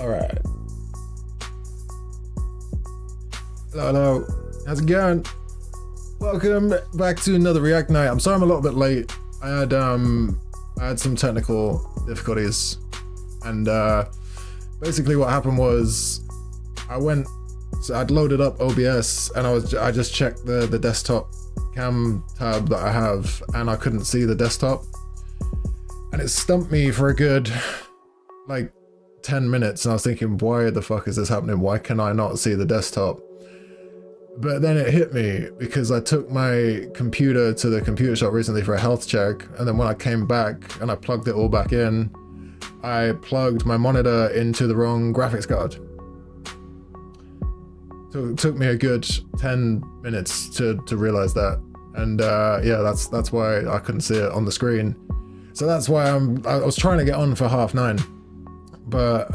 All right. Hello. How's it going? Welcome back to another React night. I'm sorry I'm a little bit late. I had some technical difficulties, and basically what happened was I'd loaded up OBS and I just checked the desktop cam tab that I have, and I couldn't see the desktop, and it stumped me for a good like 10 minutes, and I was thinking, why the fuck is this happening? Why can I not see the desktop? But then it hit me because I took my computer to the computer shop recently for a health check, and then when I came back and I plugged it all back in, I plugged my monitor into the wrong graphics card. So it took me a good 10 minutes to realize that, and yeah, that's why I couldn't see it on the screen. So that's why I was trying to get on for 9:30, but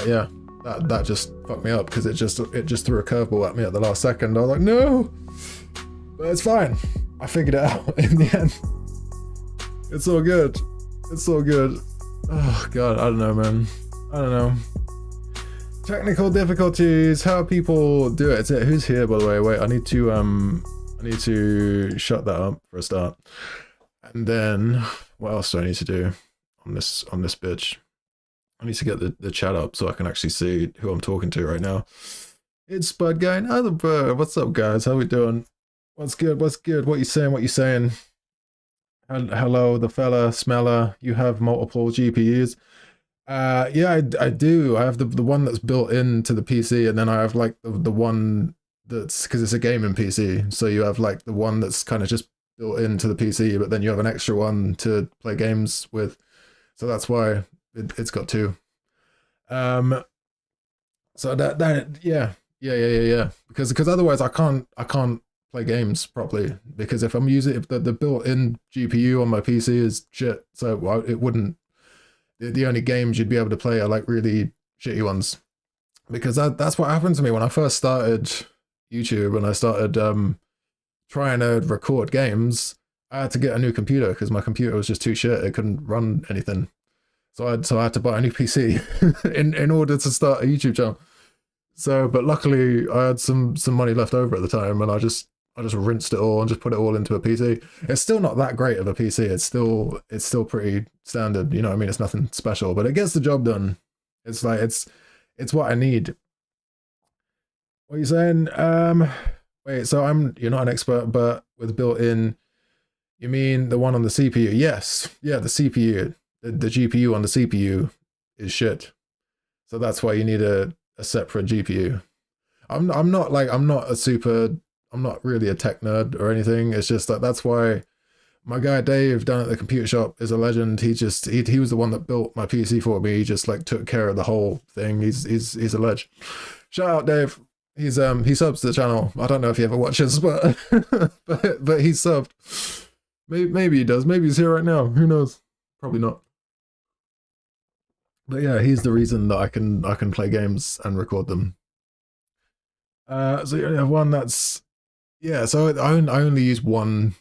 yeah, that just fucked me up because it just threw a curveball at me at the last second. I was like, no, but it's fine. I figured it out in the end. It's all good. It's all good. Oh god, I don't know, man. I don't know. Technical difficulties. How people do it? Who's here, by the way? Wait, I need to shut that up for a start. And then what else do I need to do on this bitch? I need to get the chat up so I can actually see who I'm talking to right now. It's Spud Guy. Hi, the bird. What's up, guys? How we doing? What's good? What's good? What you saying? What you saying? Hello, the fella smeller. You have multiple GPUs. Yeah, I do. I have the one that's built into the PC, and then I have like the one that's, because it's a gaming PC, so you have like the one that's kind of just built into the PC, but then you have an extra one to play games with. So that's why it's got two. So that yeah. Because otherwise I can't play games properly, because if the built-in GPU on my PC is shit, so it wouldn't. The only games you'd be able to play are like really shitty ones, because that's what happened to me when I first started YouTube and I started trying to record games. I had to get a new computer because my computer was just too shit. It couldn't run anything. So I had to buy a new PC in order to start a YouTube channel. So, but luckily I had some money left over at the time, and I just rinsed it all and just put it all into a PC. It's still not that great of a PC. It's still pretty standard, you know what I mean? It's nothing special, but it gets the job done. It's like it's what I need. What are you saying? Wait, so you're not an expert, but with built-in, you mean the one on the CPU? Yes. Yeah, the CPU. The GPU on the CPU is shit. So that's why you need a separate GPU. I'm not really a tech nerd or anything. It's just that that's why my guy Dave down at the computer shop is a legend. He was the one that built my PC for me. He just like took care of the whole thing. He's a ledge. Shout out Dave. He subs to the channel. I don't know if he ever watches, but but he's subbed. Maybe he does. Maybe he's here right now. Who knows? Probably not. But yeah, he's the reason that I can play games and record them. So yeah, one that's, yeah. So I only use one.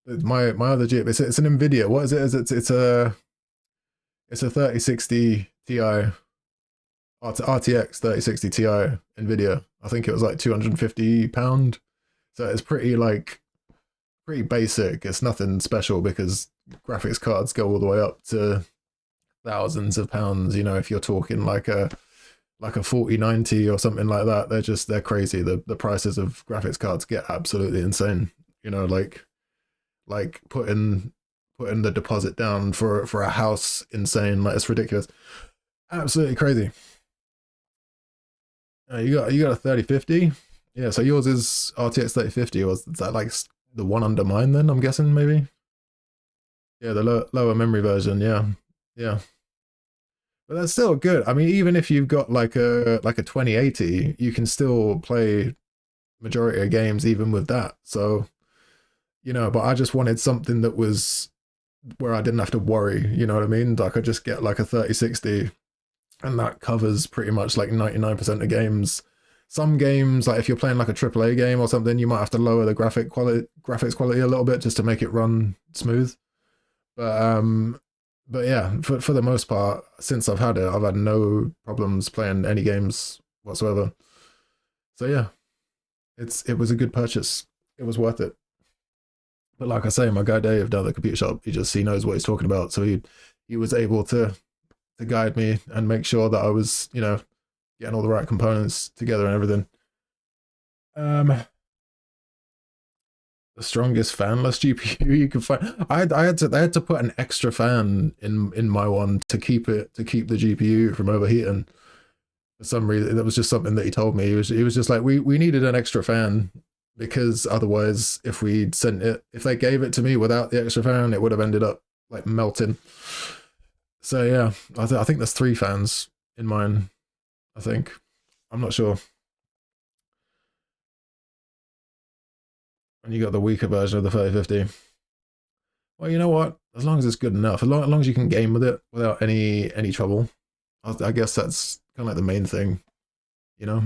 My other chip. It's an Nvidia. What is it? It's a 3060 Ti, RTX 3060 Ti Nvidia. I think it was like £250. So it's pretty basic. It's nothing special because graphics cards go all the way up to thousands of pounds. You know, if you're talking like a 4090 or something like that, they're crazy. The prices of graphics cards get absolutely insane. You know, like putting the deposit down for a house, insane. Like, it's ridiculous, absolutely crazy. You got a 3050. Yeah, so yours is RTX 3050, or is that like the one under mine then, I'm guessing? Maybe, yeah, the lower memory version. Yeah, but that's still good. I mean, even if you've got like a 2080, you can still play majority of games even with that. So, you know, but I just wanted something that was where I didn't have to worry, you know what I mean? Like, I just get like a 3060 and that covers pretty much like 99% of games. Some games, like if you're playing like a AAA game or something, you might have to lower the graphics quality a little bit just to make it run smooth. But But yeah, for the most part, since I've had it, I've had no problems playing any games whatsoever. So yeah, it was a good purchase. It was worth it. But like I say, my guy Dave down at the computer shop, he knows what he's talking about. So he was able to guide me and make sure that I was, getting all the right components together and everything. Um, the strongest fanless GPU you could find. I had to put an extra fan in my one to keep the GPU from overheating. For some reason, that was just something that he told me. He was just like, we needed an extra fan because otherwise, if they gave it to me without the extra fan, it would have ended up like melting. So yeah, I think there's 3 fans in mine. I think I'm not sure. And you got the weaker version of the 3050. Well, you know what? As long as it's good enough, as long as you can game with it without any trouble, I guess that's kind of like the main thing, you know.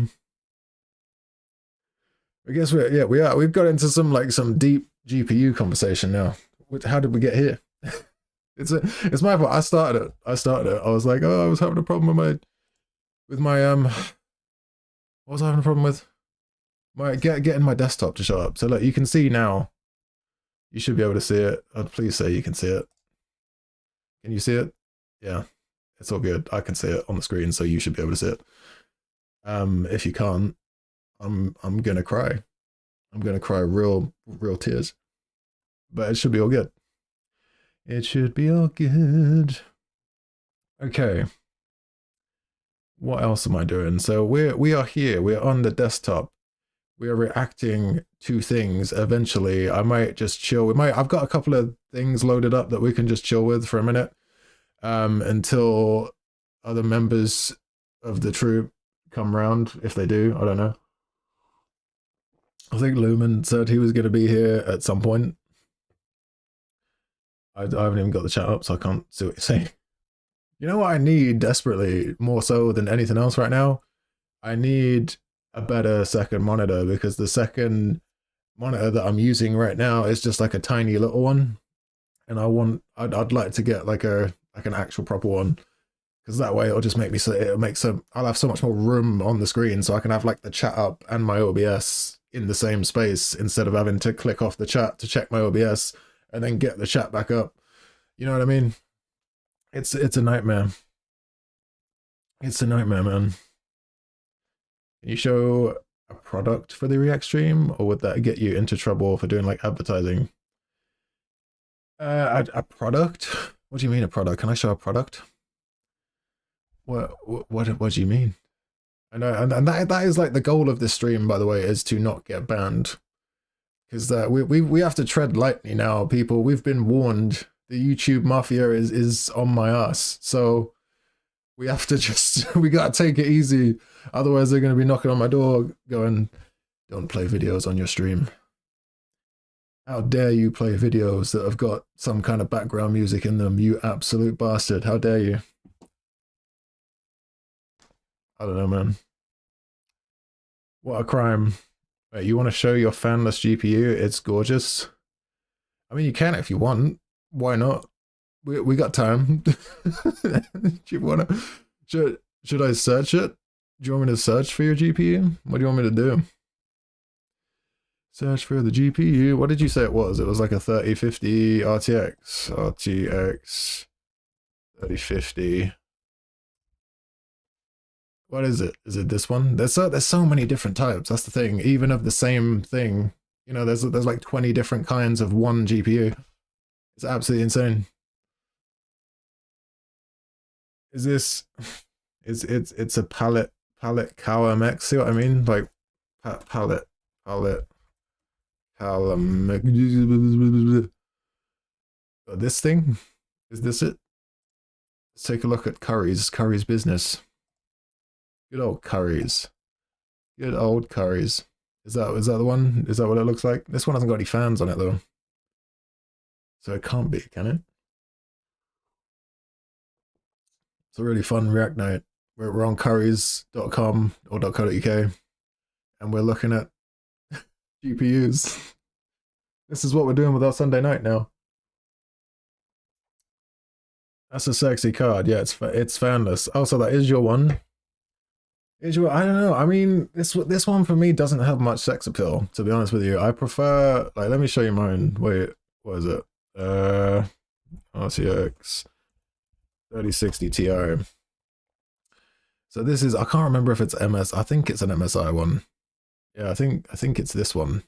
I guess we are. We've got into some deep GPU conversation now. How did we get here? It's my fault. I started it. I was like, oh, I was having a problem with my. What was I having a problem with? Getting my desktop to show up. So look, you can see now. You should be able to see it. Please say you can see it. Can you see it? Yeah, it's all good. I can see it on the screen, so you should be able to see it. If you can't, I'm gonna cry. I'm gonna cry real tears. But it should be all good. It should be all good. Okay. What else am I doing? So we are here. We're on the desktop. We are reacting to things. Eventually, I might just chill. I've got a couple of things loaded up that we can just chill with for a minute. Until other members of the troop come round. If they do, I don't know. I think Lumen said he was going to be here at some point. I haven't even got the chat up, so I can't see what you're saying. You know what I need desperately, more so than anything else right now? I need a better second monitor because the second monitor that I'm using right now is just like a tiny little one, and I'd like to get like an actual proper one because that way it'll just make me I'll have so much more room on the screen so I can have like the chat up and my OBS in the same space instead of having to click off the chat to check my OBS and then get the chat back up. You know what I mean? It's a nightmare. It's a nightmare, man. Can you show a product for the React stream, or would that get you into trouble for doing like advertising? A product? What do you mean a product? Can I show a product? What do you mean? I know, and that is like the goal of this stream, by the way, is to not get banned. Because we have to tread lightly now, people. We've been warned. The YouTube mafia is on my ass. So we have to we gotta take it easy. Otherwise they're gonna be knocking on my door going, don't play videos on your stream. How dare you play videos that have got some kind of background music in them, you absolute bastard. How dare you? I don't know, man. What a crime. Wait, you want to show your fanless GPU? It's gorgeous. I mean, you can if you want. Why not? We got time. Do you want to? Should I search it? Do you want me to search for your GPU? What do you want me to do? Search for the GPU. What did you say it was? It was like a 3050 RTX 3050. What is it? Is it this one? There's so many different types. That's the thing. Even of the same thing, you know, there's like 20 different kinds of one GPU. It's absolutely insane. Is this? It's a palette cow MX. See what I mean? Like palette. This thing? Is this it? Let's take a look at Curry's business. Good old Curry's. Good old Curry's. Is that the one? Is that what it looks like? This one hasn't got any fans on it though. So it can't be, can it? It's a really fun React night. We're on currys.com or .co.uk and we're looking at GPUs. This is what we're doing with our Sunday night now. That's a sexy card. Yeah, it's fanless. Also, that is your one. Is your I don't know. I mean, this one for me doesn't have much sex appeal. To be honest with you, I prefer like let me show you mine. Wait, what is it? RTX 3060 Ti. So this is I can't remember if it's MS. I think it's an MSI one. Yeah, I think it's this one.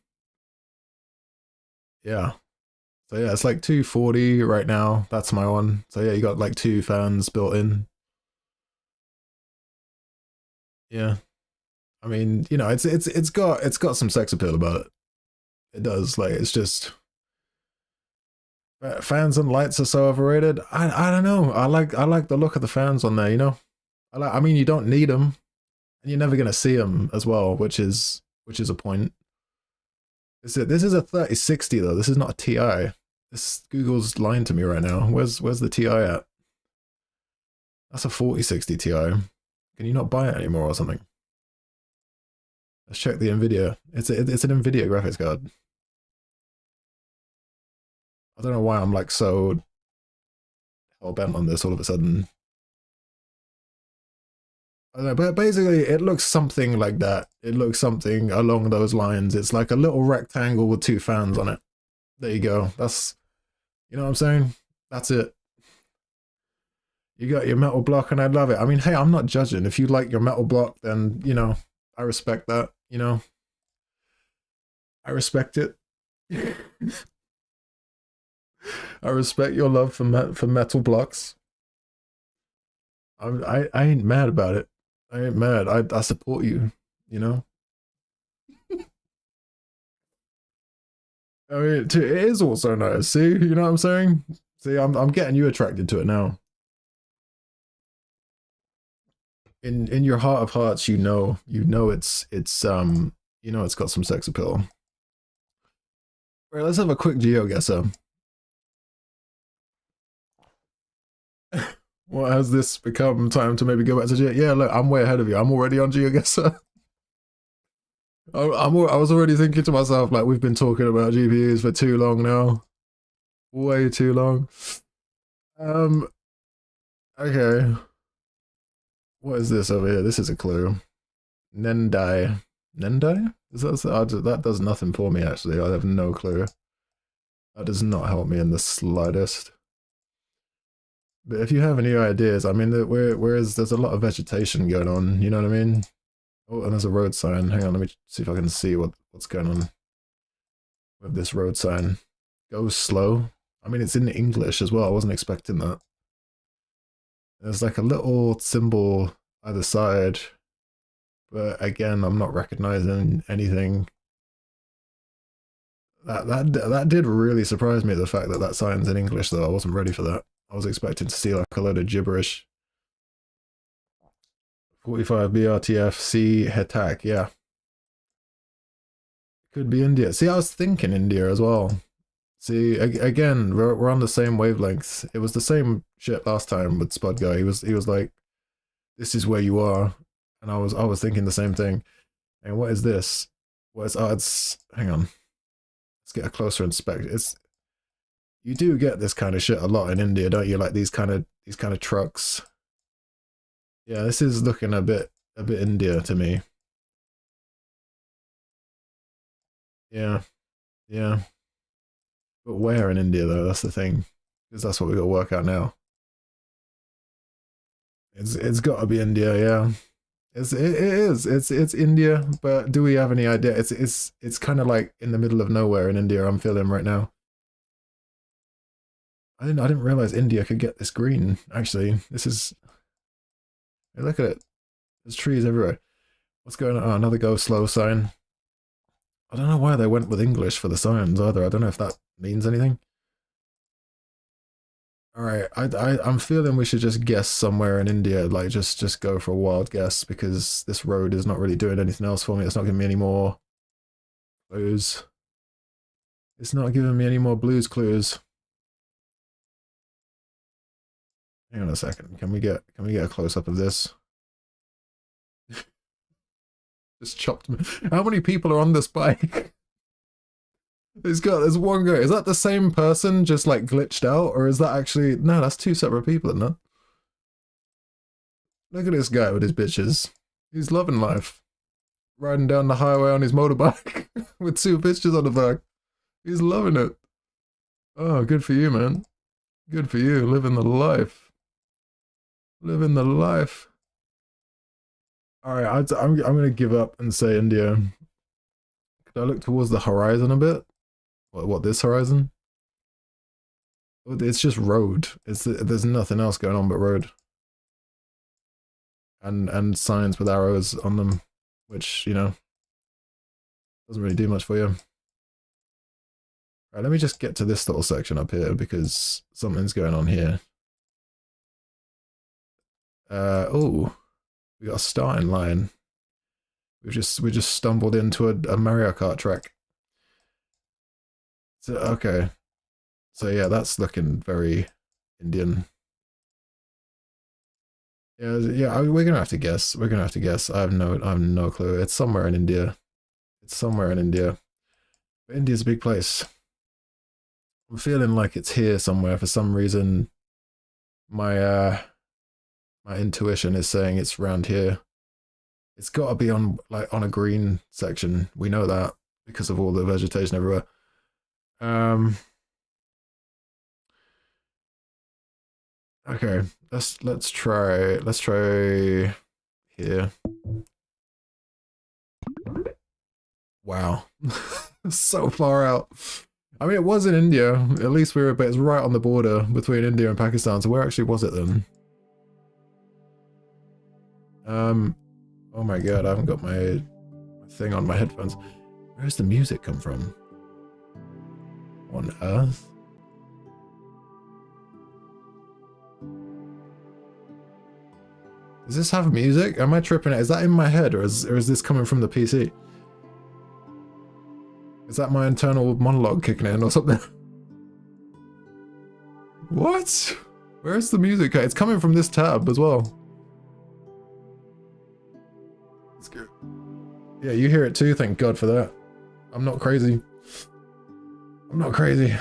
Yeah. So yeah, it's like 240 right now. That's my one. So yeah, you got like two fans built in. Yeah. I mean, you know, it's got some sex appeal about it. It does. Like it's just fans and lights are so overrated. I don't know. I like the look of the fans on there, you know? I mean, you don't need them and you're never going to see them as well, which is a point. This is a 3060 though. This is not a Ti. This Google's lying to me right now. Where's the Ti at? That's a 4060 Ti. Can you not buy it anymore or something? Let's check the Nvidia. It's an Nvidia graphics card. I don't know why I'm like so hell bent on this all of a sudden. I don't know, but basically it looks something like that. It looks something along those lines. It's like a little rectangle with two fans on it. There you go. That's you know what I'm saying? That's it. You got your metal block and I love it. I mean, hey, I'm not judging. If you like your metal block, then you know, I respect that, you know. I respect it. I respect your love for metal blocks. I ain't mad about it. I ain't mad. I support you. You know. I mean, it is also nice. See, you know what I'm saying? See, I'm getting you attracted to it now. In your heart of hearts, you know it's got some sex appeal. All right, let's have a quick geo guesser. What has this become time to maybe go back to geo? Yeah, look, I'm way ahead of you. I'm already on GeoGuessr. I was already thinking to myself, like, we've been talking about GPUs for too long now. Way too long. Um, okay. What is this over here? This is a clue. Nendai. Nendai? That does nothing for me, actually. I have no clue. That does not help me in the slightest. But if you have any ideas, I mean, whereas there's a lot of vegetation going on, you know what I mean? Oh, and there's a road sign. Hang on, let me see if I can see what's going on with this road sign. Go slow. I mean, it's in English as well. I wasn't expecting that. There's like a little symbol either side, but again, I'm not recognizing anything. That did really surprise me, the fact that that sign's in English, though. I wasn't ready for that. I was expecting to see like a load of gibberish. 45 BRTF C Hetak, yeah. Could be India. See, I was thinking India as well. See, again, we're on the same wavelengths. It was the same shit last time with Spud Guy. He was like, "This is where you are," and I was thinking the same thing. And what is this? What is? Oh, it's hang on. Let's get a closer inspect. It's you do get this kind of shit a lot in India, don't you? Like these kind of trucks. Yeah, this is looking a bit India to me. Yeah, yeah. But where in India though? That's the thing, because that's what we got to work out now. It's got to be India, yeah. It's India, but do we have any idea? It's kind of like in the middle of nowhere in India. I'm feeling right now. I didn't realize India could get this green. Actually, this is hey, look at it. There's trees everywhere. What's going on? Oh, another go slow sign. I don't know why they went with English for the signs either. I don't know if that means anything. All right, I'm feeling we should just guess somewhere in India, like just go for a wild guess because this road is not really doing anything else for me. It's not giving me any more clues. It's not giving me any more blues clues. Hang on a second. Can we get a close up of this? Just chopped me. How many people are on this bike? There's one guy. Is that the same person just like glitched out? Or is that actually, no, that's two separate people, isn't it? Look at this guy with his bitches. He's loving life. Riding down the highway on his motorbike with two bitches on the back. He's loving it. Oh, good for you, man. Good for you. Living the life. Living the life. Alright, I'm gonna give up and say India. Could I look towards the horizon a bit? What this horizon? It's just road. There's nothing else going on but road. And signs with arrows on them, which, you know, doesn't really do much for you. Alright, let me just get to this little section up here because something's going on here. Oh, we got a starting line. We just stumbled into a Mario Kart track. So okay, so yeah, that's looking very Indian. Yeah. We're gonna have to guess. We're gonna have to guess. I have no clue. It's somewhere in India. It's somewhere in India. But India's a big place. I'm feeling like it's here somewhere for some reason. My intuition is saying it's around here. It's got to be on a green section. We know that because of all the vegetation everywhere. Okay, let's try here. Wow. So far out. I mean, it was in India. At least but it's right on the border between India and Pakistan. So where actually was it then? Oh my god, I haven't got my thing on my headphones. Where does the music come from? On Earth? Does this have music? Am I tripping it? Is that in my head or is this coming from the PC? Is that my internal monologue kicking in or something? What? Where's the music? It's coming from this tab as well. It's good. Yeah, you hear it too, thank God for that. I'm not crazy. I'm not crazy.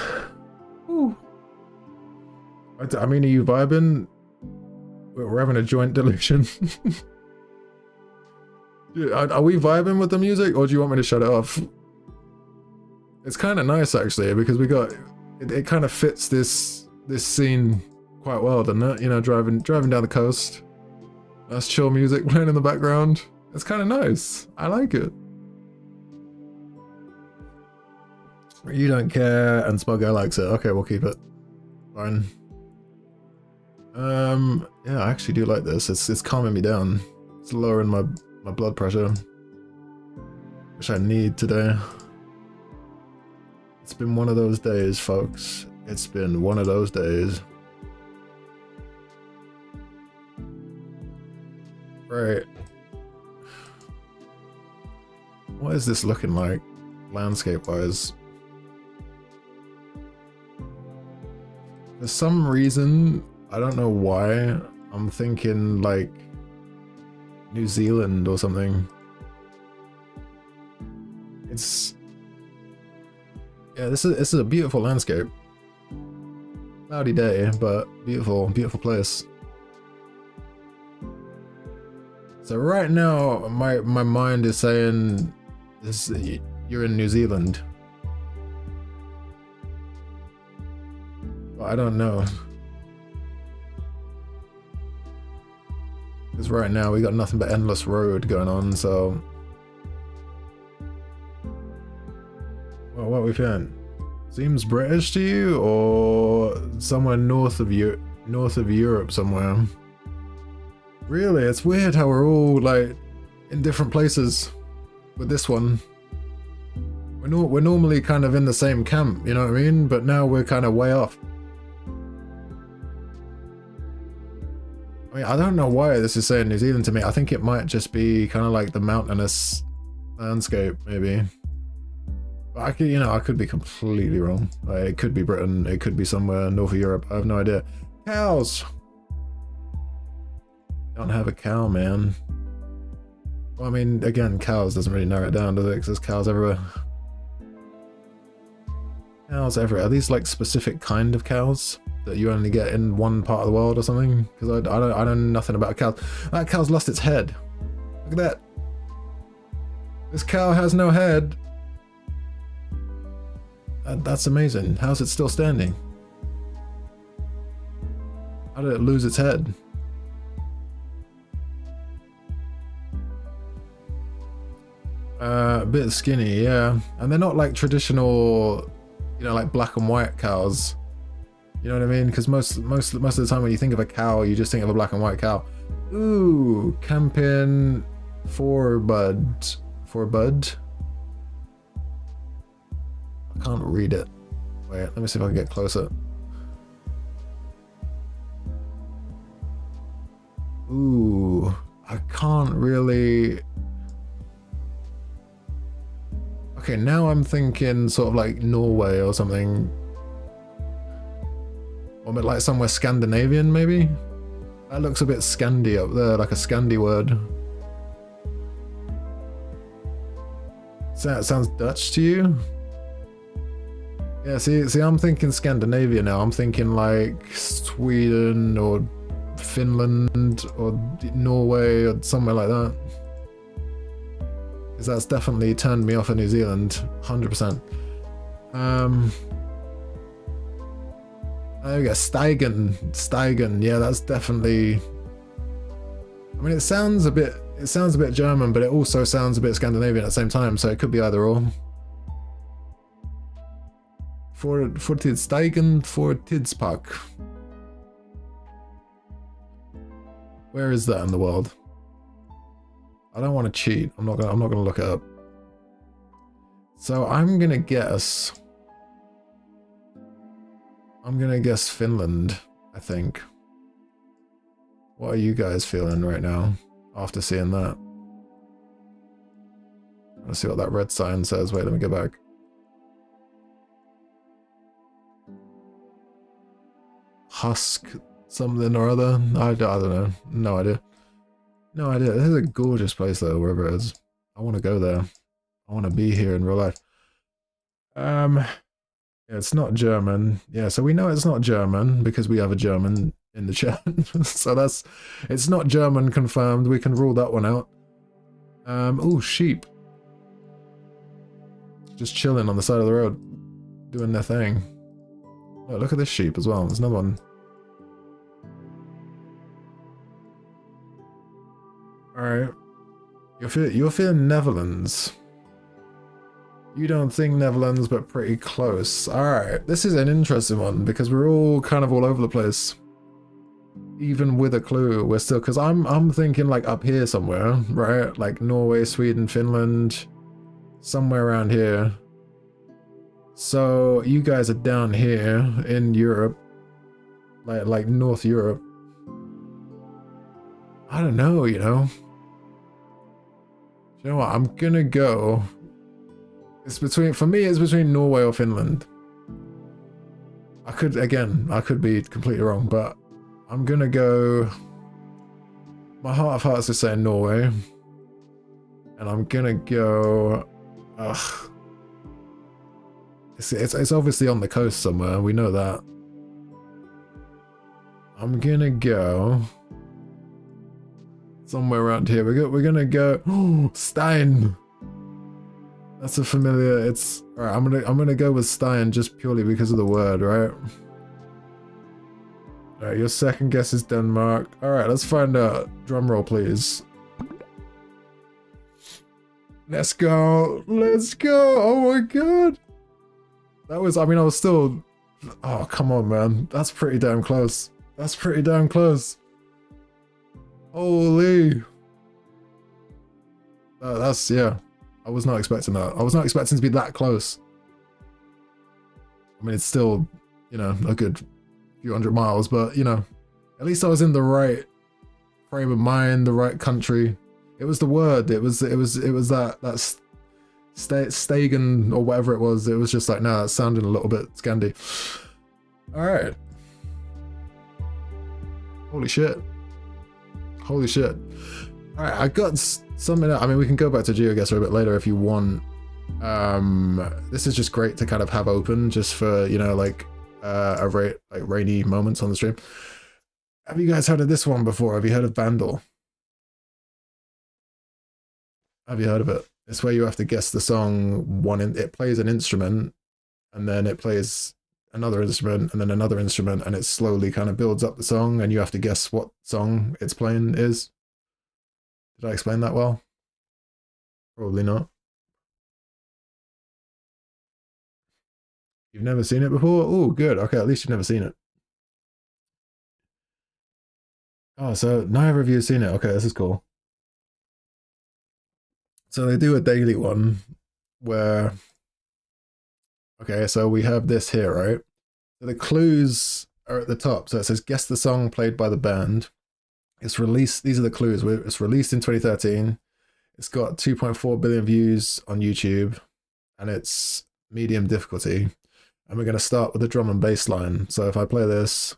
Ooh. I mean, are you vibing? We're having a joint delusion. Are we vibing with the music or do you want me to shut it off? It's kind of nice actually because we got it kind of fits this scene quite well, doesn't it? You know, driving down the coast. Nice chill music playing in the background. It's kind of nice. I like it. You don't care and Smuggo likes it. Okay, we'll keep it. Fine. Yeah, I actually do like this. It's calming me down. It's lowering my blood pressure. Which I need today. It's been one of those days, folks. It's been one of those days. Right. What is this looking like, landscape-wise? For some reason, I don't know why, I'm thinking like New Zealand or something. Yeah, this is a beautiful landscape. Cloudy day, but beautiful place. So right now, my mind is saying you're in New Zealand. But I don't know. Because right now we got nothing but endless road going on, so... Well, what are we feeling? Seems British to you, or somewhere north of Europe somewhere? Really, it's weird how we're all like in different places with this one. We're normally kind of in the same camp, you know what I mean? But now we're kind of way off. I mean, I don't know why this is saying New Zealand to me. I think it might just be kind of like the mountainous landscape, maybe. But I could, you know, I could be completely wrong. Like, it could be Britain, it could be somewhere north of Europe. I have no idea. Cows! Don't have a cow, man. Well, I mean, again, cows doesn't really narrow it down, does it? Because there's cows everywhere. Cows everywhere. Are these like specific kind of cows that you only get in one part of the world or something? Because I know nothing about cows. That cow's lost its head. Look at that. This cow has no head. That's amazing. How's it still standing? How did it lose its head? A bit skinny, yeah. And they're not like traditional, you know, like black and white cows. You know what I mean? Because most of the time when you think of a cow, you just think of a black and white cow. Ooh, camping for bud. For bud. I can't read it. Wait, let me see if I can get closer. Ooh, I can't really. Okay, now I'm thinking sort of like Norway or something. Or like somewhere Scandinavian, maybe? That looks a bit Scandi up there, like a Scandi word. So that sounds Dutch to you? Yeah, see, I'm thinking Scandinavia now. I'm thinking like Sweden or Finland or Norway or somewhere like that. Because that's definitely turned me off of New Zealand, 100%. There we go, Steigen. Yeah, that's definitely. I mean, it sounds a bit German, but it also sounds a bit Scandinavian at the same time. So it could be either or. For Steigen for Tidspark. Where is that in the world? I don't want to cheat. I'm not gonna look it up. So I'm gonna guess Finland, I think. What are you guys feeling right now after seeing that? Let's see what that red sign says. Wait, let me go back. Husk something or other. I don't know. No idea. No idea. This is a gorgeous place though, wherever it is. I want to go there. I want to be here in real life. Yeah, it's not German. Yeah, so we know it's not German because we have a German in the chat. So it's not German confirmed. We can rule that one out. Oh, sheep. Just chilling on the side of the road, doing their thing. Oh, look at this sheep as well. There's another one. Alright. You're feeling Netherlands. You don't think Netherlands, but pretty close. Alright, this is an interesting one because we're all kind of all over the place. Even with a clue, we're still, because I'm thinking like up here somewhere, right? Like Norway, Sweden, Finland, somewhere around here. So you guys are down here in Europe, like North Europe. I don't know, you know. You know what? I'm gonna go. For me, it's between Norway or Finland. I could be completely wrong, but I'm gonna go. My heart of hearts is saying Norway, and I'm gonna go. Ugh. It's obviously on the coast somewhere. We know that. I'm gonna go somewhere around here. We're gonna go. Oh, Stein. That's a familiar. It's all right. I'm gonna go with Stein just purely because of the word, right? All right. Your second guess is Denmark. All right. Let's find out. Drum roll, please. Let's go. Let's go. Oh my god. That was. I mean, I was still. Oh come on, man. That's pretty damn close. That's pretty damn close. Holy. That's yeah. I was not expecting that. I was not expecting to be that close. I mean, it's still, you know, a good few hundred miles, but you know, at least I was in the right frame of mind, the right country. It was the word. It was that Stegen or whatever it was. It was just like, nah, it sounded a little bit Scandi. All right. Holy shit. Holy shit. All right, I got something. I mean, we can go back to GeoGuessr a bit later if you want. This is just great to kind of have open just for, you know, like rainy moments on the stream. Have you guys heard of this one before? Have you heard of Bandle? Have you heard of it? It's where you have to guess the song. It plays an instrument, and then it plays another instrument, and then another instrument, and it slowly kind of builds up the song, and you have to guess what song it's playing is. Did I explain that well? Probably not. You've never seen it before? Oh, good. Okay, at least you've never seen it. Oh, so neither of you have seen it. Okay, this is cool. So they do a daily one where, okay, so we have this here, right? So the clues are at the top. So it says, guess the song played by the band. It's released, these are the clues. It's released in 2013. It's got 2.4 billion views on YouTube, and it's medium difficulty. And we're going to start with the drum and bass line. So if I play this.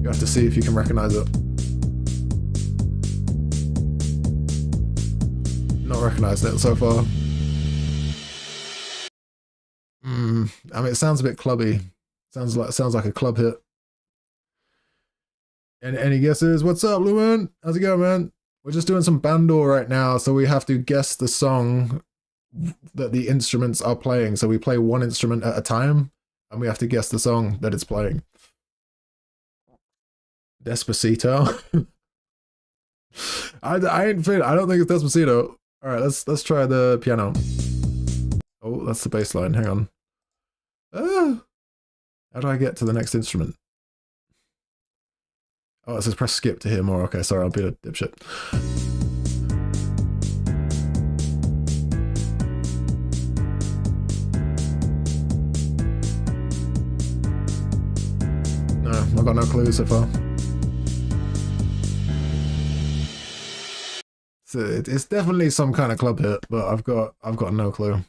You have to see if you can recognize it. Not recognized it so far. I mean, it sounds a bit clubby. Sounds like a club hit. Any guesses? What's up, Lumen? How's it going, man? We're just doing some Bandor right now, so we have to guess the song that the instruments are playing. So we play one instrument at a time, and we have to guess the song that it's playing. Despacito. I don't think it's Despacito. All right, let's try the piano. Oh, that's the bass line. Hang on. How do I get to the next instrument? Oh, it says press skip to hear more. Okay, sorry, I'll be a dipshit. No, I've got no clue so far. So it's definitely some kind of club hit, but I've got no clue.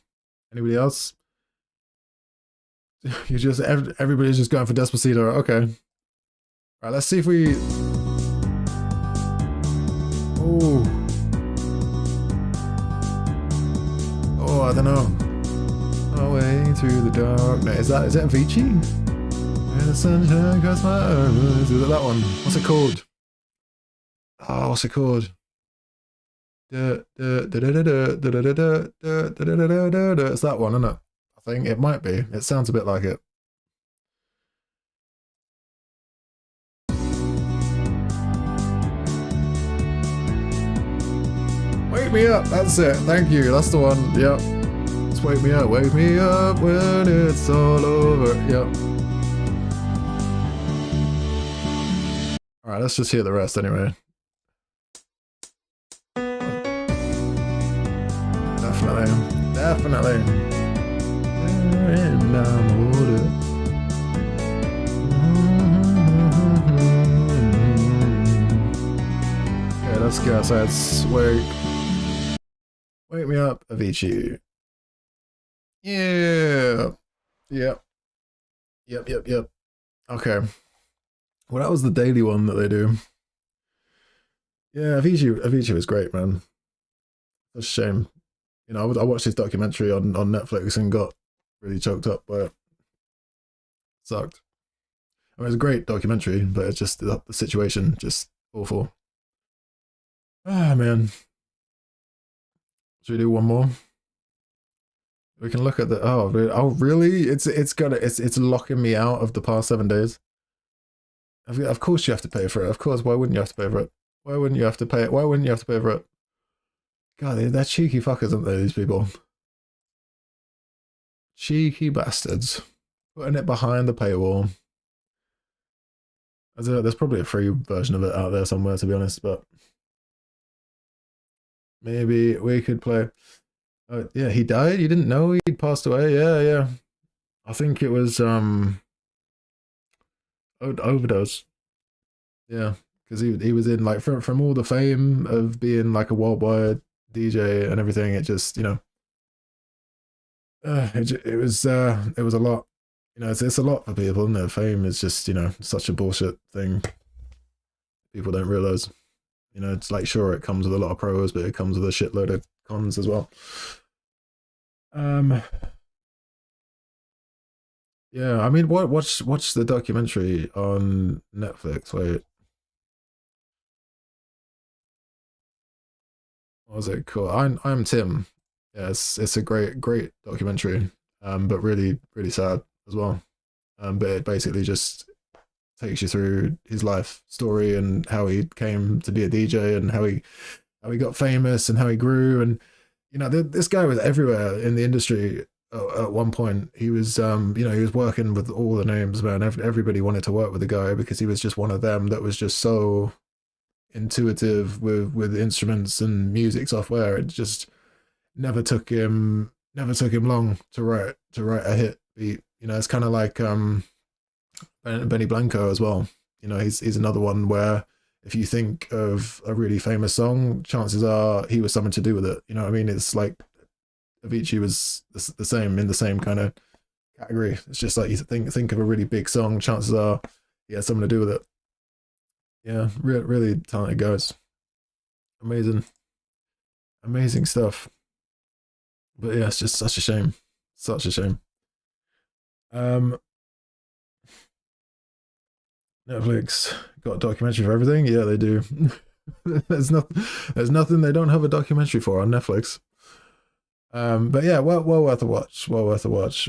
Anybody else? You just everybody's just going for Despacito. Okay. All right, let's see if we. Oh. Oh, I don't know. Away through the dark. No, is that Avicii? And the sunshine across my eyes. Is it that one? What's it called? Oh, what's it called? It's that one, isn't it? I think it might be. It sounds a bit like it. Wake me up. That's it. Thank you. That's the one. Yep. Just wake me up. Wake me up when it's all over. Yep. All right. Let's just hear the rest anyway. Definitely. And I'm older. Okay, let's go outside. Wake me up, Avicii. Yeah. Yep. Okay. Well, that was the daily one that they do. Yeah, Avicii was great, man. It's a shame. You know, I watched his documentary on Netflix and got really choked up by it. Sucked. I mean, it was a great documentary, but it's just the situation just awful. Ah, man. Should we do one more? We can look at the. Oh, really? It's locking me out of the past 7 days. Of course you have to pay for it. Of course, why wouldn't you have to pay for it? Why wouldn't you have to pay it? Why wouldn't you have to pay for it? God, they're cheeky fuckers, aren't they, these people? Cheeky bastards. Putting it behind the paywall. There's probably a free version of it out there somewhere, to be honest, but maybe we could play. Oh, yeah, he died? You didn't know he'd passed away? Yeah. I think it was overdose. Yeah, because he was in, like, from all the fame of being like a worldwide DJ and everything, it just, you know, it was a lot. You know, it's a lot for people, and their fame is just, you know, such a bullshit thing. People don't realize. You know, it's like, sure, it comes with a lot of pros, but it comes with a shitload of cons as well. Yeah, I mean, watch the documentary on Netflix. Wait, what was it called? I'm Tim. Yeah, it's a great documentary. But really sad as well. But it basically just takes you through his life story and how he came to be a DJ and how he got famous and how he grew. And you know, this guy was everywhere in the industry. At one point, he was you know, he was working with all the names, man. Everybody wanted to work with the guy because he was just one of them that was just so intuitive with instruments and music software. It just never took him long to write a hit beat. You know, it's kind of like Benny Blanco as well. You know, he's another one where if you think of a really famous song, chances are he was something to do with it. You know what I mean? It's like Avicii was the same, in the same kind of category. It's just like you think of a really big song, chances are he had something to do with it. Yeah, really talented guys. Amazing, amazing stuff. But yeah, it's just such a shame. Such a shame. Um, Netflix got a documentary for everything. Yeah, they do. There's nothing they don't have a documentary for on Netflix. But yeah, well worth a watch. Well worth a watch.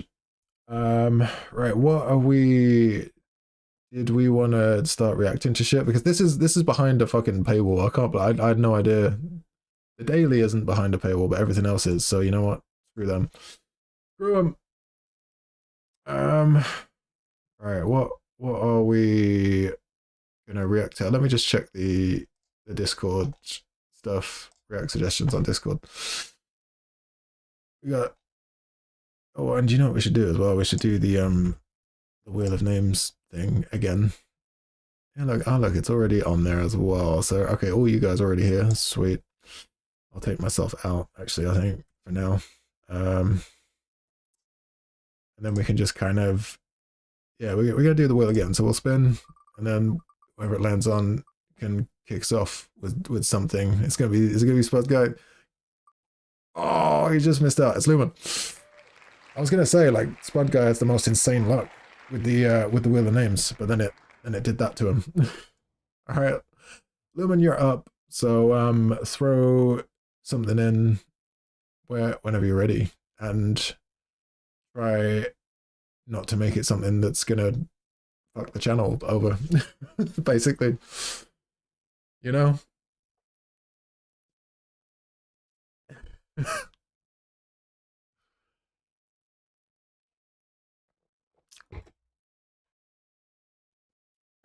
Right, what are we? Did we want to start reacting to shit? Because this is behind a fucking paywall. I can't. I had no idea. The Daily isn't behind a paywall, but everything else is. So you know what? Screw them. Screw them. Um. Right. What are we gonna react to? Let me just check the Discord stuff. React suggestions on Discord. We got. Oh, and you know what we should do as well? We should do the Wheel of Names thing again. Yeah, look, oh look, it's already on there as well. So okay, all you guys are already here. Sweet. I'll take myself out, actually, I think, for now. And then we can just kind of, yeah, we're gonna do the wheel again. So we'll spin, and then wherever it lands on can kicks off with something. Is it gonna be Spud Guy? Oh, he just missed out. It's Lumen. I was gonna say, like, Spud Guy has the most insane luck with the Wheel of Names, but then it did that to him. All right, Lumen, you're up. So throw something in whenever you're ready, and try not to make it something that's gonna fuck the channel over, basically. You know.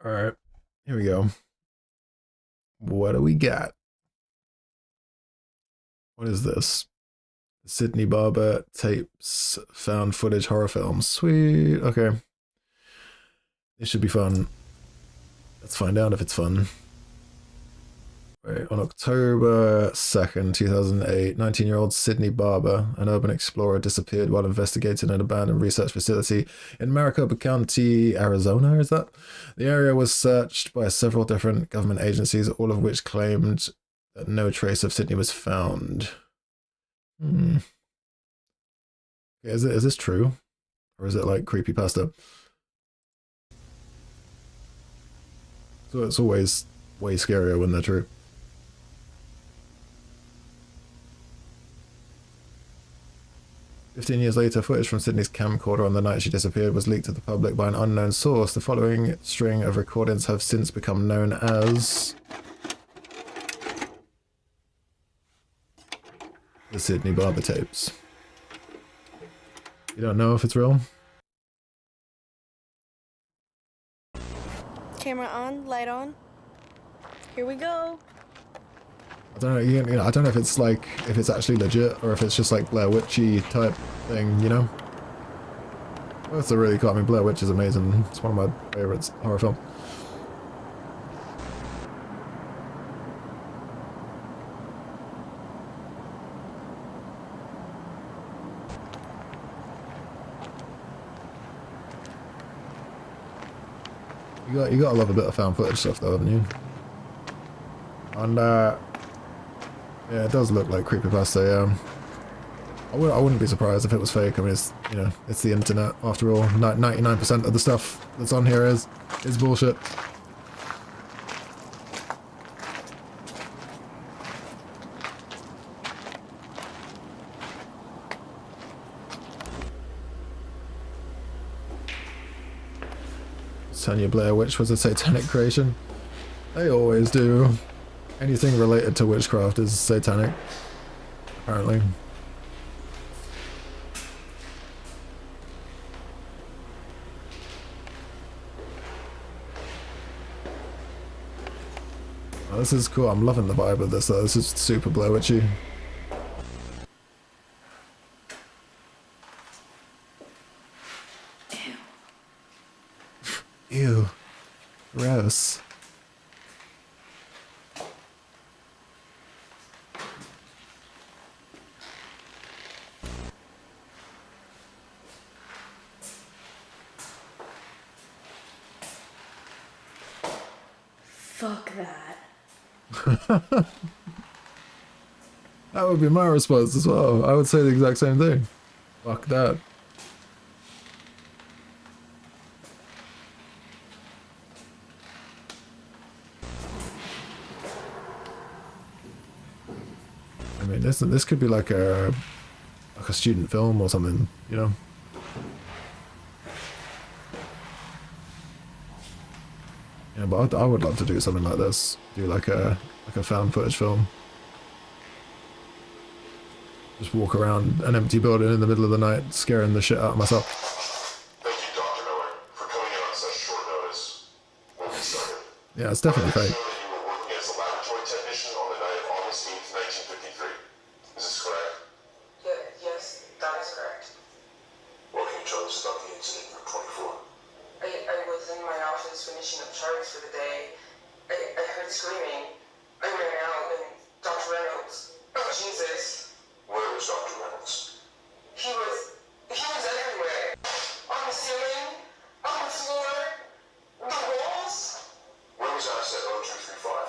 All right, here we go. What do we got? What is this? Sydney Barber tapes found footage horror films. Sweet. Okay. This should be fun. Let's find out if it's fun. Right, on October 2nd, 2008, 19-year-old Sydney Barber, an urban explorer, disappeared while investigating an abandoned research facility in Maricopa County, Arizona, is that? The area was searched by several different government agencies, all of which claimed that no trace of Sydney was found. Okay, is this true? Or is it like creepypasta? So it's always way scarier when they're true. "15 years later, footage from Sydney's camcorder on the night she disappeared was leaked to the public by an unknown source. The following string of recordings have since become known as the Sydney Barber tapes." You don't know if it's real? Camera on, light on. Here we go. I don't know. You know, I don't know if it's like if it's actually legit or if it's just like Blair Witchy type thing. You know. Both are really cool. I mean, Blair Witch is amazing. It's one of my favorites horror film. You gotta love a bit of found footage stuff though, haven't you? And yeah, it does look like creepypasta. Yeah, I wouldn't be surprised if it was fake. I mean, it's, you know, it's the internet after all. 99% of the stuff that's on here is bullshit. Tanya Blair Witch was a satanic creation. They always do. Anything related to witchcraft is satanic, apparently. Oh, this is cool. I'm loving the vibe of this though. This is super Blair Witchy. Ew. Gross. Fuck that. That would be my response as well. I would say the exact same thing. Fuck that. I mean, this could be like a student film or something, you know? Yeah, but I would love to do something like this. Do like a found footage film. Just walk around an empty building in the middle of the night, scaring the shit out of myself. Thank you, Dr. Miller, for coming in on such short notice. When we started, Yeah, it's definitely I fake. know that you were working as a laboratory technician on the night of August 8th, 1953. Is this correct? Yes, that is correct. What can you tell us about the incident in room 24? I was in my office finishing up charts for the day. I heard screaming. I ran out and Dr. Reynolds. Oh, Jesus. Where was Dr. Reynolds? He was everywhere. On the ceiling, on the floor, the walls. Where was asset 0235?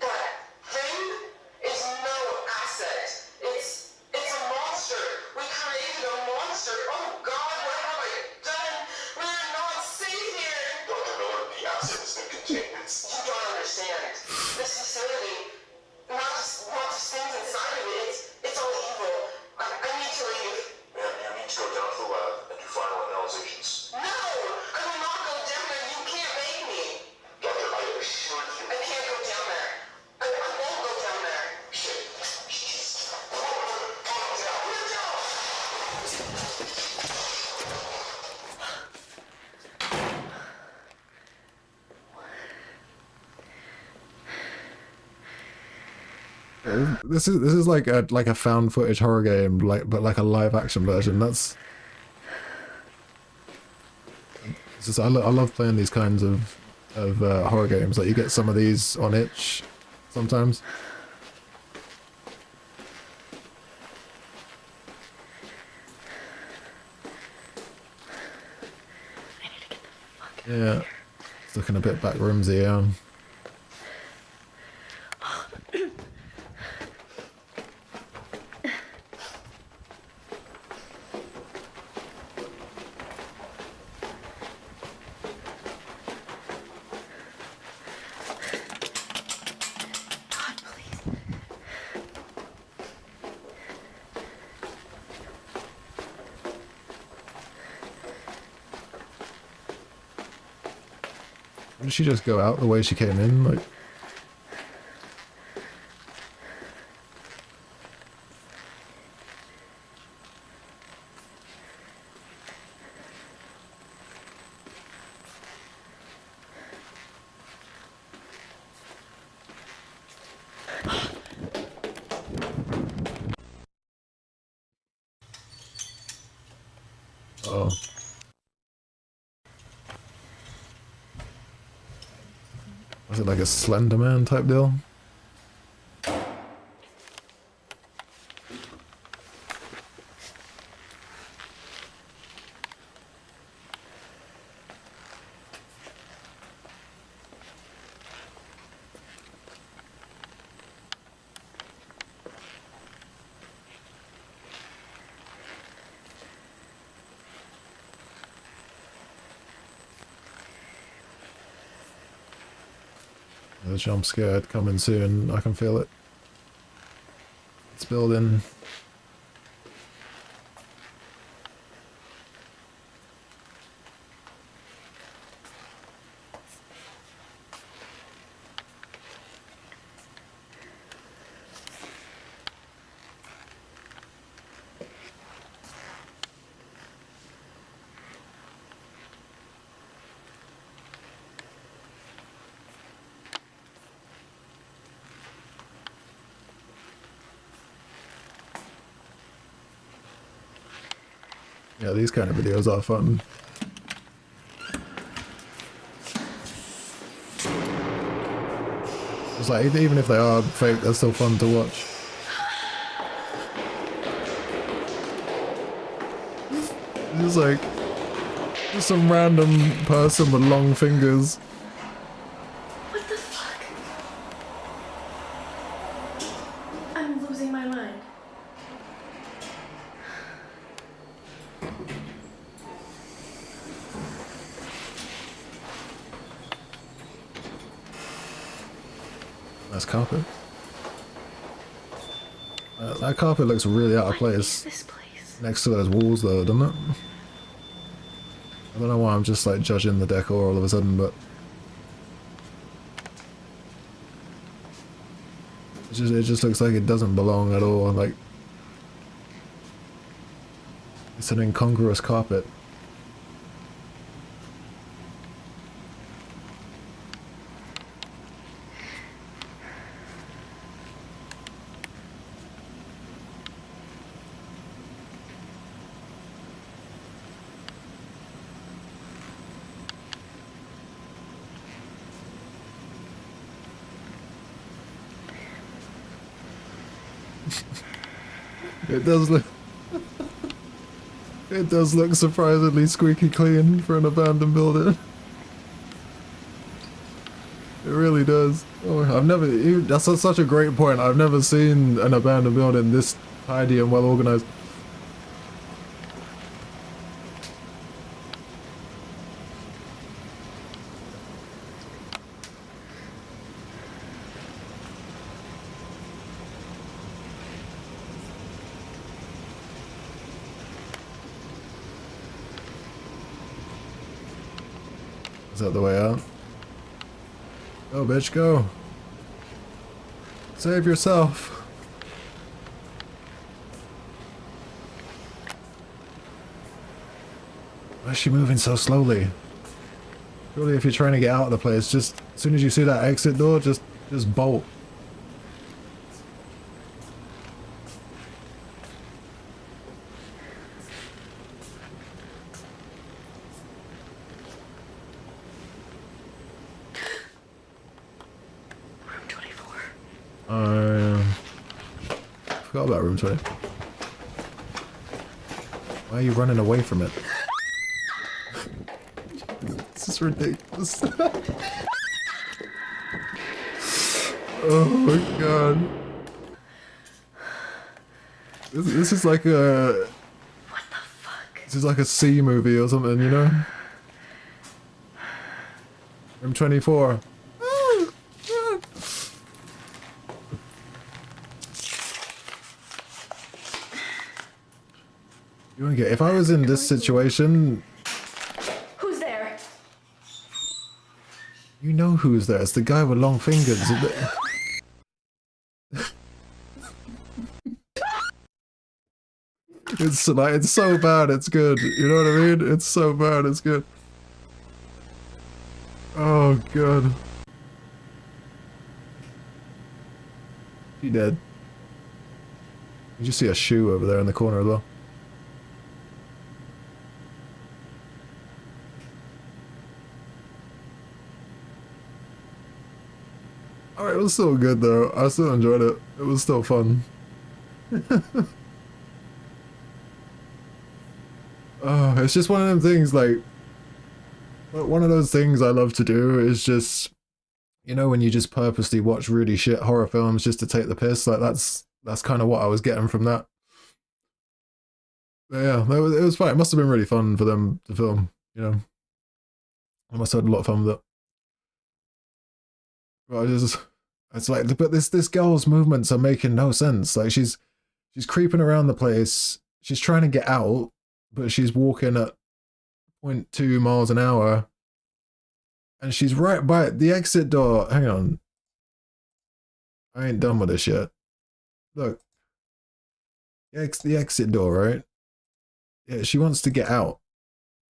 That thing is no asset. It's a monster. We created a monster. Oh God, what have I done? We're not safe here. Dr. Miller, the asset has been contained. You don't understand. This facility, not just things inside of it. It's all evil. I need to leave. Ma'am, you need to go down to the lab and do final analyzations. No! I will not go down there. You can't make me. Doctor, I assure you. I can't go down there. I won't go down there. Shit. Jeez. Calm down. No! This is like a found footage horror game, but like a live action version. That's it's just I love playing these kinds of horror games. Like you get some of these on itch sometimes. I need to get the fuck. Yeah, it's looking a bit backroomsy. God, please. Did she just go out the way she came in? Like, oh. Was it like a Slender Man type deal? The jump scare coming soon. I can feel it. It's building. Yeah, these kind of videos are fun. It's like, even if they are fake, they're still fun to watch. It's like, just some random person with long fingers. What the fuck? I'm losing my mind. Nice carpet. That carpet looks really out of place. This place. Next to those walls though, doesn't it? I don't know why I'm just like judging the decor all of a sudden, but it just looks like it doesn't belong at all. Like, it's an incongruous carpet. It does look. It does look surprisingly squeaky clean for an abandoned building. It really does. Oh, I've never. That's such a great point. I've never seen an abandoned building this tidy and well organized. Is that the way out? Go, bitch, go. Save yourself. Why is she moving so slowly? Surely if you're trying to get out of the place, just as soon as you see that exit door, just bolt. Room 24. I forgot about room 20. Why are you running away from it? This is ridiculous. Oh my god. This is like a... What the fuck? This is like a C movie or something, you know? Room 24. You wanna get... If I was in this situation... Who's there? You know who's there. It's the guy with long fingers. It's like, it's so bad, it's good. You know what I mean? It's so bad, it's good. Oh god. She dead. You just see a shoe over there in the corner as well. Alright, it was still good though. I still enjoyed it. It was still fun. Oh, it's just one of them things, like, one of those things I love to do is just, you know, when you just purposely watch really shit horror films just to take the piss, like that's kind of what I was getting from that. But yeah, it was fine. It must have been really fun for them to film, you know. I must have had a lot of fun with it. Well, it's like, but this girl's movements are making no sense. Like she's creeping around the place. She's trying to get out, but she's walking at 0.2 miles an hour. And she's right by the exit door. Hang on. I ain't done with this yet. Look. The exit door, right? Yeah, she wants to get out.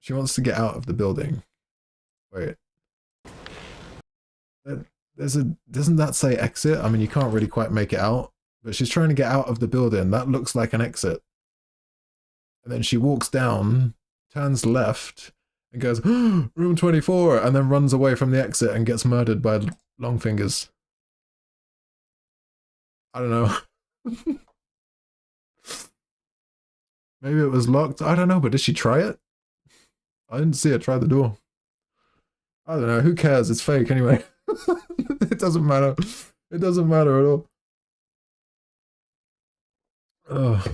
She wants to get out of the building. Wait. Doesn't that say exit? I mean, you can't really quite make it out. But she's trying to get out of the building. That looks like an exit. And then she walks down, turns left, and goes, room 24, and then runs away from the exit and gets murdered by long fingers. I don't know. Maybe it was locked. I don't know, but did she try it? I didn't see her try the door. I don't know. Who cares? It's fake anyway. It doesn't matter. It doesn't matter at all.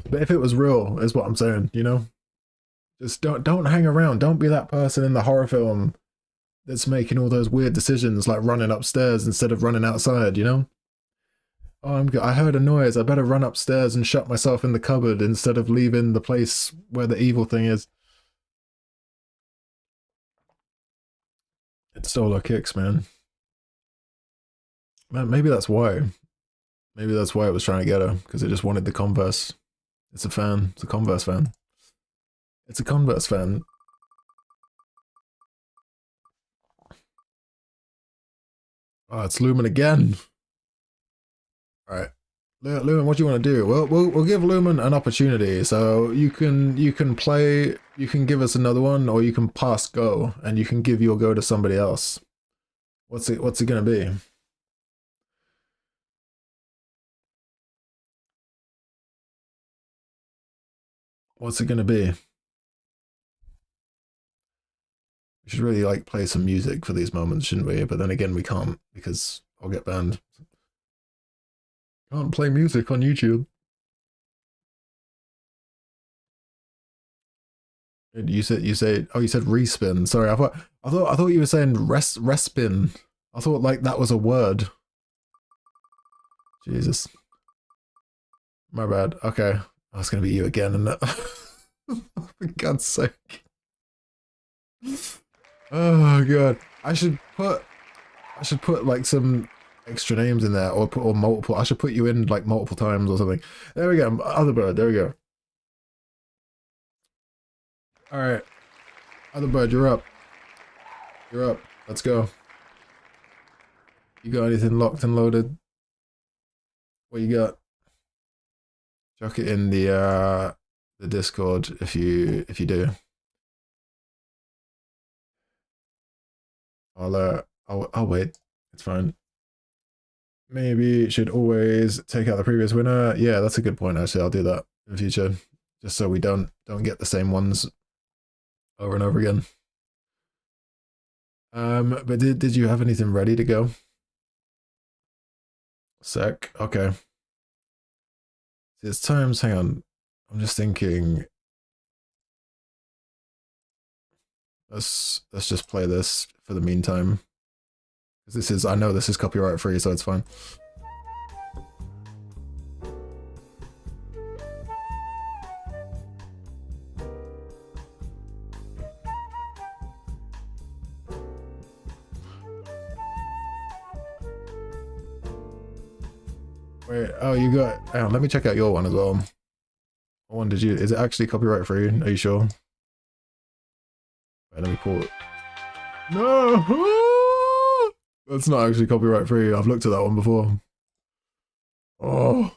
But if it was real, is what I'm saying, you know? Just don't hang around. Don't be that person in the horror film that's making all those weird decisions, like running upstairs instead of running outside, you know? Oh, I heard a noise. I better run upstairs and shut myself in the cupboard instead of leaving the place where the evil thing is. It stole our kicks, man. Man, maybe that's why. Maybe that's why it was trying to get her, because it just wanted the Converse. It's a fan. It's a Converse fan. It's a Converse fan. Oh, it's Lumen again. All right, Lumen, what do you want to do? Well, we'll give Lumen an opportunity. So you can play. You can give us another one, or you can pass go, and you can give your go to somebody else. What's it gonna be? What's it gonna be? We should really like play some music for these moments, shouldn't we? But then again, we can't because I'll get banned. Can't play music on YouTube. You said oh, you said respin. Sorry, I thought you were saying respin. I thought like that was a word. Jesus. My bad. Okay. Oh, it's gonna be you again, isn't it? For God's sake. Oh god. I should put like some extra names in there, or multiple. I should put you in like multiple times or something. There we go. Other bird. There we go. All right. Other bird, you're up. You're up. Let's go. You got anything locked and loaded? What you got? Chuck it in the Discord if you do. I'll wait. It's fine. Maybe should always take out the previous winner. Yeah, that's a good point. Actually, I'll do that in the future, just so we don't get the same ones over and over again. But did you have anything ready to go? Sec. Okay. See, it's times. Hang on. I'm just thinking. Let's just play this for the meantime. Because I know this is copyright free, so it's fine. Wait, oh, you got. Hang on, let me check out your one as well. What one did you? Is it actually copyright free? Are you sure? Wait, let me pull it. No! That's not actually copyright free. I've looked at that one before. Oh.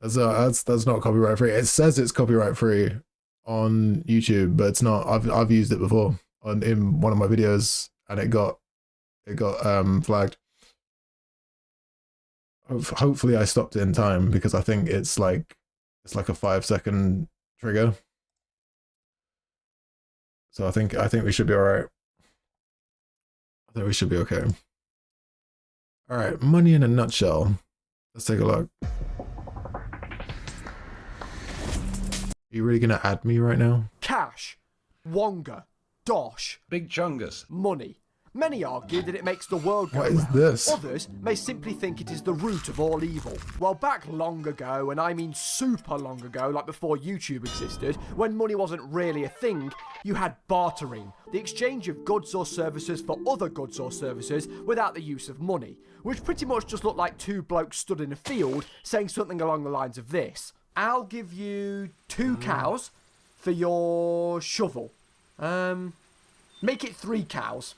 That's not copyright free. It says it's copyright free on YouTube, but it's not. I've used it before in one of my videos, and it got flagged. Hopefully I stopped it in time, because I think it's like a 5-second trigger. So I think we should be all right. I think we should be okay. All right, money in a nutshell. Let's take a look. Are you really gonna add me right now? Cash, Wonga, Dosh, Big Chungus. money. Many argue that it makes the world go What is round. this? Others may simply think it is the root of all evil. Well, back long ago, and I mean super long ago, like before YouTube existed, when money wasn't really a thing, you had bartering, the exchange of goods or services for other goods or services without the use of money, which pretty much just looked like two blokes stood in a field saying something along the lines of this: I'll give you 2 cows for your shovel. Make it 3 cows.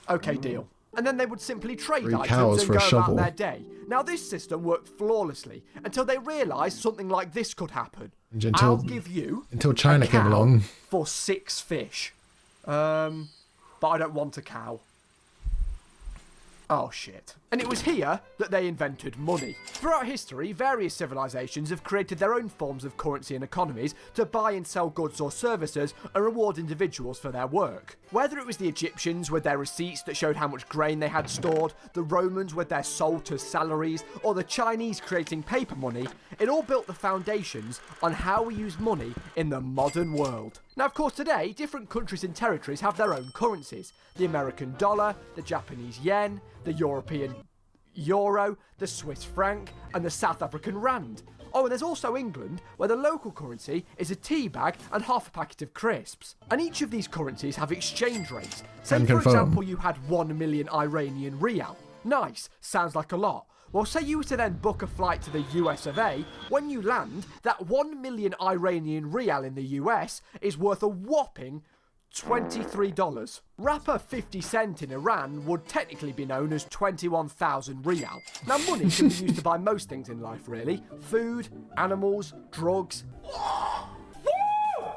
Okay, deal. And then they would simply trade 3 items cows and for go a shovel. about their day. Now, this system worked flawlessly until they realised something like this could happen. I'll give you until China a came cow along. for 6 fish. But I don't want a cow. Oh, shit. And it was here that they invented money. Throughout history, various civilizations have created their own forms of currency and economies to buy and sell goods or services and reward individuals for their work. Whether it was the Egyptians with their receipts that showed how much grain they had stored, the Romans with their salt as salaries, or the Chinese creating paper money, it all built the foundations on how we use money in the modern world. Now, of course, today, different countries and territories have their own currencies. The American dollar, the Japanese yen, the European euro, the Swiss franc, and the South African rand. Oh, and there's also England, where the local currency is a tea bag and half a packet of crisps. And each of these currencies have exchange rates. Say, Can for confirm. example, you had 1 million Iranian rial. Nice, sounds like a lot. Well, say you were to then book a flight to the US of A, when you land, that 1 million Iranian rial in the US is worth a whopping $23. Rapper 50 Cent in Iran would technically be known as 21,000 rial. Now, money can be used to buy most things in life, really. Food, animals, drugs,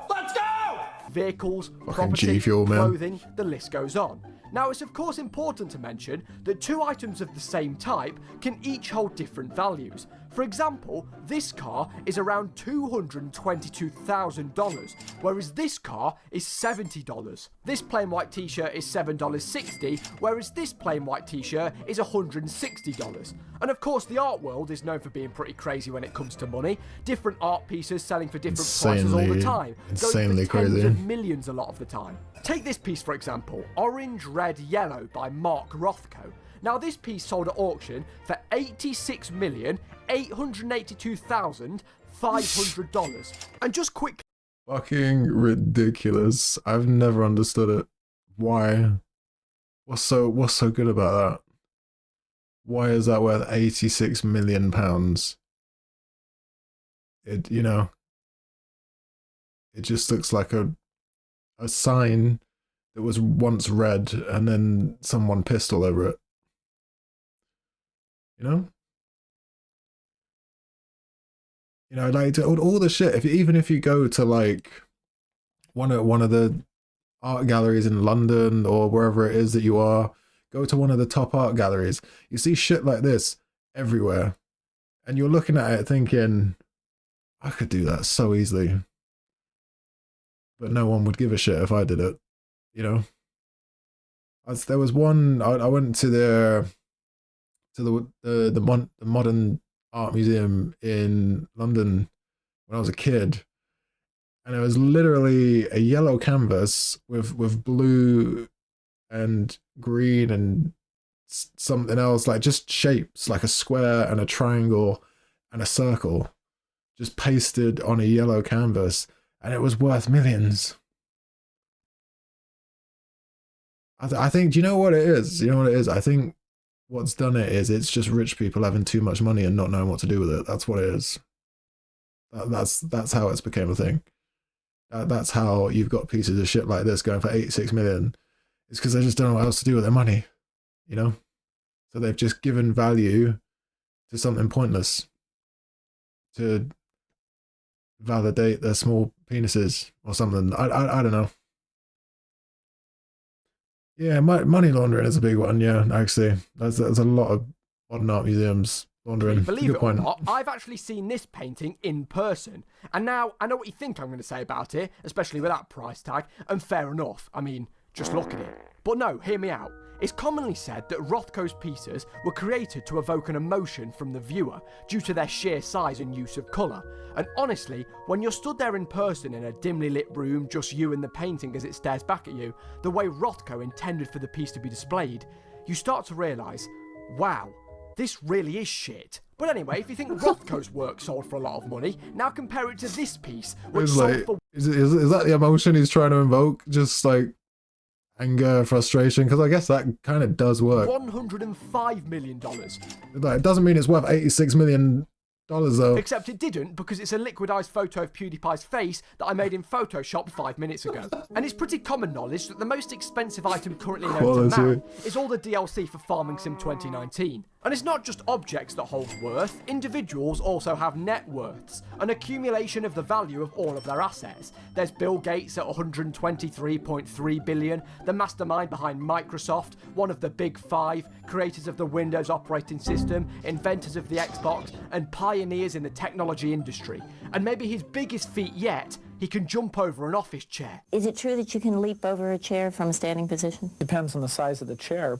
Let's go! vehicles, Fucking property, G Fuel, man. clothing, the list goes on. Now, it's of course important to mention that 2 items of the same type can each hold different values. For example, this car is around $222,000, whereas this car is $70. This plain white t-shirt is $7.60, whereas this plain white t-shirt is $160. And of course, the art world is known for being pretty crazy when it comes to money. Different art pieces selling for different prices all the time. Insanely going for tens crazy. of millions a lot of the time. Take this piece for example, Orange, Red, Yellow by Mark Rothko. Now, this piece sold at auction for $86,882,500. And just quick, Fucking ridiculous. I've never understood it. Why? What's so good about that? Why is that worth 86 million pounds? It, it just looks like a sign that was once red and then someone pissed all over it. Like all the shit. Even if you go to like one of the art galleries in London or wherever it is that you are, go to one of the top art galleries. You see shit like this everywhere, and you're looking at it thinking, I could do that so easily, but no one would give a shit if I did it. There was one. I went to the modern art museum in London when I was a kid, and it was literally a yellow canvas with blue and green and something else, like just shapes, like a square and a triangle and a circle, just pasted on a yellow canvas, and it was worth millions. I think, do you know what it is? I think what's done it is it's just rich people having too much money and not knowing what to do with it. That's what it is. That's how it's became a thing. That's how you've got pieces of shit like this going for 86 million. It's because they just don't know what else to do with their money, So they've just given value to something pointless to validate their small penises or something. I don't know. Yeah, money laundering is a big one. Yeah, actually, there's a lot of modern art museums laundering. believe Good it point. or not, I've actually seen this painting in person. And now I know what you think I'm going to say about it, especially with that price tag, and fair enough. I mean, just look at it. But no, hear me out. It's commonly said that Rothko's pieces were created to evoke an emotion from the viewer due to their sheer size and use of colour. And honestly, when you're stood there in person in a dimly lit room, just you and the painting as it stares back at you, the way Rothko intended for the piece to be displayed, you start to realise, wow, this really is shit. But anyway, if you think Rothko's work sold for a lot of money, now compare it to this piece, which It's sold like, for... is that the emotion he's trying to invoke? Just like anger, frustration? Because I guess that kind of does work. $105 million. Like, it doesn't mean it's worth $86 million though. Except it didn't, because it's a liquidized photo of PewDiePie's face that I made in Photoshop 5 minutes ago. And it's pretty common knowledge that the most expensive item currently known to man is all the DLC for Farming Sim 2019. And it's not just objects that hold worth, individuals also have net worths, an accumulation of the value of all of their assets. There's Bill Gates at $123.3 billion, the mastermind behind Microsoft, one of the big five, creators of the Windows operating system, inventors of the Xbox, and pioneers in the technology industry. And maybe his biggest feat yet, he can jump over an office chair. Is it true that you can leap over a chair from a standing position? Depends on the size of the chair.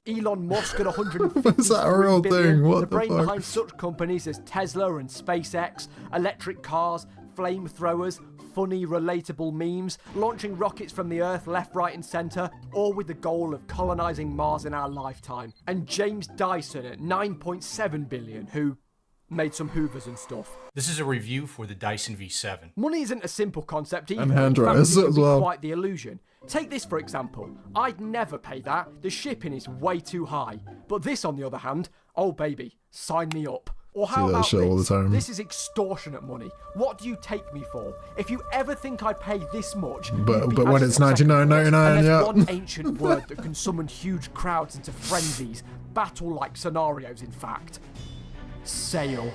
Elon Musk at $153 Is that a real billion, thing? What the the brain fuck? behind such companies as Tesla and SpaceX, electric cars, flamethrowers, funny, relatable memes, launching rockets from the Earth left, right and centre, all with the goal of colonising Mars in our lifetime. And James Dyson at $9.7 billion, who made some Hoovers and stuff. This is a review for the Dyson V7. Money isn't a simple concept either. And hand In fact, dryers it can as be well. quite the illusion. Take this for example. I'd never pay that. The shipping is way too high. But this, on the other hand, oh baby, sign me up. Or how that about shit all the this? time. This is extortionate money. What do you take me for? If you ever think I'd pay this much, But you'd be when asking it's for second thoughts. $99.99, And there's yeah. one ancient word that can summon huge crowds into frenzies, battle-like scenarios in fact. Sale.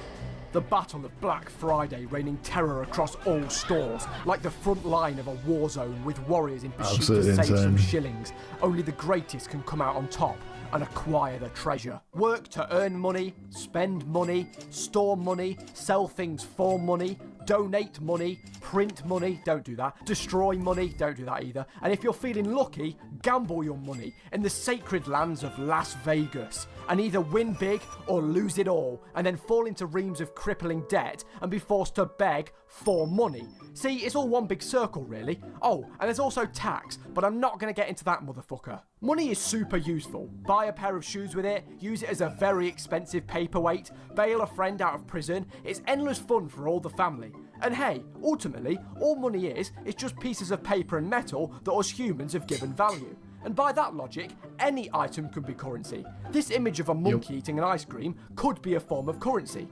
The battle of Black Friday raining terror across all stores, like the front line of a war zone with warriors in pursuit Absolutely to save some insane. shillings. Only the greatest can come out on top and acquire the treasure. Work to earn money, spend money, store money, sell things for money, donate money, print money, don't do that, destroy money, don't do that either, and if you're feeling lucky, gamble your money in the sacred lands of Las Vegas, and either win big or lose it all, and then fall into reams of crippling debt and be forced to beg for money. See, it's all one big circle, really. Oh, and there's also tax, but I'm not going to get into that motherfucker. Money is super useful. Buy a pair of shoes with it, use it as a very expensive paperweight, bail a friend out of prison. It's endless fun for all the family. And hey, ultimately, all money is just pieces of paper and metal that us humans have given value. And by that logic, any item could be currency. This image of a monkey eating an ice cream could be a form of currency.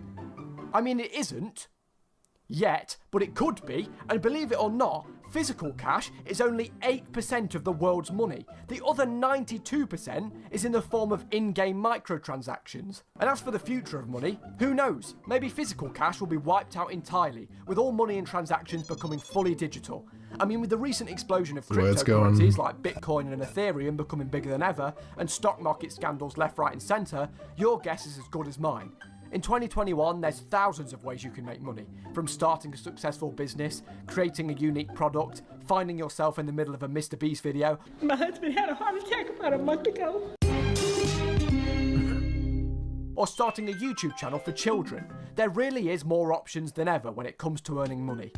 I mean, it isn't yet, but it could be, and believe it or not, physical cash is only 8% of the world's money. The other 92% is in the form of in-game microtransactions. And as for the future of money, who knows? Maybe physical cash will be wiped out entirely, with all money and transactions becoming fully digital. I mean, with the recent explosion of where it's going. cryptocurrencies like Bitcoin and Ethereum becoming bigger than ever, and stock market scandals left, right and centre, your guess is as good as mine. In 2021, there's thousands of ways you can make money, from starting a successful business, creating a unique product, finding yourself in the middle of a Mr. Beast video. My husband had a heart attack about a month ago. Or starting a YouTube channel for children. There really is more options than ever when it comes to earning money.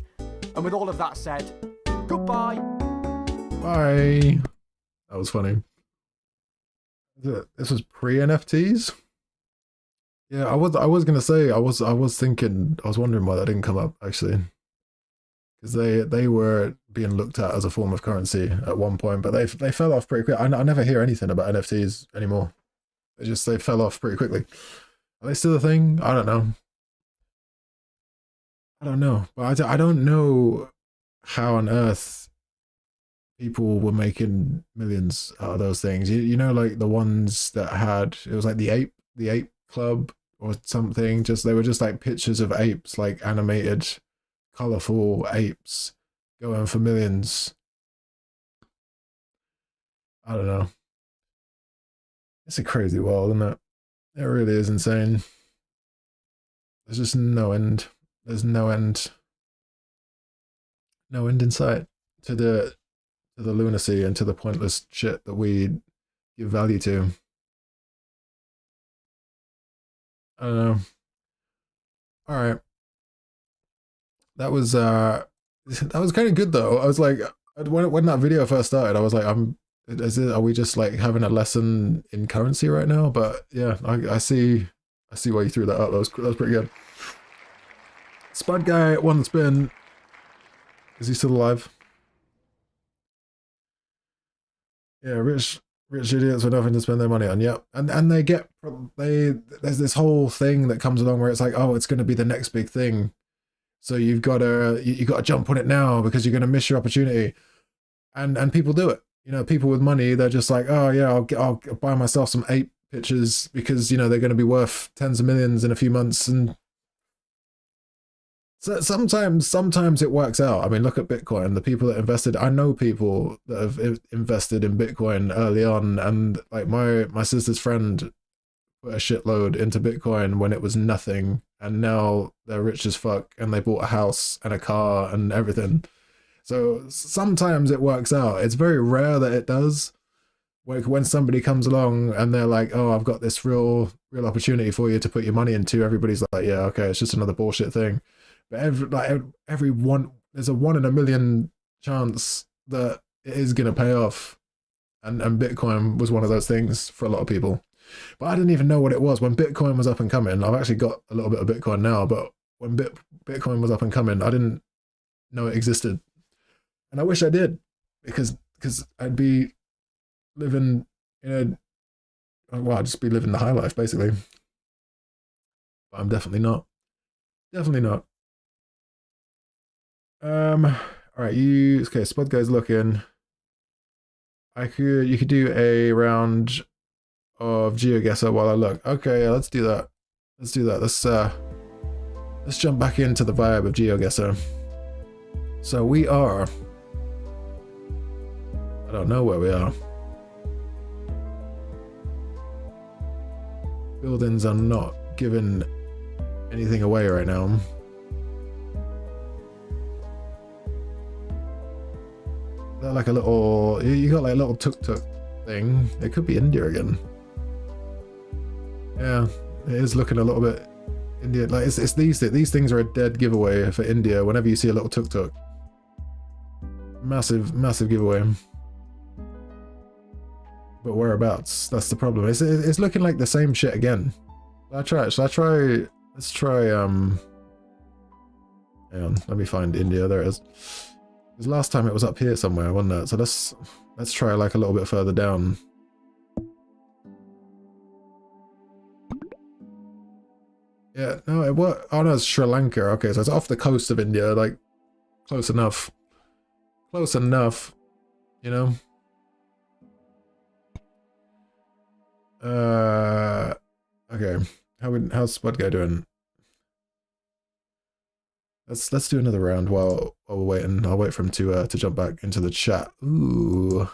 And with all of that said, goodbye. Bye. That was funny. This was pre-NFTs? Yeah, I was gonna say I was wondering why that didn't come up actually, because they were being looked at as a form of currency at one point, but they fell off pretty quick. I never hear anything about NFTs anymore. They fell off pretty quickly. Are they still a thing? I don't know. But I don't know how on earth people were making millions out of those things. You know, like the ones that had, it was like the ape club or something, they were just like pictures of apes, like animated colorful apes going for millions. I don't know. It's a crazy world, isn't it? It really is insane. There's just no end. There's no end in sight to the lunacy and to the pointless shit that we give value to. I don't know. All right. That was kind of good though. I was like, when that video first started, I was like, are we just like having a lesson in currency right now? But yeah, I see why you threw that up. That was pretty good. Spud guy won the spin. Is he still alive? Yeah, rich idiots with nothing to spend their money on. Yep, and there's this whole thing that comes along where it's like, oh, it's going to be the next big thing. So you got to jump on it now because you're going to miss your opportunity, and people do it. You know, people with money, they're just like, oh yeah, I'll buy myself some ape pictures because you know they're going to be worth tens of millions in a few months, and so sometimes it works out. I mean, look at Bitcoin. The people that invested, I know people that have invested in Bitcoin early on, and like my sister's friend put a shitload into Bitcoin when it was nothing, and now they're rich as fuck, and they bought a house and a car and everything. So sometimes it works out. It's very rare that it does. Like when somebody comes along and they're like, "Oh, I've got this real opportunity for you to put your money into," everybody's like, "Yeah, okay, it's just another bullshit thing." But there's a 1 in a million chance that it is gonna pay off, and Bitcoin was one of those things for a lot of people. But I didn't even know what it was when Bitcoin was up and coming. I've actually got a little bit of Bitcoin now, but when Bitcoin was up and coming, I didn't know it existed, and I wish I did, because I'd be living in I'd just be living the high life basically. But I'm definitely not. Definitely not. All right, okay, Spud guy's looking. You could do a round of GeoGuessr while I look. Okay, yeah, let's do that. Let's jump back into the vibe of GeoGuessr. So we are, I don't know where we are. Buildings are not giving anything away right now. They're like a little, you got like a little tuk-tuk thing. It could be India again. Yeah, it is looking a little bit Indian. Like it's these things are a dead giveaway for India. Whenever you see a little tuk-tuk, massive giveaway. But whereabouts? That's the problem. It's looking like the same shit again. Let's try. Hang on, let me find India. There it is. Because last time it was up here somewhere, wasn't it? So let's try like a little bit further down. Yeah, no, oh no, it's Sri Lanka. Okay, so it's off the coast of India, like close enough. Close enough, you know. Okay. How's Spud guy doing? Let's do another round while we're waiting. I'll wait for him to jump back into the chat. Ooh.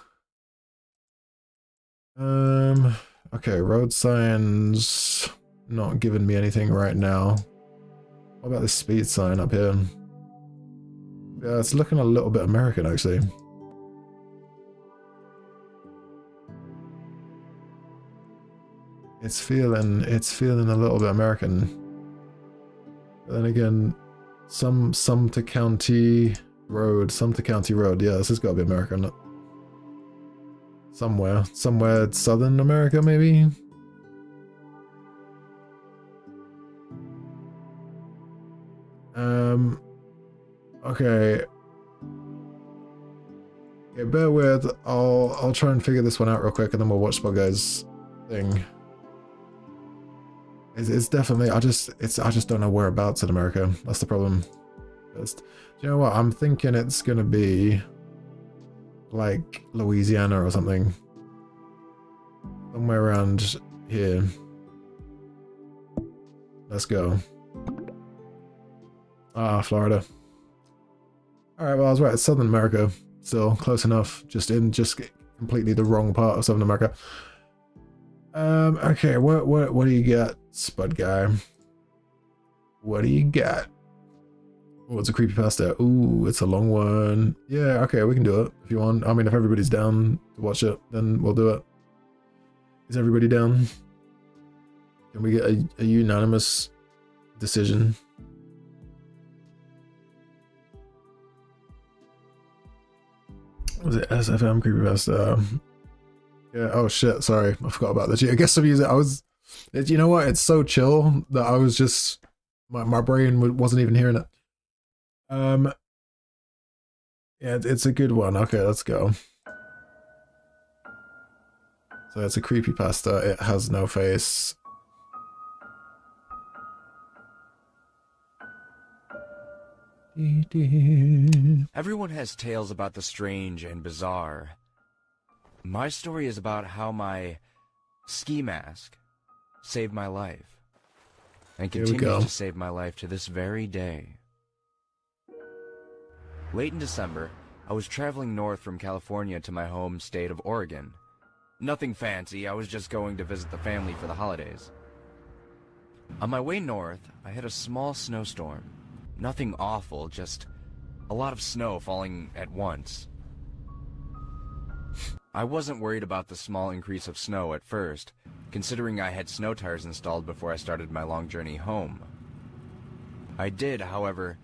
Okay, road signs not giving me anything right now. What about this speed sign up here? Yeah, it's looking a little bit American actually. It's feeling a little bit American. But then again, Sumter County Road. Yeah, this has got to be American. Somewhere Southern America, maybe. Okay. Okay, bear with. I'll try and figure this one out real quick, and then we'll watch Spud guy's thing. It's definitely, I just don't know whereabouts in America. That's the problem. Do you know what? I'm thinking it's gonna be like Louisiana or something. Somewhere around here. Let's go. Ah, Florida. Alright, well I was right, it's Southern America. Still close enough. Just completely the wrong part of Southern America. Okay, what do you got, Spud guy? What do you got? Oh, it's a creepypasta. Ooh, it's a long one. Yeah, okay, we can do it if you want. I mean, if everybody's down to watch it, then we'll do it. Is everybody down? Can we get a unanimous decision? Was it SFM creepypasta? Yeah. Oh shit. Sorry, I forgot about the cheat. I guess some music. You know what? It's so chill that I was just my brain wasn't even hearing it. Yeah, it's a good one. Okay, let's go. So it's a creepypasta. It has no face. Everyone has tales about the strange and bizarre. My story is about how my ski mask saved my life, and continues to save my life to this very day. Late in December, I was traveling north from California to my home state of Oregon. Nothing fancy, I was just going to visit the family for the holidays. On my way north, I hit a small snowstorm. Nothing awful, just a lot of snow falling at once. I wasn't worried about the small increase of snow at first, considering I had snow tires installed before I started my long journey home. I did, however,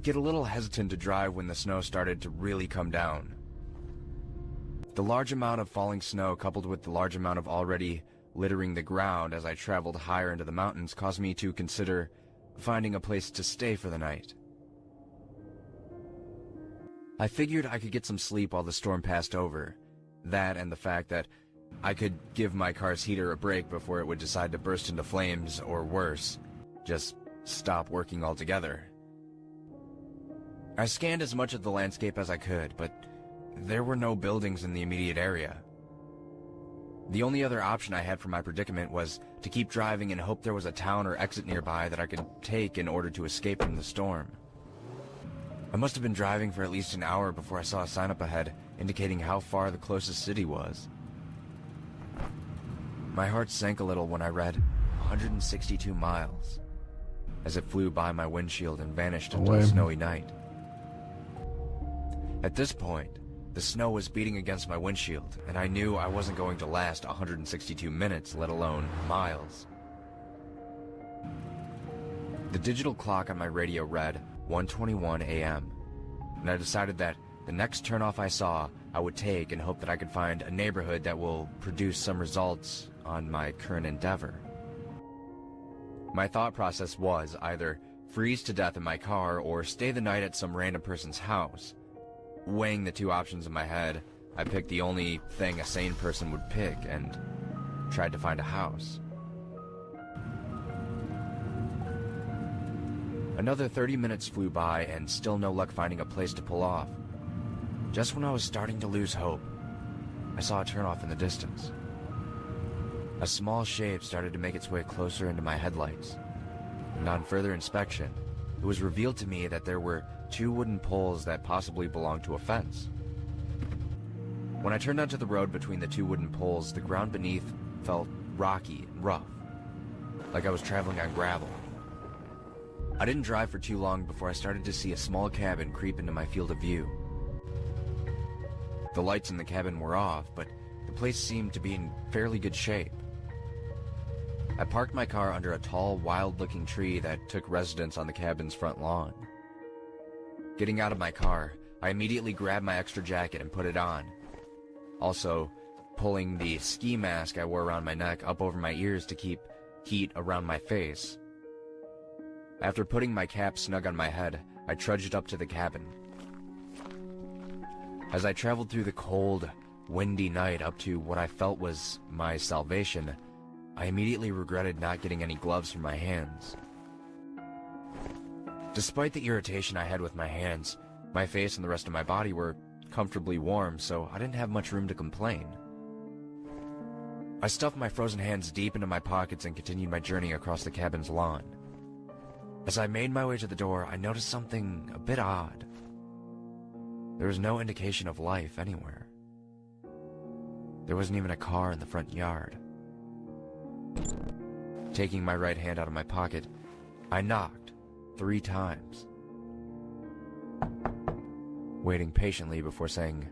get a little hesitant to drive when the snow started to really come down. The large amount of falling snow, coupled with the large amount of already littering the ground as I traveled higher into the mountains, caused me to consider finding a place to stay for the night. I figured I could get some sleep while the storm passed over. That and the fact that I could give my car's heater a break before it would decide to burst into flames, or worse, just stop working altogether. I scanned as much of the landscape as I could, but there were no buildings in the immediate area. The only other option I had for my predicament was to keep driving and hope there was a town or exit nearby that I could take in order to escape from the storm. I must have been driving for at least an hour before I saw a sign up ahead indicating how far the closest city was. My heart sank a little when I read 162 miles, as it flew by my windshield and vanished into a snowy night. At this point, the snow was beating against my windshield, and I knew I wasn't going to last 162 minutes, let alone miles. The digital clock on my radio read 1:21 a.m., and I decided that the next turnoff I saw, I would take and hope that I could find a neighborhood that will produce some results on my current endeavor. My thought process was either freeze to death in my car or stay the night at some random person's house. Weighing the two options in my head, I picked the only thing a sane person would pick and tried to find a house. Another 30 minutes flew by and still no luck finding a place to pull off. Just when I was starting to lose hope, I saw a turnoff in the distance. A small shape started to make its way closer into my headlights, and on further inspection, it was revealed to me that there were two wooden poles that possibly belonged to a fence. When I turned onto the road between the two wooden poles, the ground beneath felt rocky and rough, like I was traveling on gravel. I didn't drive for too long before I started to see a small cabin creep into my field of view. The lights in the cabin were off, but the place seemed to be in fairly good shape. I parked my car under a tall, wild-looking tree that took residence on the cabin's front lawn. Getting out of my car, I immediately grabbed my extra jacket and put it on, also pulling the ski mask I wore around my neck up over my ears to keep heat around my face. After putting my cap snug on my head, I trudged up to the cabin. As I traveled through the cold, windy night up to what I felt was my salvation, I immediately regretted not getting any gloves for my hands. Despite the irritation I had with my hands, my face and the rest of my body were comfortably warm, so I didn't have much room to complain. I stuffed my frozen hands deep into my pockets and continued my journey across the cabin's lawn. As I made my way to the door, I noticed something a bit odd. There was no indication of life anywhere. There wasn't even a car in the front yard. Taking my right hand out of my pocket, I knocked 3 times, waiting patiently before saying,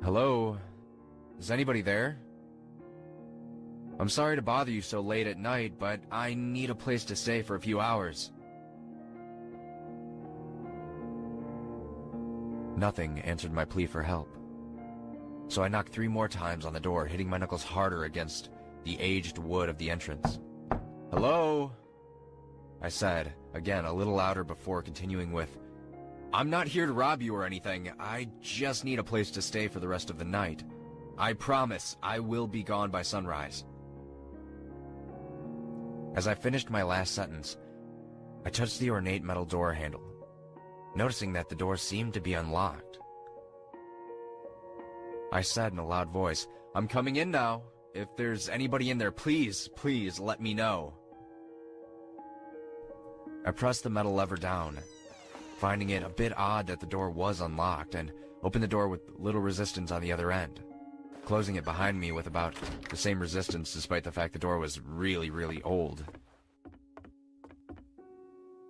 "Hello? Is anybody there?" I'm sorry to bother you so late at night, but I need a place to stay for a few hours. Nothing answered my plea for help. So I knocked 3 more times on the door, hitting my knuckles harder against the aged wood of the entrance. "Hello?" I said, again a little louder before continuing with, "I'm not here to rob you or anything. I just need a place to stay for the rest of the night. I promise I will be gone by sunrise." As I finished my last sentence, I touched the ornate metal door handle, noticing that the door seemed to be unlocked. I said in a loud voice, "I'm coming in now. If there's anybody in there, please, please let me know." I pressed the metal lever down, finding it a bit odd that the door was unlocked, and opened the door with little resistance on the other end, closing it behind me with about the same resistance despite the fact the door was really, really old.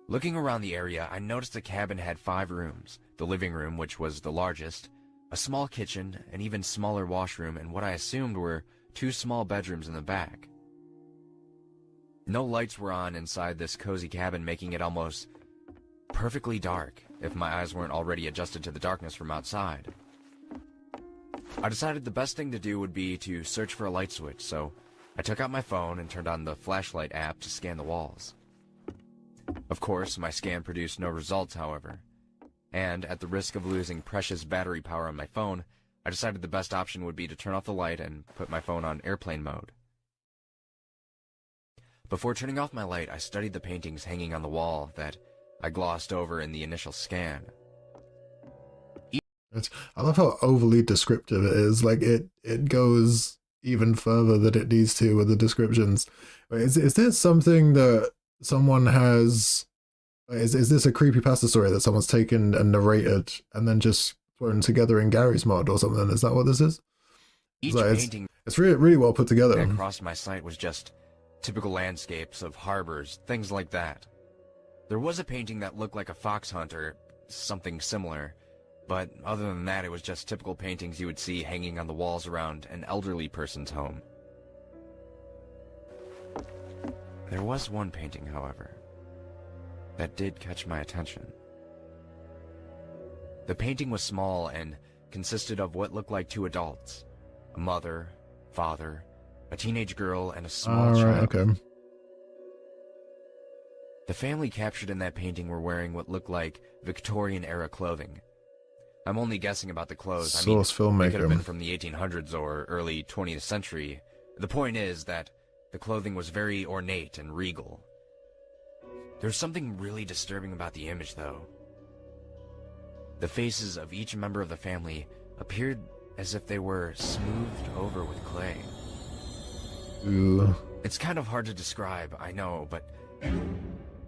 Looking around the area, I noticed the cabin had 5 rooms, the living room, which was the largest, a small kitchen, an even smaller washroom, and what I assumed were 2 small bedrooms in the back. No lights were on inside this cozy cabin, making it almost perfectly dark if my eyes weren't already adjusted to the darkness from outside. I decided the best thing to do would be to search for a light switch, so I took out my phone and turned on the flashlight app to scan the walls. Of course, my scan produced no results, however, and at the risk of losing precious battery power on my phone, I decided the best option would be to turn off the light and put my phone on airplane mode. Before turning off my light, I studied the paintings hanging on the wall that I glossed over in the initial scan. I love how overly descriptive it is. Like it goes even further than it needs to with the descriptions. Is this something that someone has? Is this a creepypasta story that someone's taken and narrated and then just thrown together in Gary's mod or something? Is that what this is? Each like, painting it's really, really well put together. that crossed my sight was just typical landscapes of harbors, things like that. There was a painting that looked like a fox hunt or something similar, but other than that, it was just typical paintings you would see hanging on the walls around an elderly person's home. There was one painting, however, that did catch my attention. The painting was small and consisted of what looked like 2 adults, a mother, father, a teenage girl, and a small child. Okay. The family captured in that painting were wearing what looked like Victorian-era clothing. I'm only guessing about the clothes. Source It could filmmaker. have been from the 1800s or early 20th century. The point is that the clothing was very ornate and regal. There's something really disturbing about the image, though. The faces of each member of the family appeared as if they were smoothed over with clay. Ooh. It's kind of hard to describe, I know, but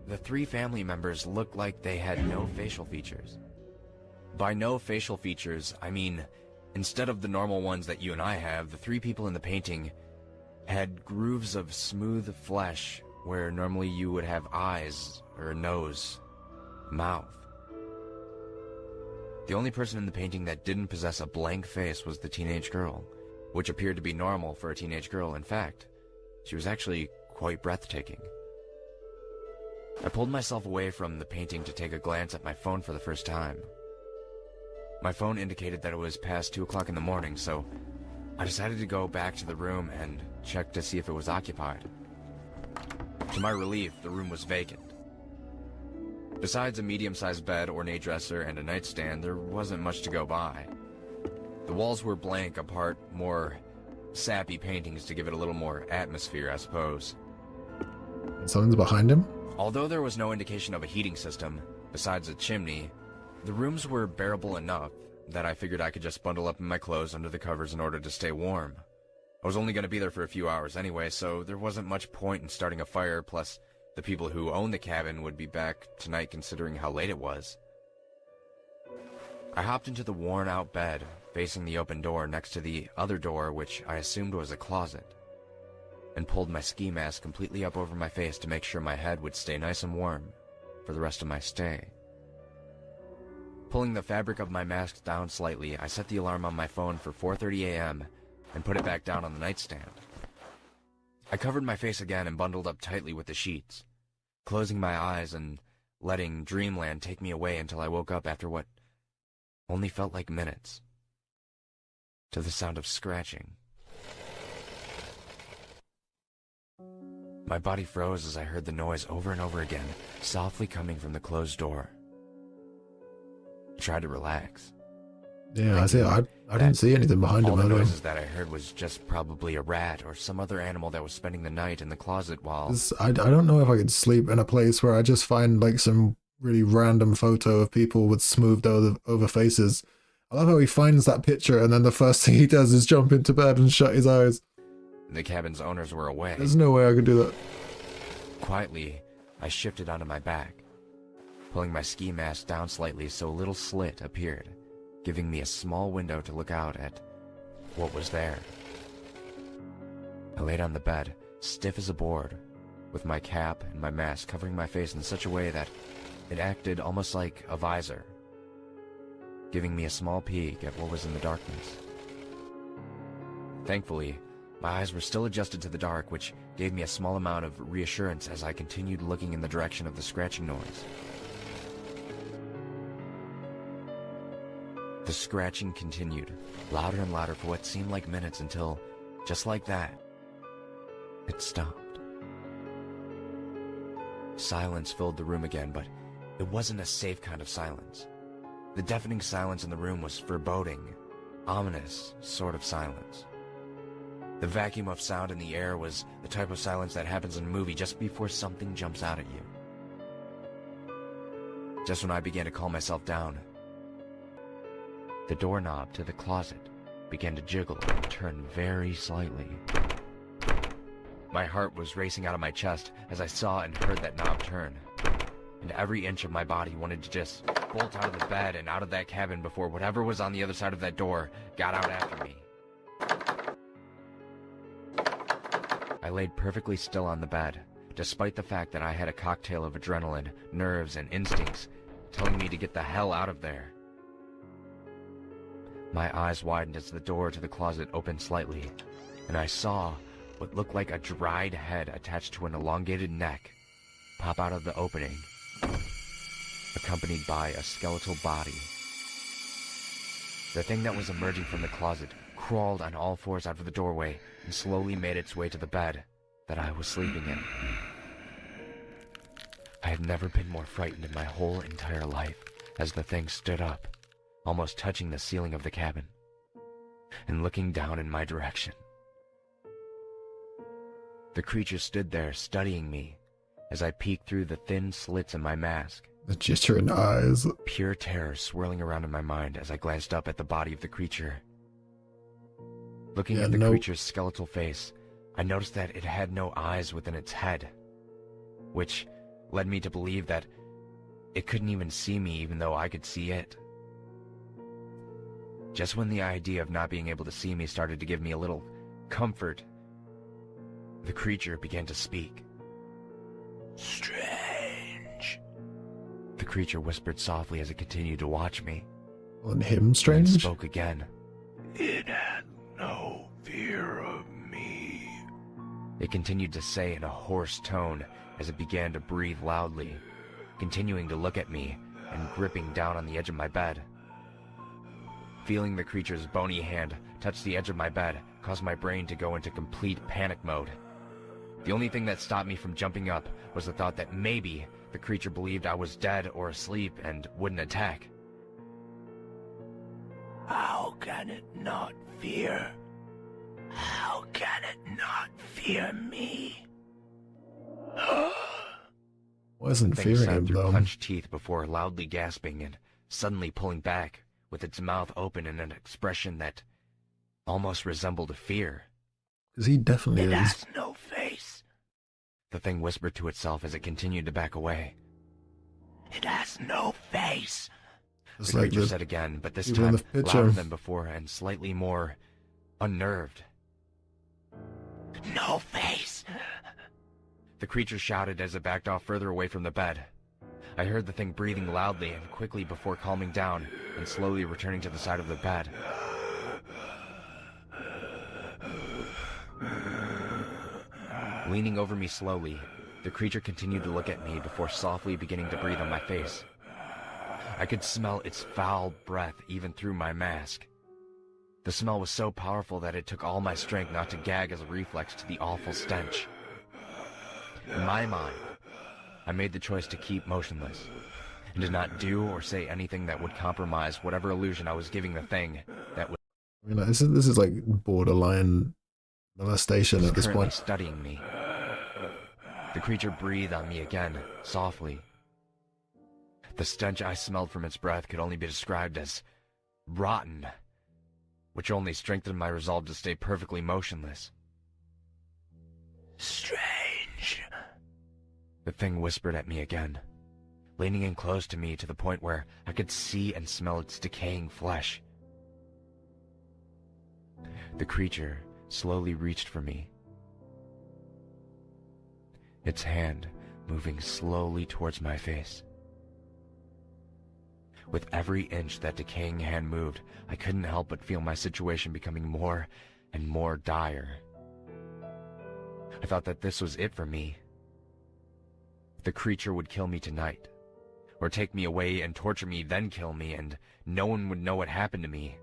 the 3 family members looked like they had no facial features. By no facial features, I mean, instead of the normal ones that you and I have, the 3 people in the painting had grooves of smooth flesh where normally you would have eyes or a nose, mouth. The only person in the painting that didn't possess a blank face was the teenage girl, which appeared to be normal for a teenage girl. In fact, she was actually quite breathtaking. I pulled myself away from the painting to take a glance at my phone for the first time. My phone indicated that it was past 2 o'clock in the morning, so I decided to go back to the room and check to see if it was occupied. To my relief, the room was vacant. Besides a medium-sized bed, ornate dresser, and a nightstand, there wasn't much to go by. The walls were blank, apart more sappy paintings to give it a little more atmosphere, I suppose. Someone's behind him? Although there was no indication of a heating system, besides a chimney, the rooms were bearable enough that I figured I could just bundle up in my clothes under the covers in order to stay warm. I was only going to be there for a few hours anyway, so there wasn't much point in starting a fire, plus the people who owned the cabin would be back tonight considering how late it was. I hopped into the worn-out bed, facing the open door next to the other door, which I assumed was a closet, and pulled my ski mask completely up over my face to make sure my head would stay nice and warm for the rest of my stay. Pulling the fabric of my mask down slightly, I set the alarm on my phone for 4:30 a.m. and put it back down on the nightstand. I covered my face again and bundled up tightly with the sheets, closing my eyes and letting dreamland take me away until I woke up after what only felt like minutes, to the sound of scratching. My body froze as I heard the noise over and over again, softly coming from the closed door. I tried to relax. Yeah, I didn't see anything behind him. All the noises that I heard was just probably a rat or some other animal that was spending the night in the closet while... I don't know if I could sleep in a place where I just find like some really random photo of people with smoothed over faces. I love how he finds that picture and then the first thing he does is jump into bed and shut his eyes. The cabin's owners were away. There's no way I could do that. Quietly, I shifted onto my back, pulling my ski mask down slightly so a little slit appeared, giving me a small window to look out at what was there. I laid on the bed, stiff as a board, with my cap and my mask covering my face in such a way that it acted almost like a visor, giving me a small peek at what was in the darkness. Thankfully, my eyes were still adjusted to the dark, which gave me a small amount of reassurance as I continued looking in the direction of the scratching noise. The scratching continued, louder and louder for what seemed like minutes until, just like that, it stopped. Silence filled the room again, but it wasn't a safe kind of silence. The deafening silence in the room was foreboding, ominous sort of silence. The vacuum of sound in the air was the type of silence that happens in a movie just before something jumps out at you. Just when I began to calm myself down, the doorknob to the closet began to jiggle and turn very slightly. My heart was racing out of my chest as I saw and heard that knob turn, and every inch of my body wanted to just bolt out of the bed and out of that cabin before whatever was on the other side of that door got out after me. I laid perfectly still on the bed, despite the fact that I had a cocktail of adrenaline, nerves, and instincts telling me to get the hell out of there. My eyes widened as the door to the closet opened slightly, and I saw what looked like a dried head attached to an elongated neck pop out of the opening, accompanied by a skeletal body. The thing that was emerging from the closet crawled on all fours out of the doorway and slowly made its way to the bed that I was sleeping in. I had never been more frightened in my whole entire life as the thing stood up, almost touching the ceiling of the cabin, and looking down in my direction. The creature stood there studying me as I peeked through the thin slits in my mask. The jittering eyes. Pure terror swirling around in my mind as I glanced up at the body of the creature. Looking at the creature's skeletal face, I noticed that it had no eyes within its head, which led me to believe that it couldn't even see me even though I could see it. Just when the idea of not being able to see me started to give me a little comfort, the creature began to speak. "Strange," the creature whispered softly as it continued to watch me. On him, strange? And spoke again. "It had no fear of me," it continued to say in a hoarse tone as it began to breathe loudly, continuing to look at me and gripping down on the edge of my bed. Feeling the creature's bony hand touch the edge of my bed caused my brain to go into complete panic mode. The only thing that stopped me from jumping up was the thought that maybe the creature believed I was dead or asleep and wouldn't attack. "How can it not fear? How can it not fear me?" Wasn't Thing fearing said him through though. clenched teeth before loudly gasping and suddenly pulling back with its mouth open in an expression that almost resembled fear. Because he definitely "It is. has no face," the thing whispered to itself as it continued to back away. "It has no face," It's the like creature the- said again, but this even in time the picture. louder than before and slightly more unnerved. "No face," the creature shouted as it backed off further away from the bed. I heard the thing breathing loudly and quickly before calming down and slowly returning to the side of the bed. Leaning over me slowly, the creature continued to look at me before softly beginning to breathe on my face. I could smell its foul breath even through my mask. The smell was so powerful that it took all my strength not to gag as a reflex to the awful stench. In my mind, I made the choice to keep motionless, and did not do or say anything that would compromise whatever illusion I was giving the thing that was. I mean, like, this is like borderline molestation at this currently point. Studying me. The creature breathed on me again, softly. The stench I smelled from its breath could only be described as rotten, which only strengthened my resolve to stay perfectly motionless. Strange. The thing whispered at me again, leaning in close to me to the point where I could see and smell its decaying flesh. The creature slowly reached for me, its hand moving slowly towards my face. With every inch that decaying hand moved, I couldn't help but feel my situation becoming more and more dire. I thought that this was it for me. The creature would kill me tonight, or take me away and torture me, then kill me, and no one would know what happened to me.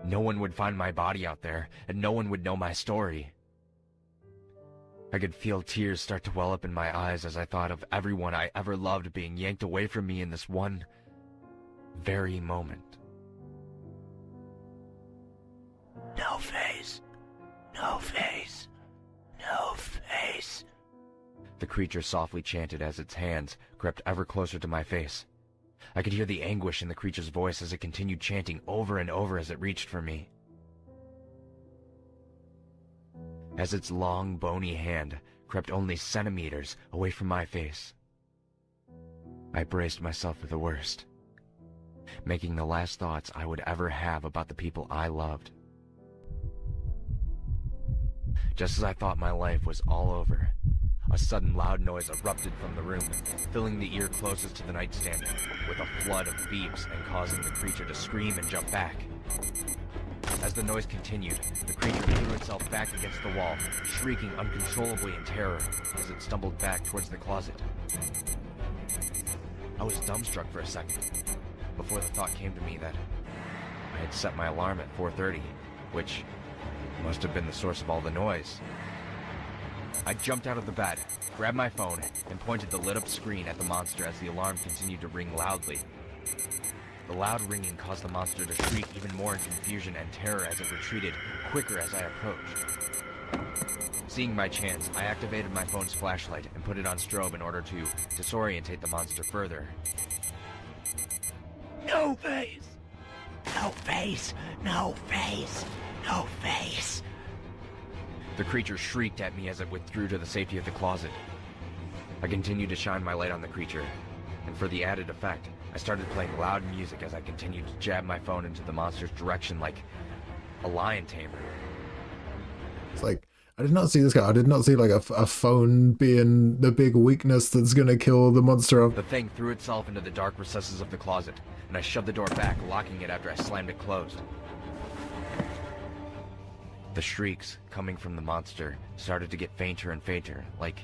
No one would find my body out there, and no one would know my story. I could feel tears start to well up in my eyes as I thought of everyone I ever loved being yanked away from me in this one very moment. No face. No face. No face. The creature softly chanted as its hands crept ever closer to my face. I could hear the anguish in the creature's voice as it continued chanting over and over as it reached for me. As its long, bony hand crept only centimeters away from my face, I braced myself for the worst, making the last thoughts I would ever have about the people I loved. Just as I thought my life was all over, a sudden loud noise erupted from the room, filling the ear closest to the nightstand with a flood of beeps and causing the creature to scream and jump back. As the noise continued, the creature threw itself back against the wall, shrieking uncontrollably in terror as it stumbled back towards the closet. I was dumbstruck for a second, before the thought came to me that I had set my alarm at 4:30, which must have been the source of all the noise. I jumped out of the bed, grabbed my phone, and pointed the lit-up screen at the monster as the alarm continued to ring loudly. The loud ringing caused the monster to shriek even more in confusion and terror as it retreated quicker as I approached. Seeing my chance, I activated my phone's flashlight and put it on strobe in order to disorientate the monster further. No face! No face! No face! No face! The creature shrieked at me as it withdrew to the safety of the closet. I continued to shine my light on the creature, and for the added effect, I started playing loud music as I continued to jab my phone into the monster's direction like a lion tamer. It's like, I did not see this guy. I did not see like a phone being the big weakness that's gonna kill the monster off. The thing threw itself into the dark recesses of the closet, and I shoved the door back, locking it after I slammed it closed. The shrieks coming from the monster started to get fainter and fainter, like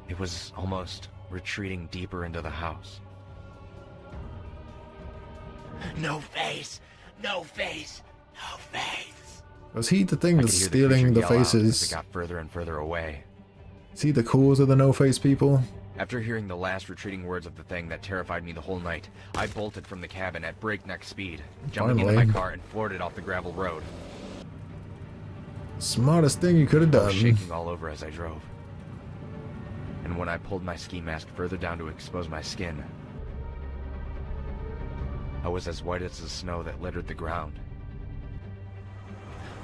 it was almost retreating deeper into the house. No face! No face! No face! Was he the thing that's I could hear stealing the creature yell out faces? as it got further and further away. Is he the cause of the no-face people? After hearing the last retreating words of the thing that terrified me the whole night, I bolted from the cabin at breakneck speed, jumping into my car and floored it off the gravel road. Smartest thing you could have I was done. shaking all over as I drove. And when I pulled my ski mask further down to expose my skin, I was as white as the snow that littered the ground.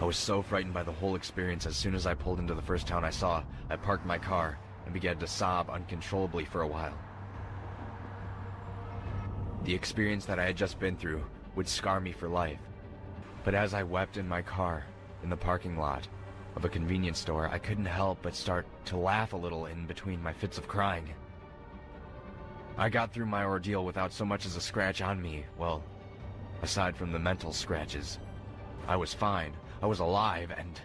I was so frightened by the whole experience as soon as I pulled into the first town I saw, I parked my car and began to sob uncontrollably for a while. The experience that I had just been through would scar me for life. But as I wept in my car, in the parking lot of a convenience store, I couldn't help but start to laugh a little in between my fits of crying. I got through my ordeal without so much as a scratch on me. Well, aside from the mental scratches, I was fine, I was alive, and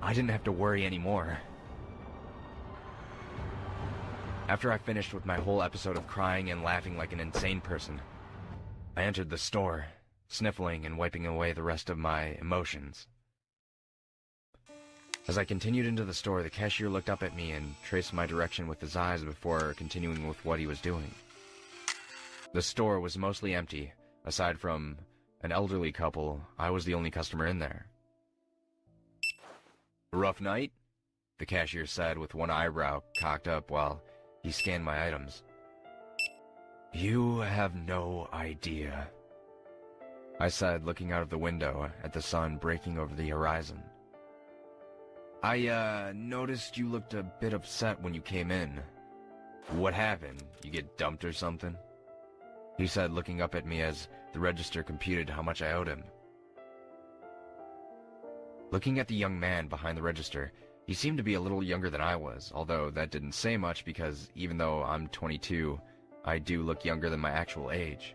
I didn't have to worry anymore. After I finished with my whole episode of crying and laughing like an insane person, I entered the store, sniffling and wiping away the rest of my emotions. As I continued into the store, the cashier looked up at me and traced my direction with his eyes before continuing with what he was doing. The store was mostly empty. Aside from an elderly couple, I was the only customer in there. "Rough night?" the cashier said with one eyebrow cocked up while he scanned my items. "You have no idea," I said, looking out of the window at the sun breaking over the horizon. "I, noticed you looked a bit upset when you came in. What happened? You get dumped or something?" he said, looking up at me as the register computed how much I owed him. Looking at the young man behind the register, he seemed to be a little younger than I was, although that didn't say much because even though I'm 22, I do look younger than my actual age.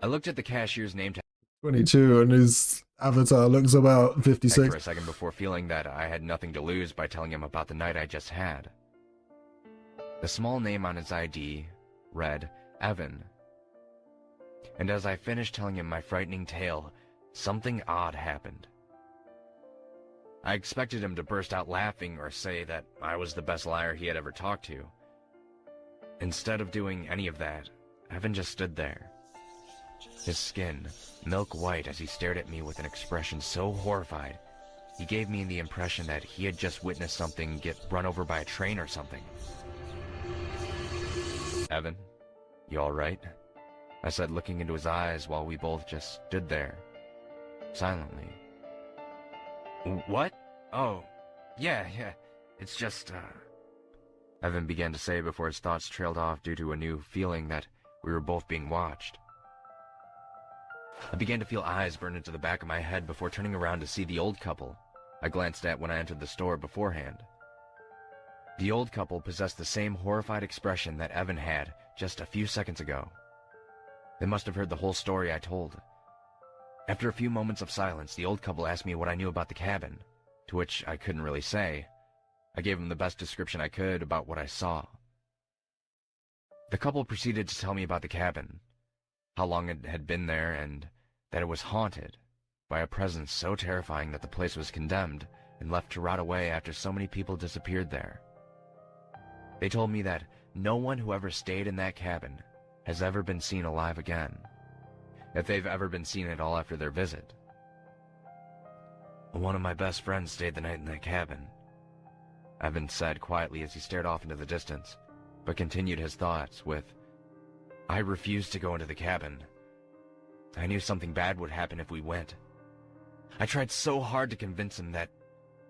I looked at the cashier's name tag 22 and his avatar looks about 56. for a second before feeling that I had nothing to lose by telling him about the night I just had. The small name on his ID read Evan. And as I finished telling him my frightening tale, something odd happened. I expected him to burst out laughing or say that I was the best liar he had ever talked to. Instead of doing any of that, Evan just stood there. His skin, milk white as he stared at me with an expression so horrified, he gave me the impression that he had just witnessed something get run over by a train or something. "Evan, you alright?" I said, looking into his eyes while we both just stood there, silently. "What? Oh, yeah, it's just, Evan began to say before his thoughts trailed off due to a new feeling that we were both being watched. I began to feel eyes burn into the back of my head before turning around to see the old couple I glanced at when I entered the store beforehand. The old couple possessed the same horrified expression that Evan had just a few seconds ago. They must have heard the whole story I told. After a few moments of silence, the old couple asked me what I knew about the cabin, to which I couldn't really say. I gave them the best description I could about what I saw. The couple proceeded to tell me about the cabin, how long it had been there, and that it was haunted by a presence so terrifying that the place was condemned and left to rot away after so many people disappeared there. They told me that no one who ever stayed in that cabin has ever been seen alive again, if they've ever been seen at all after their visit. "One of my best friends stayed the night in that cabin," Evan said quietly as he stared off into the distance, but continued his thoughts with, "I refused to go into the cabin. I knew something bad would happen if we went. I tried so hard to convince him that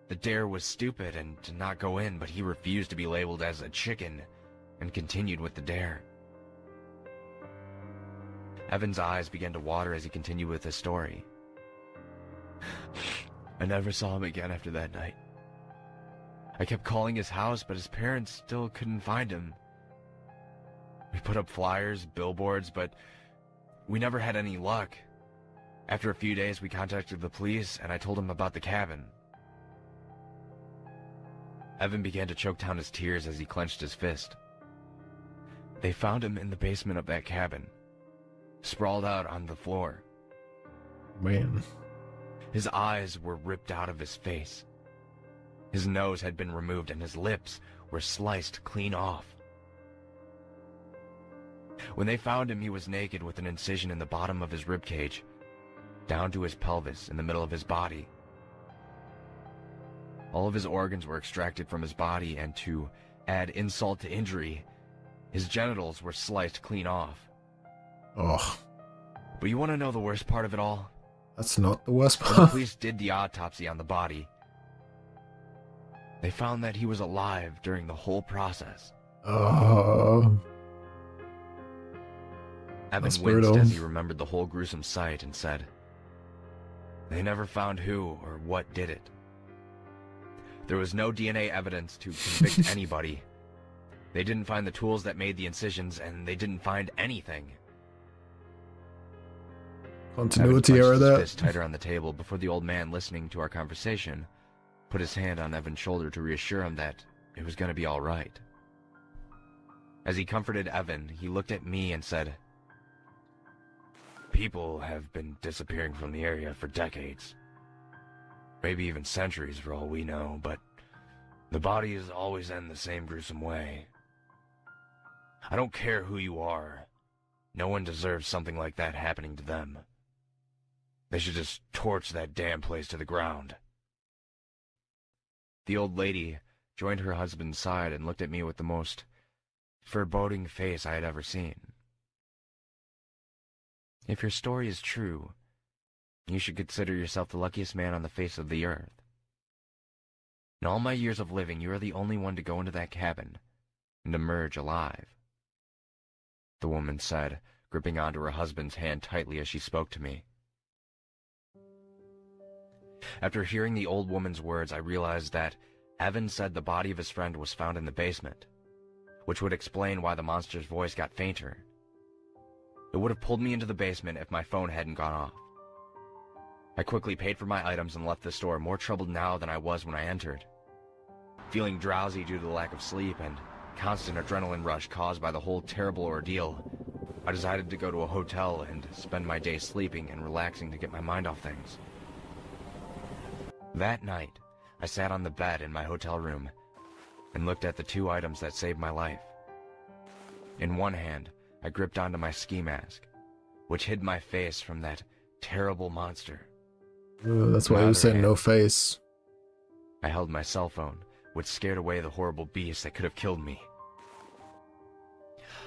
the dare was stupid and to not go in, but he refused to be labeled as a chicken and continued with the dare." Evan's eyes began to water as he continued with his story. "I never saw him again after that night. I kept calling his house, but his parents still couldn't find him. We put up flyers, billboards, but we never had any luck. After a few days, we contacted the police, and I told them about the cabin." Evan began to choke down his tears as he clenched his fist. "They found him in the basement of that cabin, sprawled out on the floor. Man. His eyes were ripped out of his face. His nose had been removed and his lips were sliced clean off. When they found him, he was naked with an incision in the bottom of his ribcage, down to his pelvis in the middle of his body. All of his organs were extracted from his body, and to add insult to injury, his genitals were sliced clean off. Oh, But you want to know the worst part of it all? that's not the worst When the part. police did the autopsy on the body, they found that he was alive during the whole process. Oh, Evan That's winced brutal. as he remembered the whole gruesome sight and said, "They never found who or what did it. There was no DNA evidence to convict anybody. They didn't find the tools that made the incisions, and they didn't find anything." continuity Evan error clenched his there. fist tighter on the table before the old man, listening to our conversation, put his hand on Evan's shoulder to reassure him that it was going to be all right. As he comforted Evan, he looked at me and said, "People have been disappearing from the area for decades. Maybe even centuries for all we know, but the bodies always end the same gruesome way. I don't care who you are. No one deserves something like that happening to them. They should just torch that damn place to the ground." The old lady joined her husband's side and looked at me with the most foreboding face I had ever seen. "If your story is true, you should consider yourself the luckiest man on the face of the earth. In all my years of living, you are the only one to go into that cabin and emerge alive," the woman said, gripping onto her husband's hand tightly as she spoke to me. After hearing the old woman's words, I realized that Evan said the body of his friend was found in the basement, which would explain why the monster's voice got fainter. It would have pulled me into the basement if my phone hadn't gone off. I quickly paid for my items and left the store, more troubled now than I was when I entered. Feeling drowsy due to the lack of sleep and constant adrenaline rush caused by the whole terrible ordeal, I decided to go to a hotel and spend my day sleeping and relaxing to get my mind off things. That night, I sat on the bed in my hotel room and looked at the 2 items that saved my life. In one hand, I gripped onto my ski mask, which hid my face from that terrible monster. That's why he was saying no face. I held my cell phone, which scared away the horrible beast that could have killed me.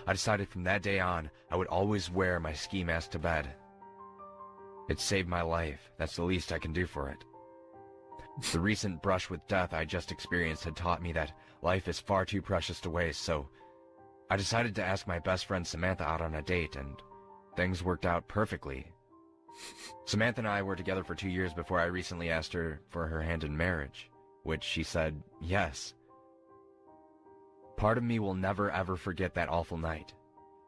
I decided from that day on, I would always wear my ski mask to bed. It saved my life. That's the least I can do for it. The recent brush with death I just experienced had taught me that life is far too precious to waste, so I decided to ask my best friend Samantha out on a date, and things worked out perfectly. Samantha and I were together for 2 years before I recently asked her for her hand in marriage, which she said yes. Part of me will never ever forget that awful night,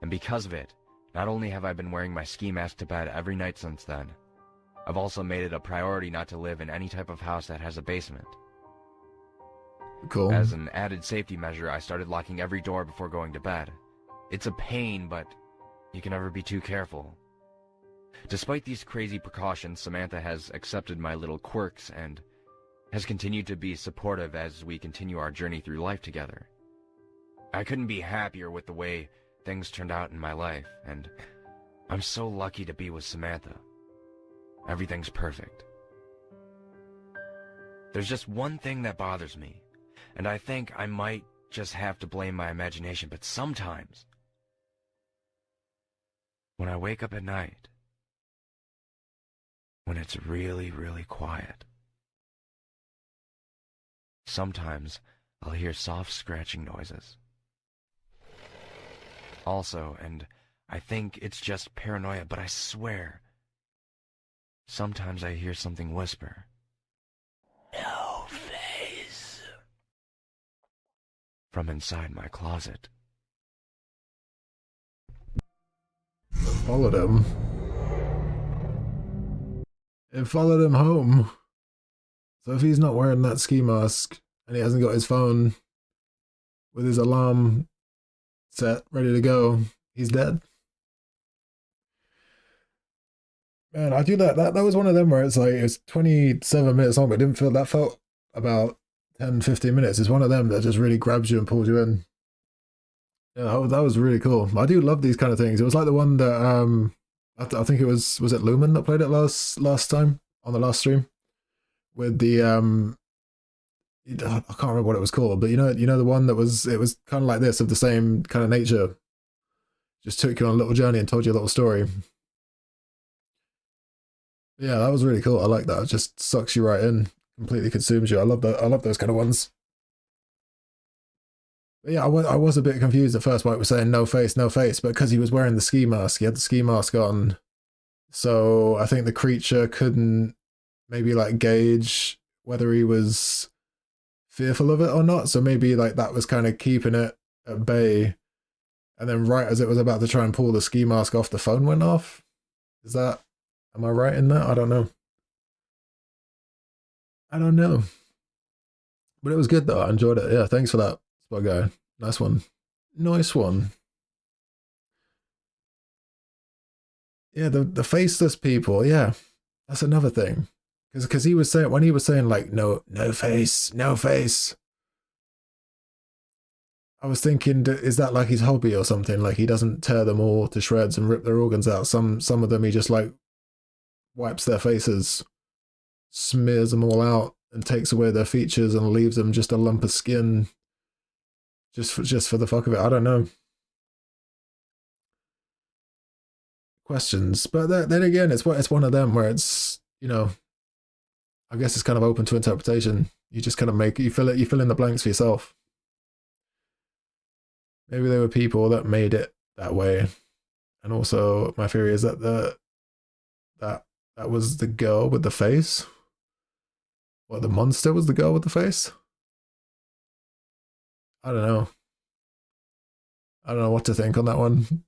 and because of it, not only have I been wearing my ski mask to bed every night since then, I've also made it a priority not to live in any type of house that has a basement. Cool. As an added safety measure, I started locking every door before going to bed. It's a pain, but you can never be too careful. Despite these crazy precautions, Samantha has accepted my little quirks and has continued to be supportive as we continue our journey through life together. I couldn't be happier with the way things turned out in my life, and I'm so lucky to be with Samantha. Everything's perfect. There's just one thing that bothers me, and I think I might just have to blame my imagination, but sometimes, when I wake up at night, when it's really, really quiet, sometimes I'll hear soft scratching noises. Also, and I think it's just paranoia, but I swear, sometimes I hear something whisper, "No face," from inside my closet. Followed him. It followed him home. So if he's not wearing that ski mask and he hasn't got his phone with his alarm set ready to go, he's dead. Man, I do that. That was one of them where it's like it's 27 minutes long, but it didn't feel that felt about 10, 15 minutes. It's one of them that just really grabs you and pulls you in. Yeah, that was really cool. I do love these kind of things. It was like the one that I think it was it Lumen that played it last time on the last stream with the I can't remember what it was called, but you know the one that was kind of like this, of the same kind of nature. Just took you on a little journey and told you a little story. Yeah, that was really cool. I like that. It just sucks you right in, completely consumes you. I love that. I love those kind of ones. But yeah, I was a bit confused at first why it was saying no face, but because he was wearing the ski mask, he had the ski mask on. So I think the creature couldn't maybe like gauge whether he was fearful of it or not. So maybe like that was kind of keeping it at bay. And then right as it was about to try and pull the ski mask off, the phone went off. Am I right in that? I don't know. But it was good though. I enjoyed it. Yeah, thanks for that, Spot Guy. Nice one. Nice one. Yeah, the faceless people. Yeah, that's another thing. Because he was saying, when he was saying like no face, no face, I was thinking, is that like his hobby or something? Like he doesn't tear them all to shreds and rip their organs out. Some of them he just like wipes their faces, smears them all out, and takes away their features and leaves them just a lump of skin, just for the fuck of it. I don't know. Questions, but then again, it's one of them where it's, you know, I guess it's kind of open to interpretation. You just kind of you fill in the blanks for yourself. Maybe there were people that made it that way, and also my theory is that that was the girl with the face. What, the monster was the girl with the face? I don't know. I don't know what to think on that one.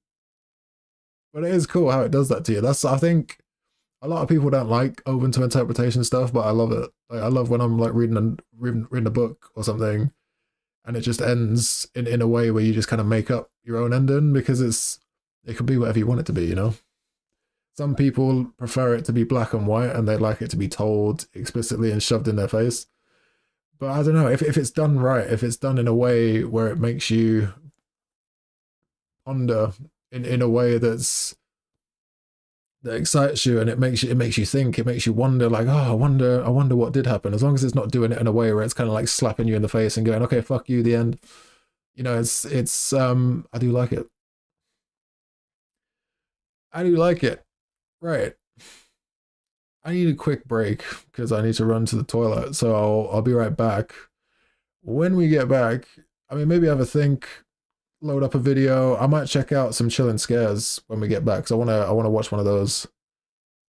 But it is cool how it does that to you. I think a lot of people don't like open to interpretation stuff, but I love it. Like, I love when I'm like reading a book or something, and it just ends in a way where you just kind of make up your own ending, because it can be whatever you want it to be, you know? Some people prefer it to be black and white, and they like it to be told explicitly and shoved in their face. But I don't know, if it's done right, if it's done in a way where it makes you ponder in a way that excites you, and it makes you think, it makes you wonder, like, oh, I wonder what did happen. As long as it's not doing it in a way where it's kind of like slapping you in the face and going, okay, fuck you, the end. You know, it's I do like it. I do like it. Right. I need a quick break because I need to run to the toilet, so I'll be right back. When we get back, I mean, maybe have a think, load up a video. I might check out some chilling scares when we get back, because I wanna watch one of those.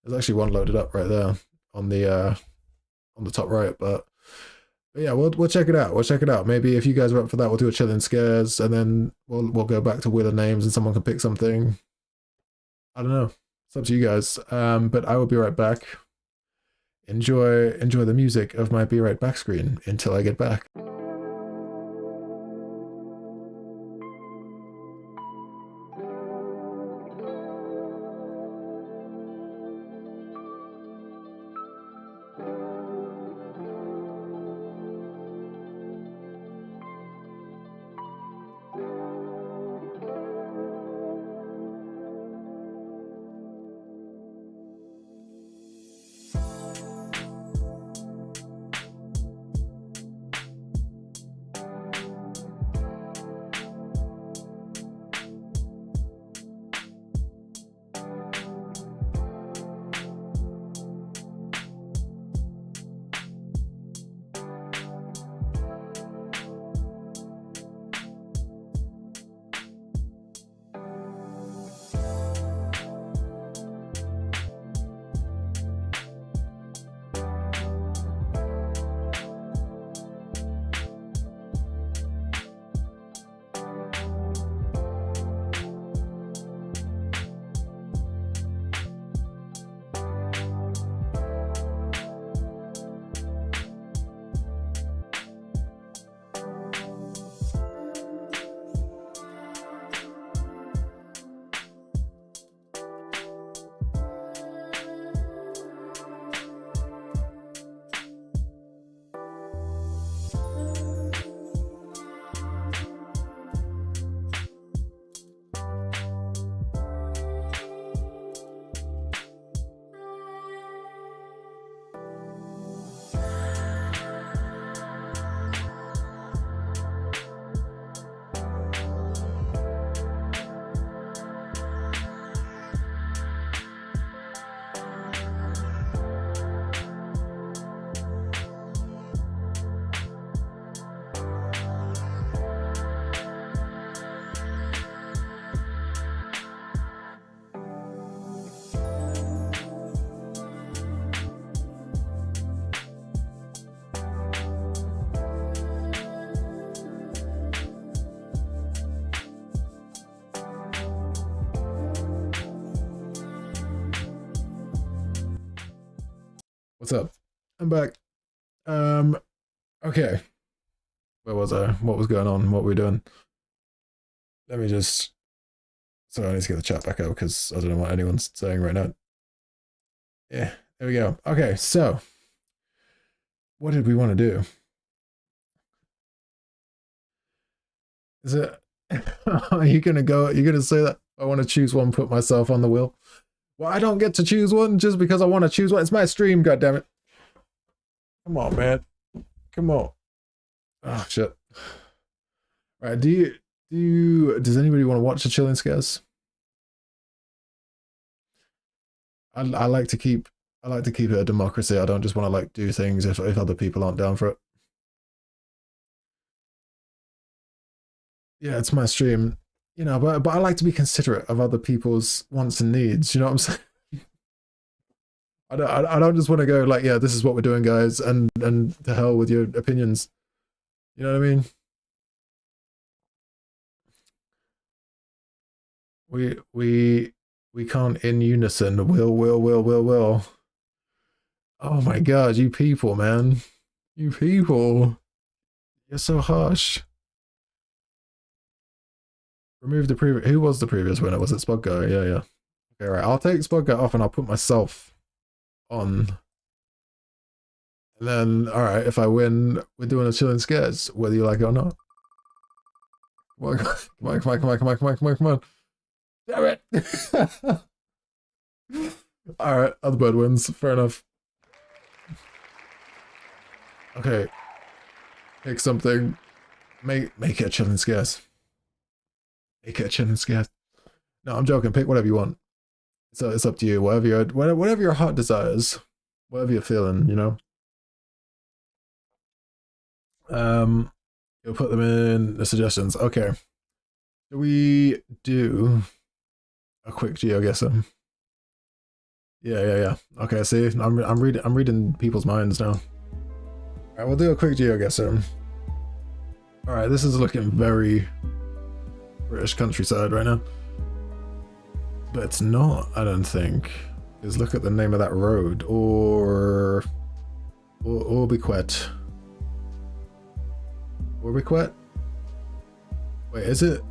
There's actually one loaded up right there on the top right, but yeah, we'll check it out. We'll check it out. Maybe if you guys are up for that, we'll do a chilling scares, and then we'll go back to Wheel of Names, and someone can pick something. I don't know. It's up to you guys. But I will be right back. Enjoy the music of my be right back screen until I get back. What's up? I'm back. Okay. Where was I? What was going on? What were we doing? Let me just. So I need to get the chat back up because I don't know what anyone's saying right now. Yeah, there we go. Okay, so what did we want to do? Is it? Are you gonna go? You're gonna say that I want to choose one, put myself on the wheel? Well, I don't get to choose one just because I want to choose one. It's my stream, goddammit. Come on, man. Come on. Oh shit. All right, does anybody want to watch the Chilling Scares? I like to keep it a democracy. I don't just want to like do things if other people aren't down for it. Yeah, it's my stream, you know, but I like to be considerate of other people's wants and needs. You know what I'm saying? I don't just want to go like, yeah, this is what we're doing, guys, and to hell with your opinions. You know what I mean? We can't in unison. Will. Oh my god, you people, man. You people. You're so harsh. Remove the previous. Who was the previous winner? Was it Spud Guy? Yeah. Okay, right. I'll take Spud Guy off and I'll put myself on. And then, alright, if I win, we're doing a Chilling Scares, whether you like it or not. Come on. Damn it! Alright, other bird wins. Fair enough. Okay. Pick something. Make it a Chilling Scares. Make it a Chilling Scares. No, I'm joking. Pick whatever you want. So it's up to you. Whatever your heart desires. Whatever you're feeling, you know? You'll put them in the suggestions. Okay. Do we do a quick GeoGuessr? Yeah. Okay, see, I'm reading people's minds now. Alright, we'll do a quick GeoGuessr. Alright, this is looking very British countryside right now. But it's not, I don't think. Because look at the name of that road. Orbiquet. Orbiquet? Wait, is it?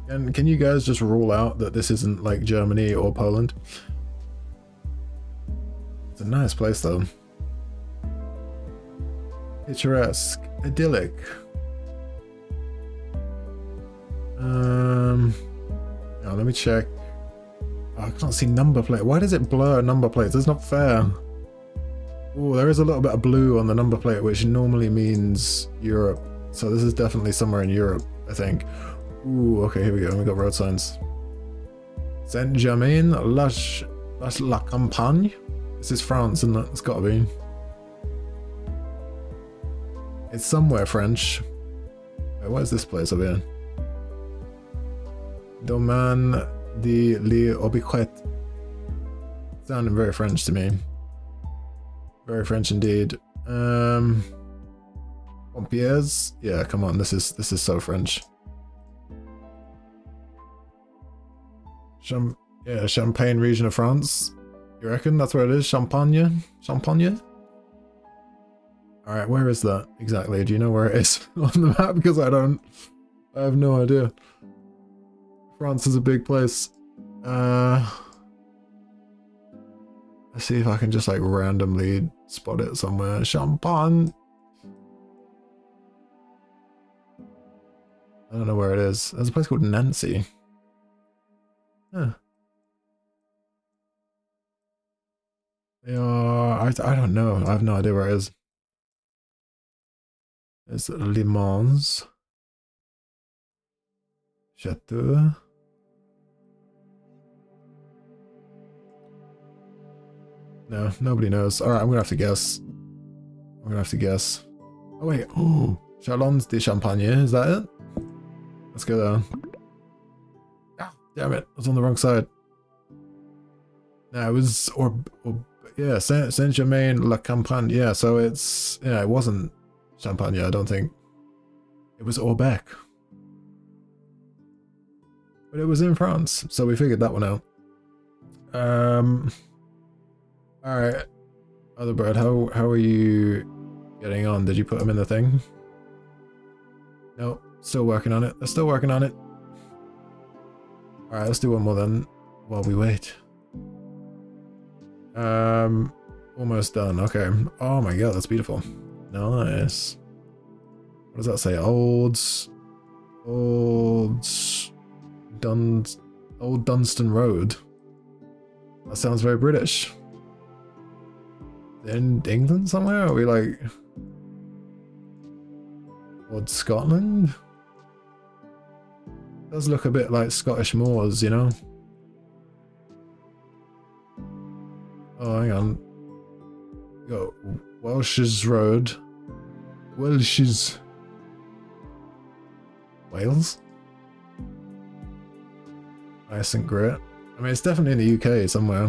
And can you guys just rule out that this isn't like Germany or Poland? It's a nice place though. Picturesque, idyllic. Now let me check. Oh, I can't see number plate. Why does it blur number plates? That's not fair. Oh, there is a little bit of blue on the number plate, which normally means Europe. So this is definitely somewhere in Europe, I think. Ooh, okay, here we go. We got road signs. Saint-Germain, La Campagne. This is France, isn't it? It's gotta be. It's somewhere French. Wait, what is this place over here? Domaine de l'Orbiquet. Sounding very French to me. Very French indeed. Pompiers? Yeah, come on, this is so French. Champagne region of France. You reckon that's where it is? Champagne? Alright, where is that exactly? Do you know where it is on the map? Because I have no idea. France is a big place. Let's see if I can just like randomly spot it somewhere. Champagne. I don't know where it is. There's a place called Nancy. Huh. They are... I don't know. I have no idea where it is. There's Le Mans. Chateau. No, nobody knows. Alright, I'm gonna have to guess. Oh wait, oh, Chalons de Champagne, is that it? Let's go there. Ah, damn it, I was on the wrong side. No, it was, yeah, Saint-Germain La Campagne. Yeah, so it's, yeah, it wasn't Champagne, I don't think. It was Orbec. But it was in France, so we figured that one out. Alright, Other Bird, how are you getting on? Did you put them in the thing? Nope, still working on it. They're still working on it. Alright, let's do one more then while we wait. Almost done. Okay. Oh my god, that's beautiful. Nice. What does that say? Old Dunstan Road. That sounds very British. In England somewhere? Are we like... Old Scotland? Does look a bit like Scottish moors, you know? Oh, hang on. We got Welsh's Road. Welsh's... Wales? Nice and great. I mean, it's definitely in the UK somewhere.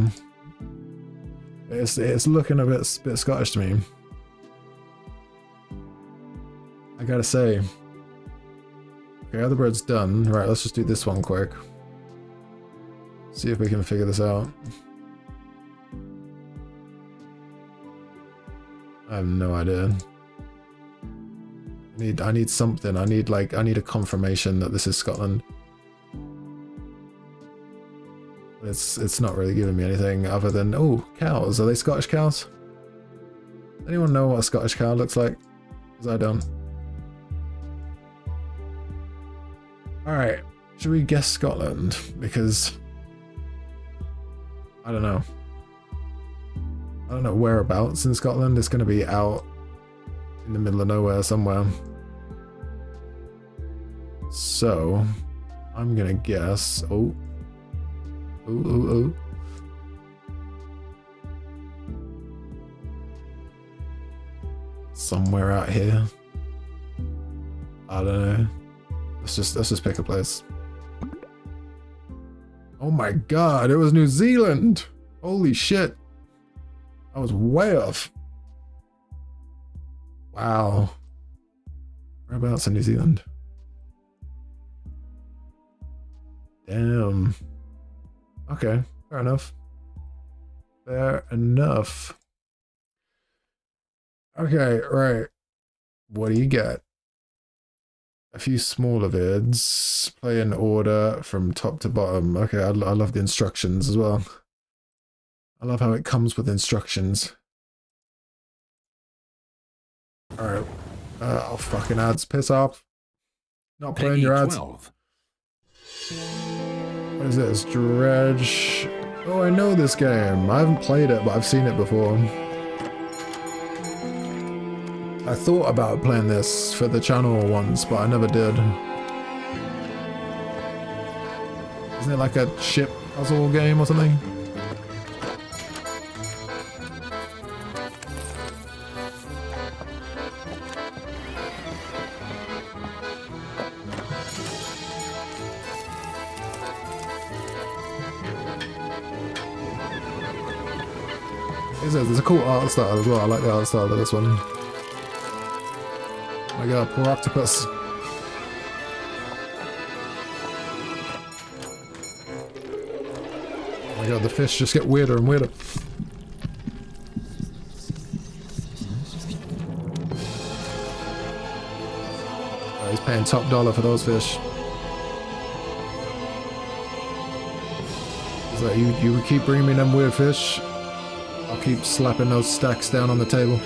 It's looking a bit Scottish to me. I gotta say. Okay, other bird's done. Right, let's just do this one quick. See if we can figure this out. I have no idea. I need something. I need a confirmation that this is Scotland. It's not really giving me anything other than, oh, cows. Are they Scottish cows? Anyone know what a Scottish cow looks like? Because I don't. Alright, should we guess Scotland? Because I don't know. I don't know whereabouts in Scotland. It's going to be out in the middle of nowhere somewhere. So, I'm going to guess... Oh. Oh. Somewhere out here. I don't know. Let's just pick a place. Oh my god, it was New Zealand! Holy shit. I was way off. Wow. Whereabouts in New Zealand? Damn. Okay, fair enough. Fair enough. Okay, right. What do you get? A few smaller vids. Play in order from top to bottom. Okay, I love the instructions as well. I love how it comes with instructions. Alright. Oh, fucking ads. Piss off. Not playing your ads. 12. What is this? Dredge. Oh, I know this game. I haven't played it, but I've seen it before. I thought about playing this for the channel once, but I never did. Isn't it like a ship puzzle game or something? There's a cool art style as well. I like the art style of this one. Oh my god, poor octopus. Oh my god, the fish just get weirder and weirder. Oh, he's paying top dollar for those fish. He's like, you keep bringing me them weird fish, I'll keep slapping those stacks down on the table.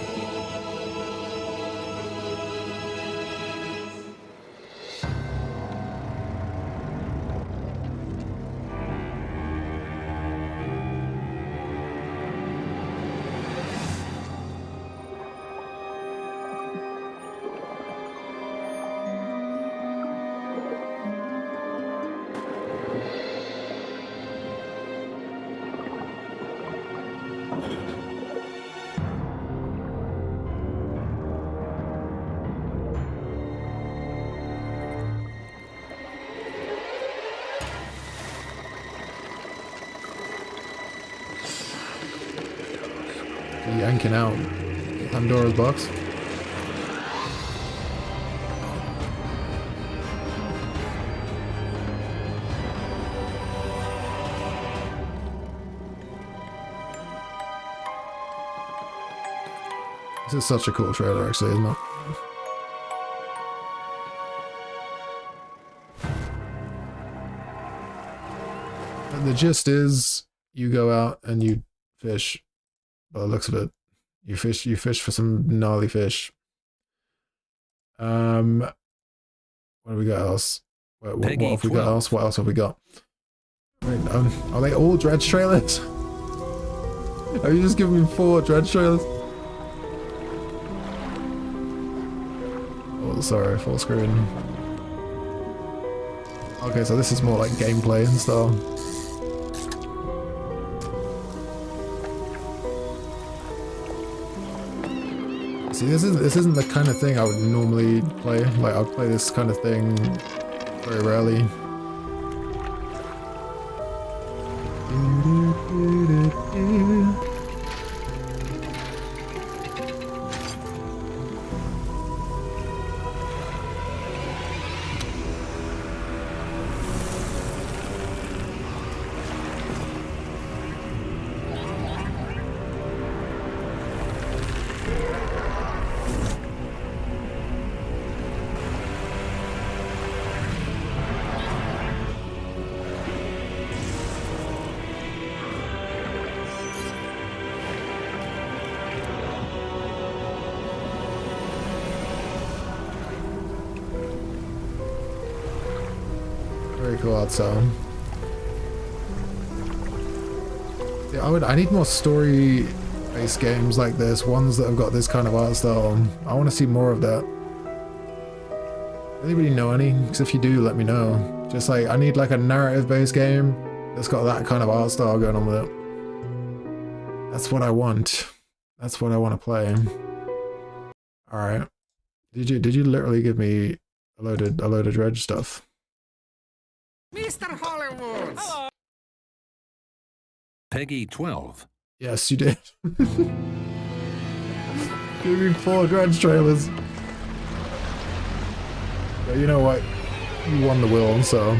Yanking out Pandora's box. This is such a cool trailer, actually, isn't it? the gist is you go out and you fish. By the looks of it, you fish for some gnarly fish. What do we got else? What have we got else? What else have we got? Wait, are they all dredge trailers? Are you just giving me 4 dredge trailers? Oh, sorry, full screen. Okay, so this is more like gameplay and stuff. See, this isn't the kind of thing I would normally play. Like, I'd play this kind of thing very rarely. Very cool art style. Yeah, I need more story-based games like this, ones that have got this kind of art style. I want to see more of that. Anybody know any? Because if you do, let me know. Just like, I need like a narrative-based game that's got that kind of art style going on with it. That's what I want. That's what I want to play. Alright. Did you literally give me a load of dredge stuff? Mr. Hollywood! Hello. Peggy 12. Yes, you did. Give me 4 dredge trailers. But you know what? You won the will, so...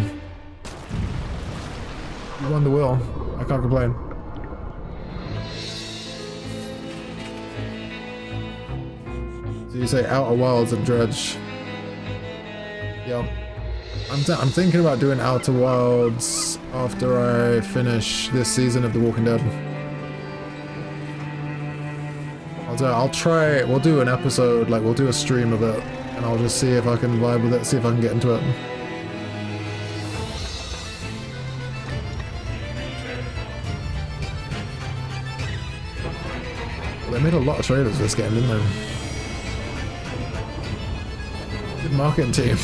You won the will. I can't complain. So you say Outer Wilds and Dredge. Yep. I'm thinking about doing Outer Wilds after I finish this season of The Walking Dead. I'll try, we'll do an episode, like we'll do a stream of it, and I'll just see if I can vibe with it, see if I can get into it. Well, they made a lot of trailers for this game, didn't they? Good marketing team.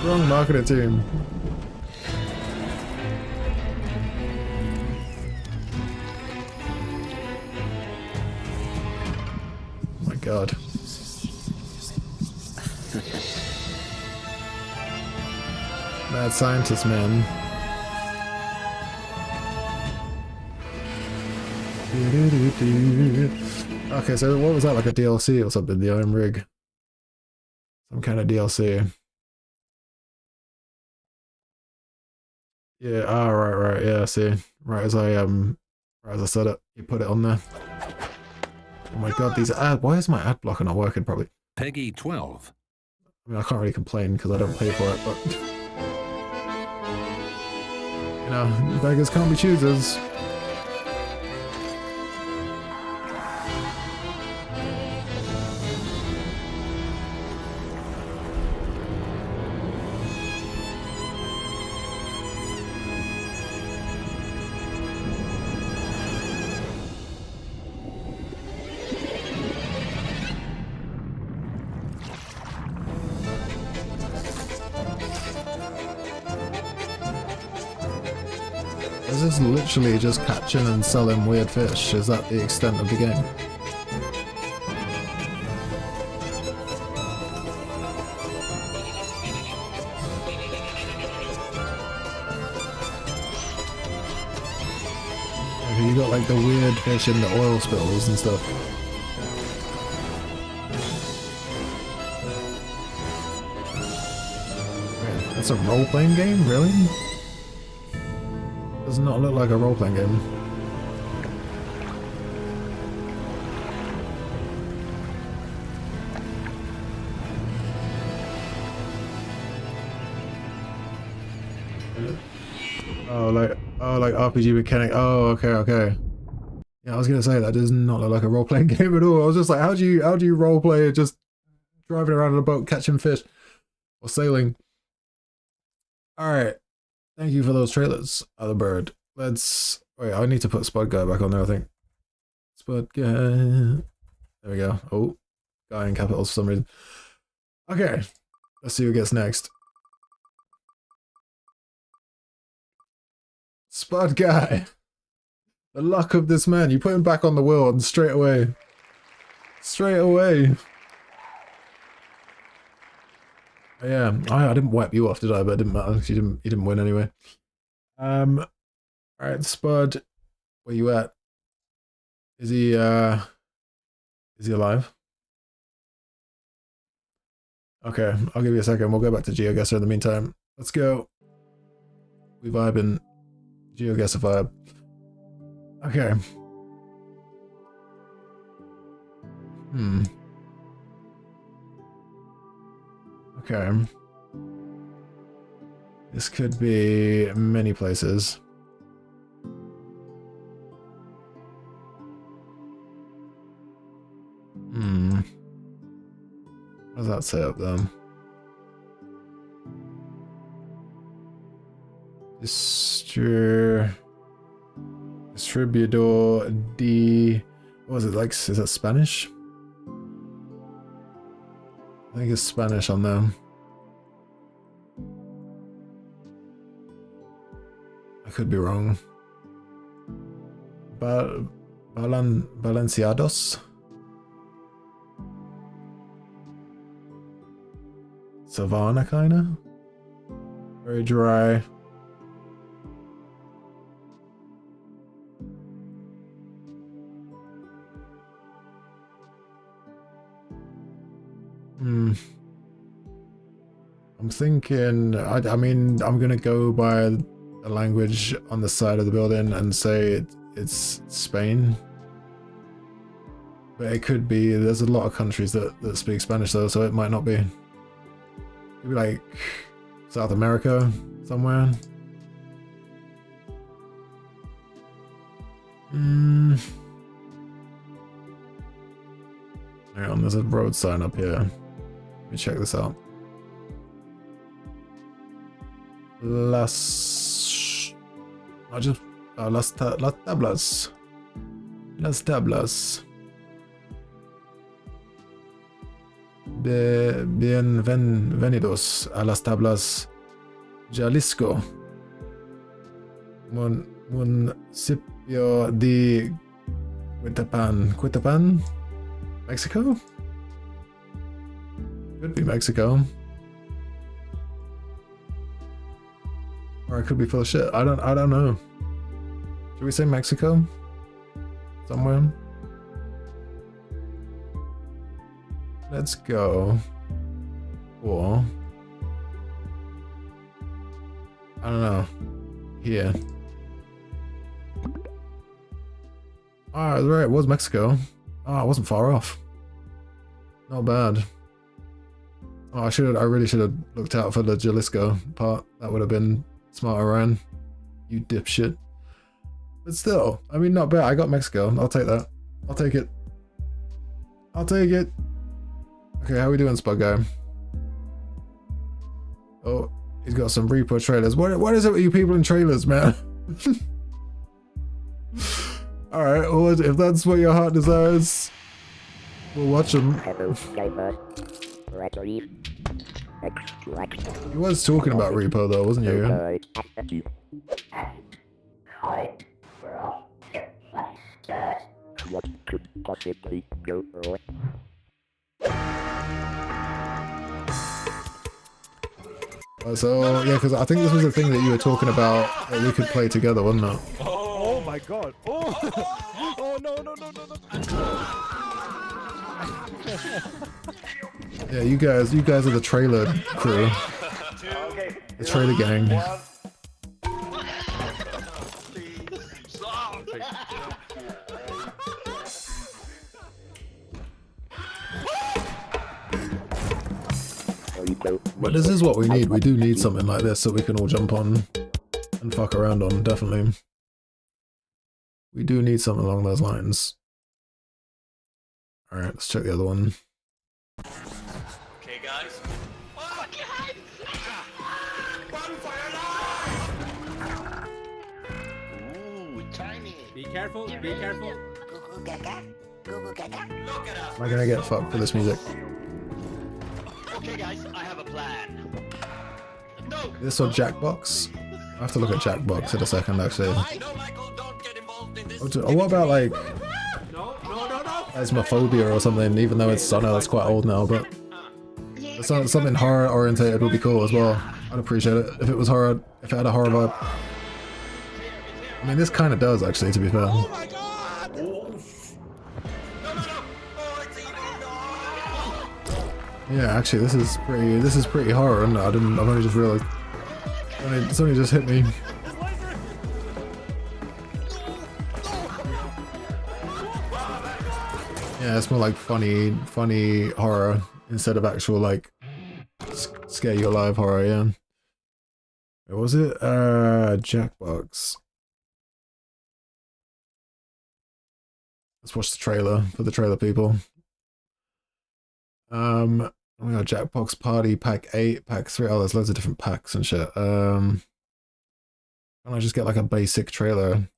Wrong marketing team. Oh my god. Mad scientist, man. Okay, so what was that, like a DLC or something? The Iron Rig? Some kind of DLC. Yeah, right, yeah, I see. Right as I said it, you put it on there. Oh my god, these ads, why is my ad blocker not working properly? Peggy 12. I mean, I can't really complain because I don't pay for it, but... You know, beggars can't be choosers. Is this literally just catching and selling weird fish? Is that the extent of the game? Okay, you got like the weird fish in the oil spills and stuff. Wait, that's a role-playing game? Really? Does not look like a role-playing game. Oh, like RPG mechanic. Oh, okay. Yeah, I was gonna say that does not look like a role-playing game at all. I was just like, how do you role-play just driving around in a boat catching fish or sailing? All right, thank you for those trailers, Other Bird. Let's wait. I need to put Spud Guy back on there. I think Spud Guy. There we go. Oh, guy in capitals for some reason. Okay, let's see who gets next. Spud Guy. The luck of this man. You put him back on the wheel and straight away. Straight away. Yeah, I didn't wipe you off, did I? But it didn't matter. You didn't win anyway. Alright, Spud. Where you at? Is he alive? Okay, I'll give you a second. We'll go back to GeoGuessr in the meantime. Let's go. We vibing. GeoGuessr vibe. Okay. Okay. This could be many places. What does that say up then? Distribuidor de... What was it like? Is that Spanish? I think it's Spanish on them. I could be wrong. Balenciados? Savannah, kinda? Very dry. I'm thinking, I mean, I'm gonna go by the language on the side of the building and say it's Spain. But it could be, there's a lot of countries that speak Spanish though, so it might not be. Maybe like South America, somewhere. Hang on, there's a road sign up here. Let me check this out. Las tablas. Las tablas. Bienvenidos a las tablas Jalisco. Municipio de Quitapan, Mexico? Could be Mexico. Or it could be full of shit. I don't know. Should we say Mexico? Somewhere? Let's go. Or I don't know. Here. Ah, right, it was Mexico. Ah, I wasn't far off. Not bad. Oh, I really should have looked out for the Jalisco part. That would have been smarter, Ryan. You dipshit. But still, I mean, not bad. I got Mexico. I'll take that. I'll take it. I'll take it. Okay, how are we doing, Spud Guy? Oh, he's got some Reaper trailers. What is it with you people in trailers, man? Alright, well, if that's what your heart desires, we'll watch them. He was talking about Repo though, wasn't you? What could possibly go wrong? So, yeah, because I think this was the thing that you were talking about that we could play together, wasn't it? Oh my god. Oh, oh no. Yeah, you guys are the trailer crew. The trailer gang. But this is what we need. We do need something like this so we can all jump on. and fuck around on, definitely. We do need something along those lines. Alright, let's check the other one. Okay, guys. Ooh, tiny. Be careful, be careful. Look at us. Am I gonna get fucked for this music? Okay, guys, I have a plan. No. This or Jackbox? I have to look at Jackbox in a second, actually. No, Michael, don't get involved in this. Oh, what about like No, no, no, no. Phasmophobia or something? Even though it's, I know that's quite old now, but something horror orientated would be cool as well. I'd appreciate it if it was horror, if it had a horror vibe. I mean, this kind of does actually, to be fair. Oh my god! No, no, no! Oh, it's evil! No! Yeah, actually, this is pretty horror, and I've only just realized. It's only just hit me. Yeah, it's more like funny horror instead of actual like scare you alive horror. Yeah. What was it? Jackbox. Let's watch the trailer for the trailer people. We got Jackbox Party Pack 8, Pack 3. Oh, there's loads of different packs and shit. Can I just get like a basic trailer?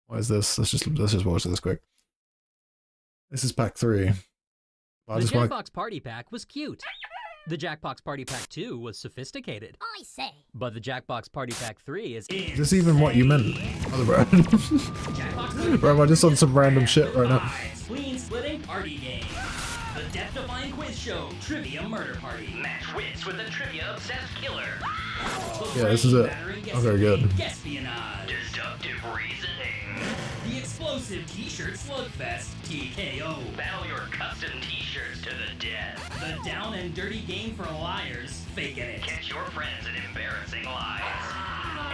What is this? Let's just watch this quick. This is Pack 3. The Jackbox Party Pack was cute. The Jackbox Party Pack 2 was sophisticated. I say. But the Jackbox Party Pack 3 is... Is this even what you meant? Other brand? Bro, am I just on some random shit right now? Clean splitting party game. The death-defying quiz show, Trivia Murder Party. Match wits with a trivia-obsessed killer. Yeah, this is it. Oh, very good. Espionage. Deductive reasoning. The explosive t-shirt slugfest, TKO. Battle your custom t-shirts to the death. The down and dirty game for liars, faking it. Catch your friends in embarrassing lies.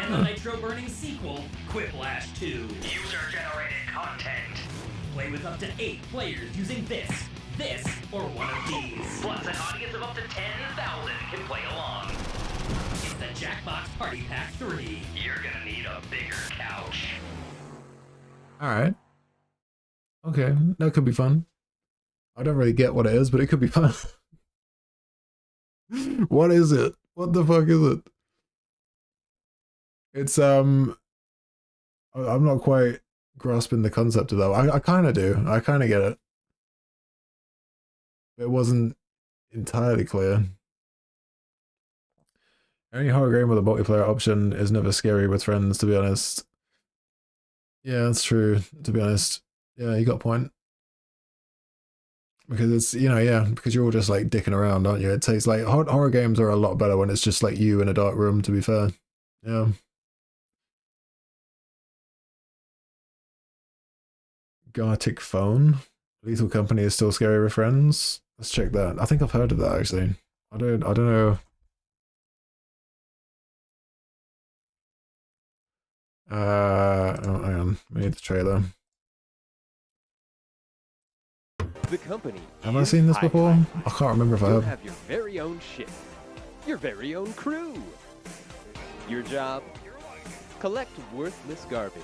And the nitro-burning sequel, Quiplash 2. User-generated content. Play with up to 8 players using this, or one of these. Plus, an audience of up to 10,000 can play along. It's the Jackbox Party Pack 3. You're gonna need a bigger couch. Alright. Okay, that could be fun. I don't really get what it is, but it could be fun. What is it? What the fuck is it? It's, I'm not quite grasping the concept of that. I kind of do. I kind of get it. It wasn't entirely clear. Any horror game with a multiplayer option is never scary with friends, to be honest. Yeah, that's true, to be honest. Yeah, you got a point. Because it's, you know, yeah, because you're all just like dicking around, aren't you? It takes like, horror games are a lot better when it's just like you in a dark room, to be fair. Yeah. Gartic Phone. Lethal Company is still scary with friends. Let's check that. I think I've heard of that actually. I don't know. Oh, hang on. We need the trailer. The company. Have I seen this before? I can't remember if I You'll have. have your very own ship, your very own crew. Your job? Collect worthless garbage.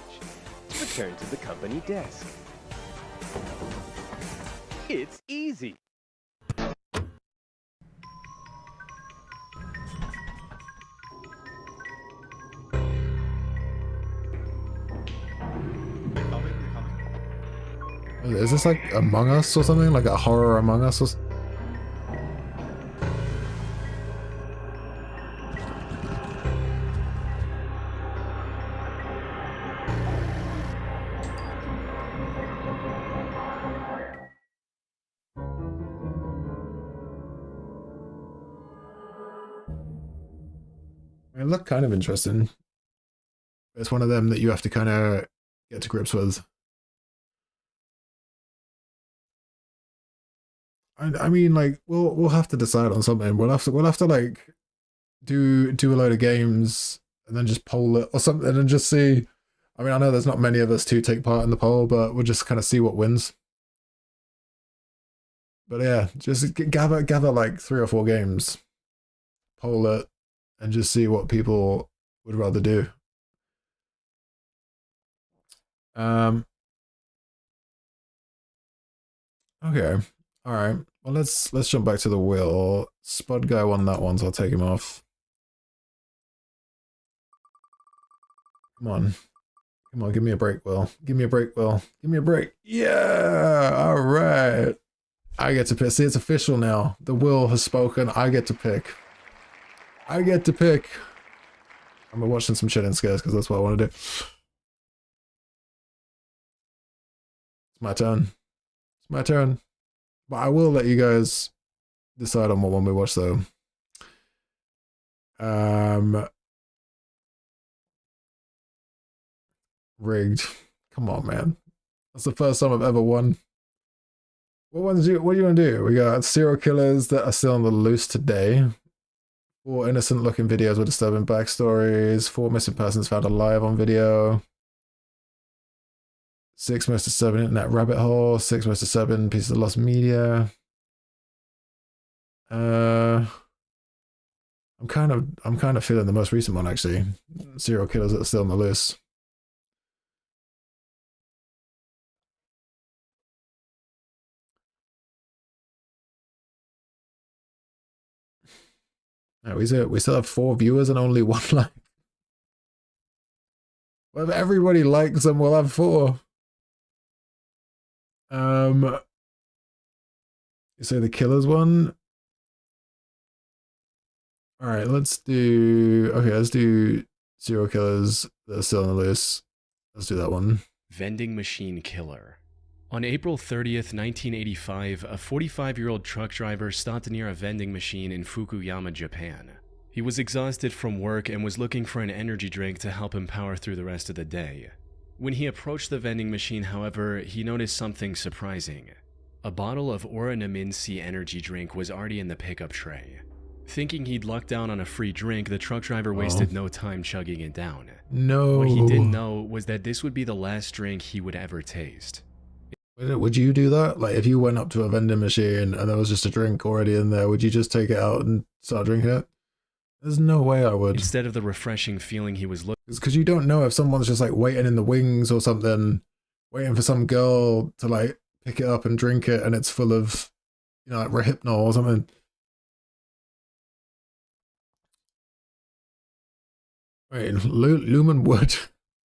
Return to the company desk. It's easy. Is this like Among Us or something? Like a horror Among Us or It looked kind of interesting. It's one of them that you have to kind of get to grips with. I mean, like, we'll have to decide on something. We'll have to like do a load of games and then just poll it or something and just see. I mean, I know there's not many of us to take part in the poll, but we'll just kind of see what wins. But yeah, just gather like 3 or 4 games, poll it, and just see what people would rather do. Okay. All right. Well, let's jump back to the wheel. Spud guy won that one, so I'll take him off. Come on. Come on, give me a break, Will. Give me a break, Will. Give me a break. Yeah! All right. I get to pick. See, it's official now. The will has spoken. I get to pick. I get to pick. I'm watching some shit and scares because that's what I want to do. It's my turn. It's my turn. But I will let you guys decide on what one we watch, though. Rigged. Come on, man. That's the first time I've ever won. What do you want to do? We got serial killers that are still on the loose today. 4 innocent looking videos with disturbing backstories. 4 missing persons found alive on video. 6 most disturbing internet rabbit hole. 6 most disturbing pieces of lost media. I'm kind of feeling the most recent one, actually. Serial killers that are still on the loose. No, we still have 4 viewers and only 1 like. Well, if everybody likes them, we'll have 4. You say the killers one? Alright, let's do serial killers that are still on the loose. Let's do that one. Vending machine killer. On April 30th, 1985, a 45-year-old truck driver stopped near a vending machine in Fukuyama, Japan. He was exhausted from work and was looking for an energy drink to help him power through the rest of the day. When he approached the vending machine, however, he noticed something surprising. A bottle of Oranaminsi energy drink was already in the pickup tray. Thinking he'd lucked down on a free drink, the truck driver wasted no time chugging it down. No. What he didn't know was that this would be the last drink he would ever taste. Would you do that? Like, if you went up to a vending machine and there was just a drink already in there, would you just take it out and start drinking it? There's no way I would. Instead of the refreshing feeling he was looking... Because you don't know if someone's just, like, waiting in the wings or something, waiting for some girl to, like, pick it up and drink it, and it's full of, you know, like, Rohypnol or something. Wait, Lumen would...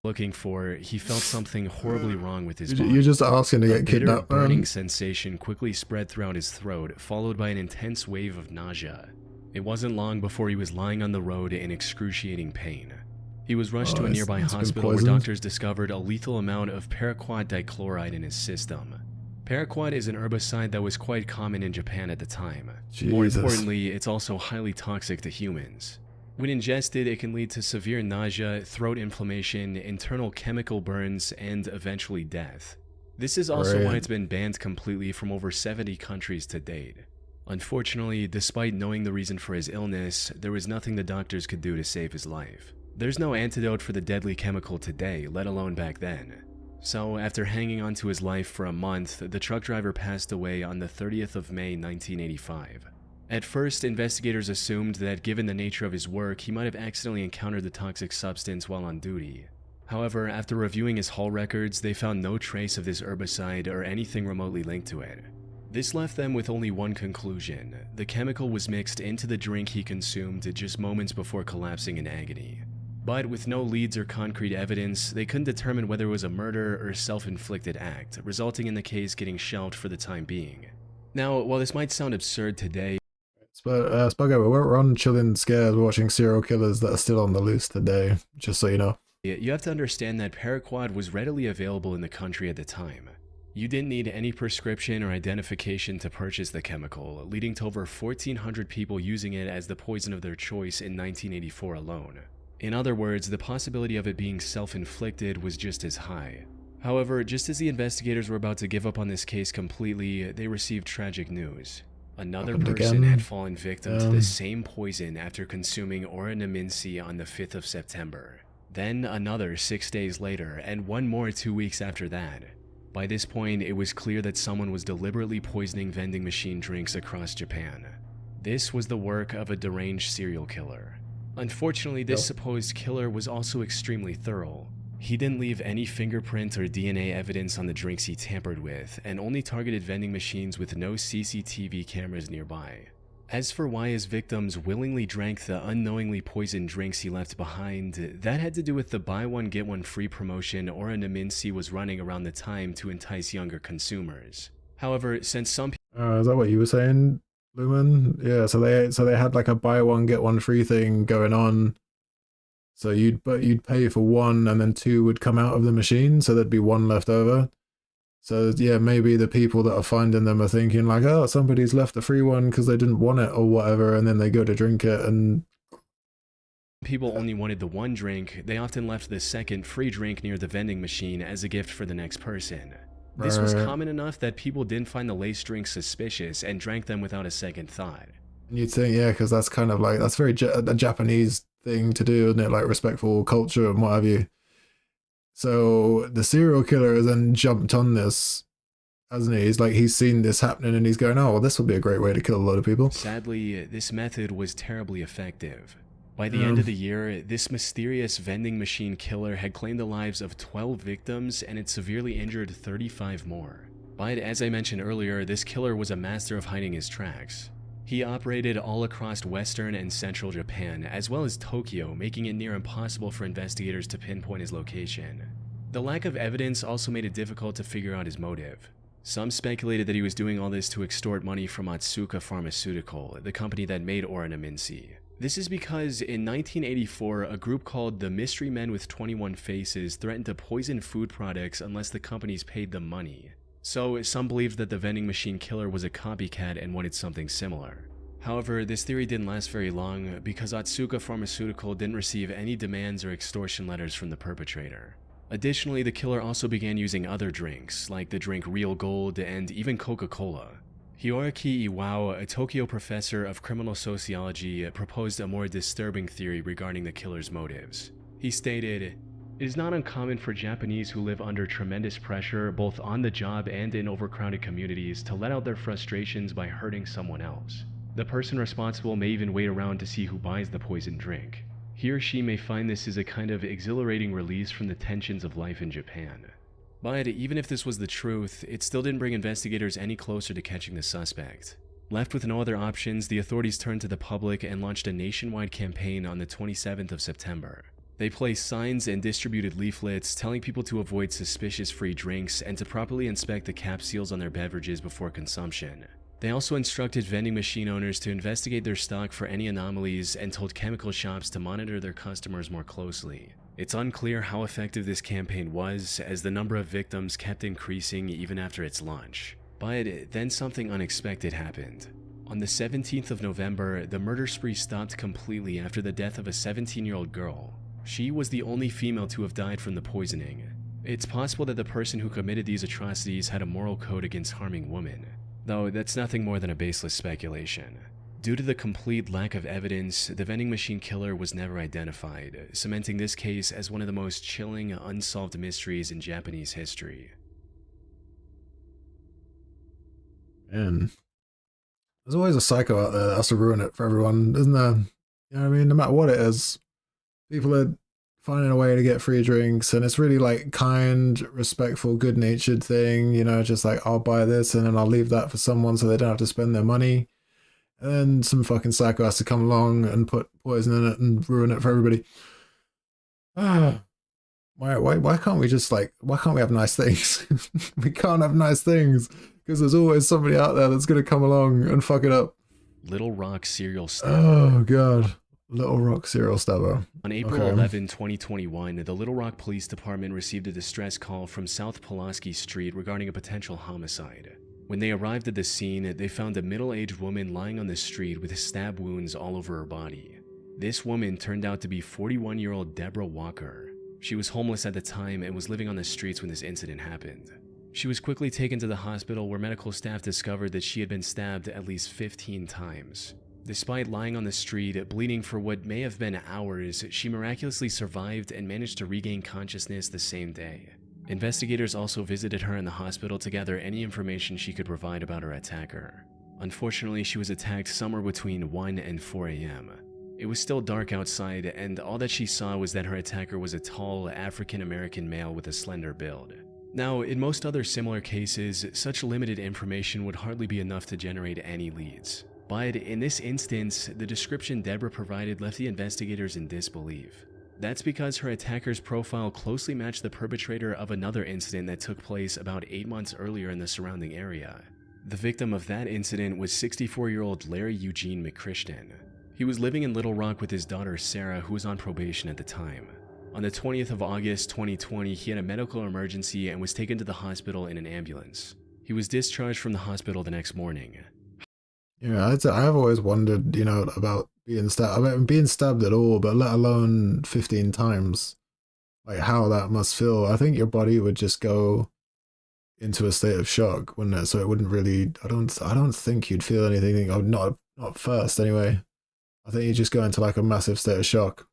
looking for, he felt something horribly wrong with his body. You're just asking to get kidnapped. A burning sensation quickly spread throughout his throat, followed by an intense wave of nausea. It wasn't long before he was lying on the road in excruciating pain. He was rushed to a nearby hospital where doctors discovered a lethal amount of paraquat dichloride in his system. Paraquat is an herbicide that was quite common in Japan at the time. More importantly, it's also highly toxic to humans. When ingested, it can lead to severe nausea, throat inflammation, internal chemical burns, and eventually death. This is also why it's been banned completely from over 70 countries to date. Unfortunately, despite knowing the reason for his illness, there was nothing the doctors could do to save his life. There's no antidote for the deadly chemical today, let alone back then. So, after hanging on to his life for a month, the truck driver passed away on the 30th of May 1985. At first, investigators assumed that given the nature of his work, he might have accidentally encountered the toxic substance while on duty. However, after reviewing his haul records, they found no trace of this herbicide or anything remotely linked to it. This left them with only one conclusion: the chemical was mixed into the drink he consumed just moments before collapsing in agony. But with no leads or concrete evidence, they couldn't determine whether it was a murder or self-inflicted act, resulting in the case getting shelved for the time being. Now, while this might sound absurd today, Spuggo, we're on Chilling Scares, we're watching serial killers that are still on the loose today, just so you know. You have to understand that paraquat was readily available in the country at the time. You didn't need any prescription or identification to purchase the chemical, leading to over 1,400 people using it as the poison of their choice in 1984 alone. In other words, the possibility of it being self-inflicted was just as high. However, just as the investigators were about to give up on this case completely, they received tragic news. Another person had fallen victim to the same poison after consuming Oranaminsi on the 5th of September. Then another 6 days later, and one more 2 weeks after that. By this point, it was clear that someone was deliberately poisoning vending machine drinks across Japan. This was the work of a deranged serial killer. Unfortunately, this supposed killer was also extremely thorough. He didn't leave any fingerprint or DNA evidence on the drinks he tampered with, and only targeted vending machines with no CCTV cameras nearby. As for why his victims willingly drank the unknowingly poisoned drinks he left behind, that had to do with the buy one get one free promotion Oranaminsi was running around the time to entice younger consumers. However, since some is that what you were saying, Lumen? Yeah, so they had like a buy one get one free thing going on. So you'd pay for one and then two would come out of the machine, so there'd be one left over. So yeah, maybe the people that are finding them are thinking like, oh, somebody's left a free one because they didn't want it or whatever, and then they go to drink it and... People only wanted the one drink, they often left the second free drink near the vending machine as a gift for the next person. This was common enough that people didn't find the lace drinks suspicious and drank them without a second thought. And you'd think, yeah, because that's kind of like, that's very a Japanese thing to do, isn't it? Like respectful culture and what have you. So the serial killer has then jumped on this, hasn't he? He's seen this happening and he's going, oh, well, this would be a great way to kill a lot of people. Sadly, this method was terribly effective. By the end of the year, this mysterious vending machine killer had claimed the lives of 12 victims and had severely injured 35 more. But as I mentioned earlier, this killer was a master of hiding his tracks. He operated all across western and central Japan, as well as Tokyo, making it near impossible for investigators to pinpoint his location. The lack of evidence also made it difficult to figure out his motive. Some speculated that he was doing all this to extort money from Otsuka Pharmaceutical, the company that made Oranaminsi. This is because in 1984, a group called the Mystery Men with 21 Faces threatened to poison food products unless the companies paid them money. So some believed that the vending machine killer was a copycat and wanted something similar. However, this theory didn't last very long because Otsuka Pharmaceutical didn't receive any demands or extortion letters from the perpetrator. Additionally, the killer also began using other drinks, like the drink Real Gold and even Coca-Cola. Hiroaki Iwao, a Tokyo professor of criminal sociology, proposed a more disturbing theory regarding the killer's motives. He stated, "It is not uncommon for Japanese who live under tremendous pressure, both on the job and in overcrowded communities, to let out their frustrations by hurting someone else. The person responsible may even wait around to see who buys the poisoned drink. He or she may find this is a kind of exhilarating release from the tensions of life in Japan." But even if this was the truth, it still didn't bring investigators any closer to catching the suspect. Left with no other options, the authorities turned to the public and launched a nationwide campaign on the 27th of September. They placed signs and distributed leaflets telling people to avoid suspicious free drinks and to properly inspect the cap seals on their beverages before consumption. They also instructed vending machine owners to investigate their stock for any anomalies and told chemical shops to monitor their customers more closely. It's unclear how effective this campaign was, as the number of victims kept increasing even after its launch. But then something unexpected happened. On the 17th of November, the murder spree stopped completely after the death of a 17-year-old girl. She was the only female to have died from the poisoning. It's possible that the person who committed these atrocities had a moral code against harming women, though that's nothing more than a baseless speculation. Due to the complete lack of evidence, the vending machine killer was never identified, cementing this case as one of the most chilling, unsolved mysteries in Japanese history. Man, there's always a psycho out there that has to ruin it for everyone, isn't there? You know what I mean? No matter what it is, people are finding a way to get free drinks, and it's really like kind, respectful, good-natured thing, you know, just like, I'll buy this and then I'll leave that for someone so they don't have to spend their money. And then some fucking psycho has to come along and put poison in it and ruin it for everybody. Why can't we just why can't we have nice things? We can't have nice things because there's always somebody out there that's going to come along and fuck it up. Little Rock serial stabber. Oh god. Little Rock serial stabber. On April 11, 2021, the Little Rock Police Department received a distress call from South Pulaski Street regarding a potential homicide. When they arrived at the scene, they found a middle-aged woman lying on the street with stab wounds all over her body. This woman turned out to be 41-year-old Deborah Walker. She was homeless at the time and was living on the streets when this incident happened. She was quickly taken to the hospital where medical staff discovered that she had been stabbed at least 15 times. Despite lying on the street, bleeding for what may have been hours, she miraculously survived and managed to regain consciousness the same day. Investigators also visited her in the hospital to gather any information she could provide about her attacker. Unfortunately, she was attacked somewhere between 1 and 4 a.m. It was still dark outside, and all that she saw was that her attacker was a tall, African-American male with a slender build. Now, in most other similar cases, such limited information would hardly be enough to generate any leads. But in this instance, the description Deborah provided left the investigators in disbelief. That's because her attacker's profile closely matched the perpetrator of another incident that took place about 8 months earlier in the surrounding area. The victim of that incident was 64-year-old Larry Eugene McChristian. He was living in Little Rock with his daughter Sarah, who was on probation at the time. On the 20th of August 2020, he had a medical emergency and was taken to the hospital in an ambulance. He was discharged from the hospital the next morning. Yeah, I've always wondered, you know, about being stabbed. I mean, being stabbed at all, but let alone 15 times. Like, how that must feel. I think your body would just go into a state of shock, wouldn't it? So it wouldn't really, I don't think you'd feel anything. Not first, anyway. I think you just go into like a massive state of shock.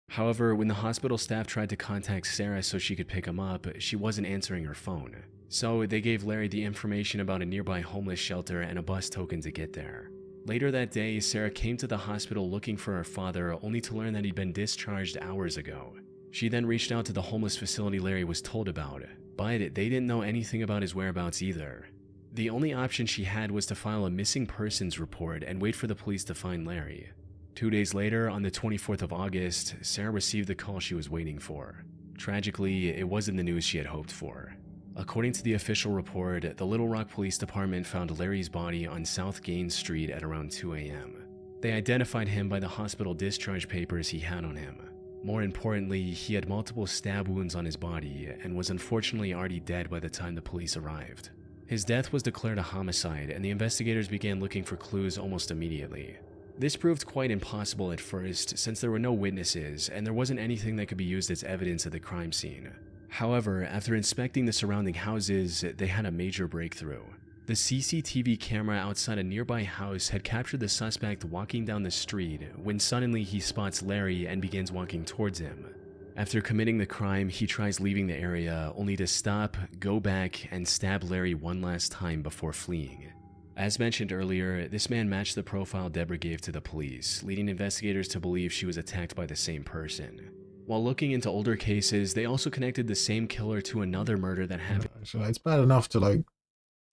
However, when the hospital staff tried to contact Sarah so she could pick him up, she wasn't answering her phone. So they gave Larry the information about a nearby homeless shelter and a bus token to get there. Later that day, Sarah came to the hospital looking for her father, only to learn that he'd been discharged hours ago. She then reached out to the homeless facility Larry was told about, but they didn't know anything about his whereabouts either. The only option she had was to file a missing persons report and wait for the police to find Larry. 2 days later, on the 24th of August, Sarah received the call she was waiting for. Tragically, it wasn't the news she had hoped for. According to the official report, the Little Rock Police Department found Larry's body on South Gaines Street at around 2 a.m. They identified him by the hospital discharge papers he had on him. More importantly, he had multiple stab wounds on his body and was unfortunately already dead by the time the police arrived. His death was declared a homicide, and the investigators began looking for clues almost immediately. This proved quite impossible at first, since there were no witnesses and there wasn't anything that could be used as evidence at the crime scene. However, after inspecting the surrounding houses, they had a major breakthrough. The CCTV camera outside a nearby house had captured the suspect walking down the street when suddenly he spots Larry and begins walking towards him. After committing the crime, he tries leaving the area, only to stop, go back, and stab Larry one last time before fleeing. As mentioned earlier, this man matched the profile Deborah gave to the police, leading investigators to believe she was attacked by the same person. While looking into older cases, they also connected the same killer to another murder that happened. So it's bad enough to like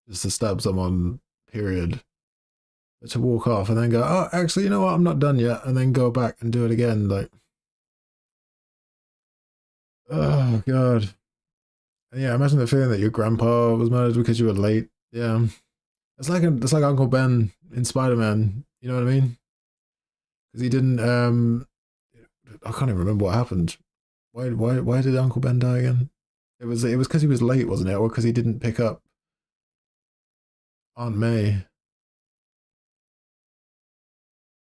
just to stab someone, period. But to walk off and then go, oh, actually, you know what? I'm not done yet, and then go back and do it again. Like, oh god. And yeah, imagine the feeling that your grandpa was murdered because you were late. Yeah. It's like Uncle Ben in Spider-Man, you know what I mean? Because he didn't I can't even remember what happened. Why did Uncle Ben die again? It was because he was late, wasn't it? Or because he didn't pick up Aunt May.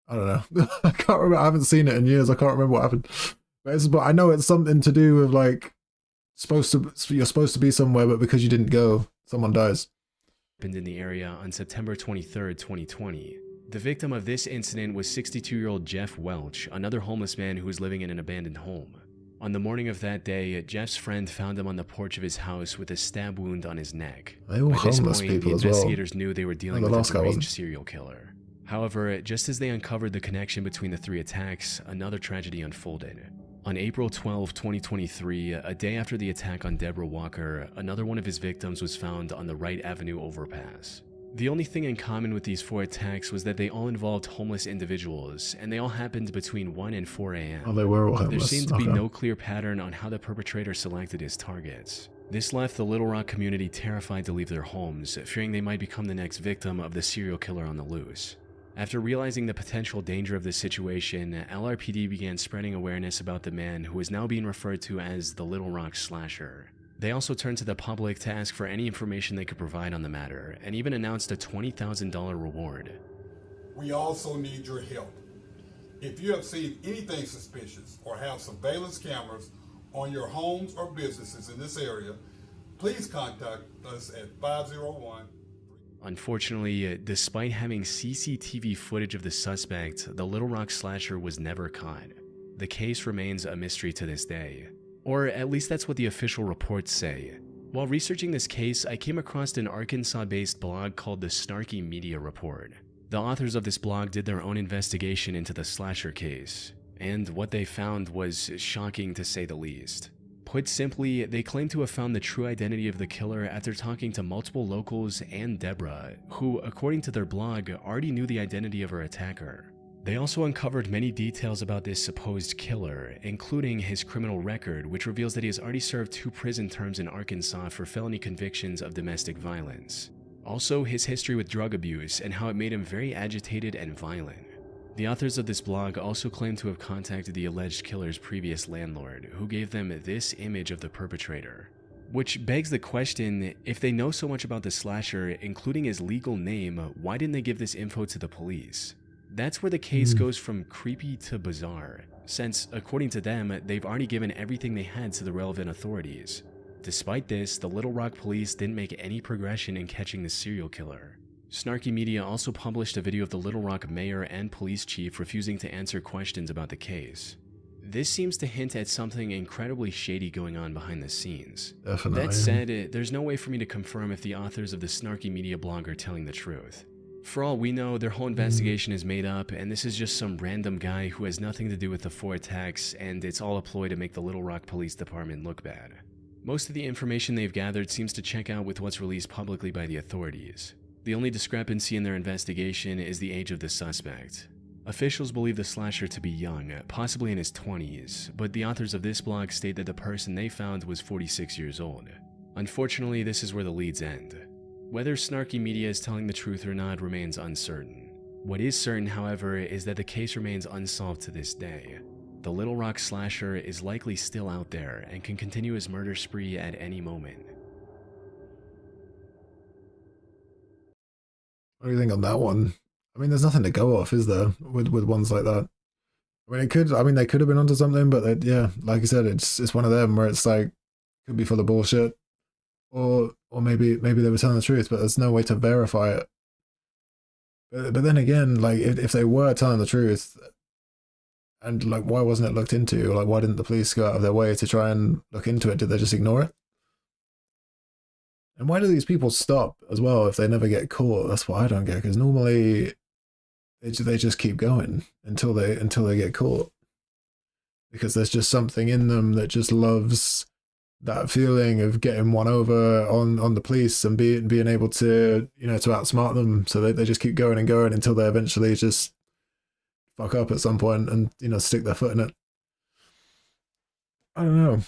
I don't know. I can't remember. I haven't seen it in years. I can't remember what happened. But I know it's something to do with like you're supposed to be somewhere, but because you didn't go, someone dies. Happened in the area on September 23rd, 2020. The victim of this incident was 62-year-old Jeff Welch, another homeless man who was living in an abandoned home. On the morning of that day, Jeff's friend found him on the porch of his house with a stab wound on his neck. They were homeless people as well. Investigators knew they were dealing with a deranged serial killer. However, just as they uncovered the connection between the three attacks, another tragedy unfolded. On April 12, 2023, a day after the attack on Deborah Walker, another one of his victims was found on the Wright Avenue overpass. The only thing in common with these 4 attacks was that they all involved homeless individuals, and they all happened between 1 and 4 a.m. Oh, they were all homeless. There seemed to be no clear pattern on how the perpetrator selected his targets. This left the Little Rock community terrified to leave their homes, fearing they might become the next victim of the serial killer on the loose. After realizing the potential danger of this situation, LRPD began spreading awareness about the man who is now being referred to as the Little Rock Slasher. They also turned to the public to ask for any information they could provide on the matter, and even announced a $20,000 reward. We also need your help. If you have seen anything suspicious or have surveillance cameras on your homes or businesses in this area, please contact us at 501. Unfortunately, despite having CCTV footage of the suspect, the Little Rock Slasher was never caught. The case remains a mystery to this day. Or at least that's what the official reports say. While researching this case, I came across an Arkansas-based blog called the Snarky Media Report. The authors of this blog did their own investigation into the slasher case, and what they found was shocking to say the least. Put simply, they claim to have found the true identity of the killer after talking to multiple locals and Deborah, who, according to their blog, already knew the identity of her attacker. They also uncovered many details about this supposed killer, including his criminal record, which reveals that he has already served 2 prison terms in Arkansas for felony convictions of domestic violence. Also, his history with drug abuse and how it made him very agitated and violent. The authors of this blog also claim to have contacted the alleged killer's previous landlord, who gave them this image of the perpetrator. Which begs the question, if they know so much about the slasher, including his legal name, why didn't they give this info to the police? That's where the case goes from creepy to bizarre, since, according to them, they've already given everything they had to the relevant authorities. Despite this, the Little Rock police didn't make any progression in catching the serial killer. Snarky Media also published a video of the Little Rock mayor and police chief refusing to answer questions about the case. This seems to hint at something incredibly shady going on behind the scenes. Definitely. That said, there's no way for me to confirm if the authors of the Snarky Media blog are telling the truth. For all we know, their whole investigation is made up, and this is just some random guy who has nothing to do with the 4 attacks, and it's all a ploy to make the Little Rock Police Department look bad. Most of the information they've gathered seems to check out with what's released publicly by the authorities. The only discrepancy in their investigation is the age of the suspect. Officials believe the slasher to be young, possibly in his 20s, but the authors of this blog state that the person they found was 46 years old. Unfortunately, this is where the leads end. Whether Snarky Media is telling the truth or not remains uncertain. What is certain, however, is that the case remains unsolved to this day. The Little Rock slasher is likely still out there and can continue his murder spree at any moment. What do you think on that one? I mean, there's nothing to go off, is there, with ones like that? I mean, they could have been onto something, but yeah, like you said, it's one of them where it's like, could be full of bullshit, or maybe they were telling the truth, but there's no way to verify it. But then again, like, if they were telling the truth, and like, why wasn't it looked into? Like, why didn't the police go out of their way to try and look into it? Did they just ignore it? And why do these people stop as well if they never get caught? That's what I don't get, because normally they just keep going until they get caught. Because there's just something in them that just loves that feeling of getting one over on the police and being able to, to outsmart them. So they just keep going and going until they eventually just fuck up at some point and, stick their foot in it. I don't know.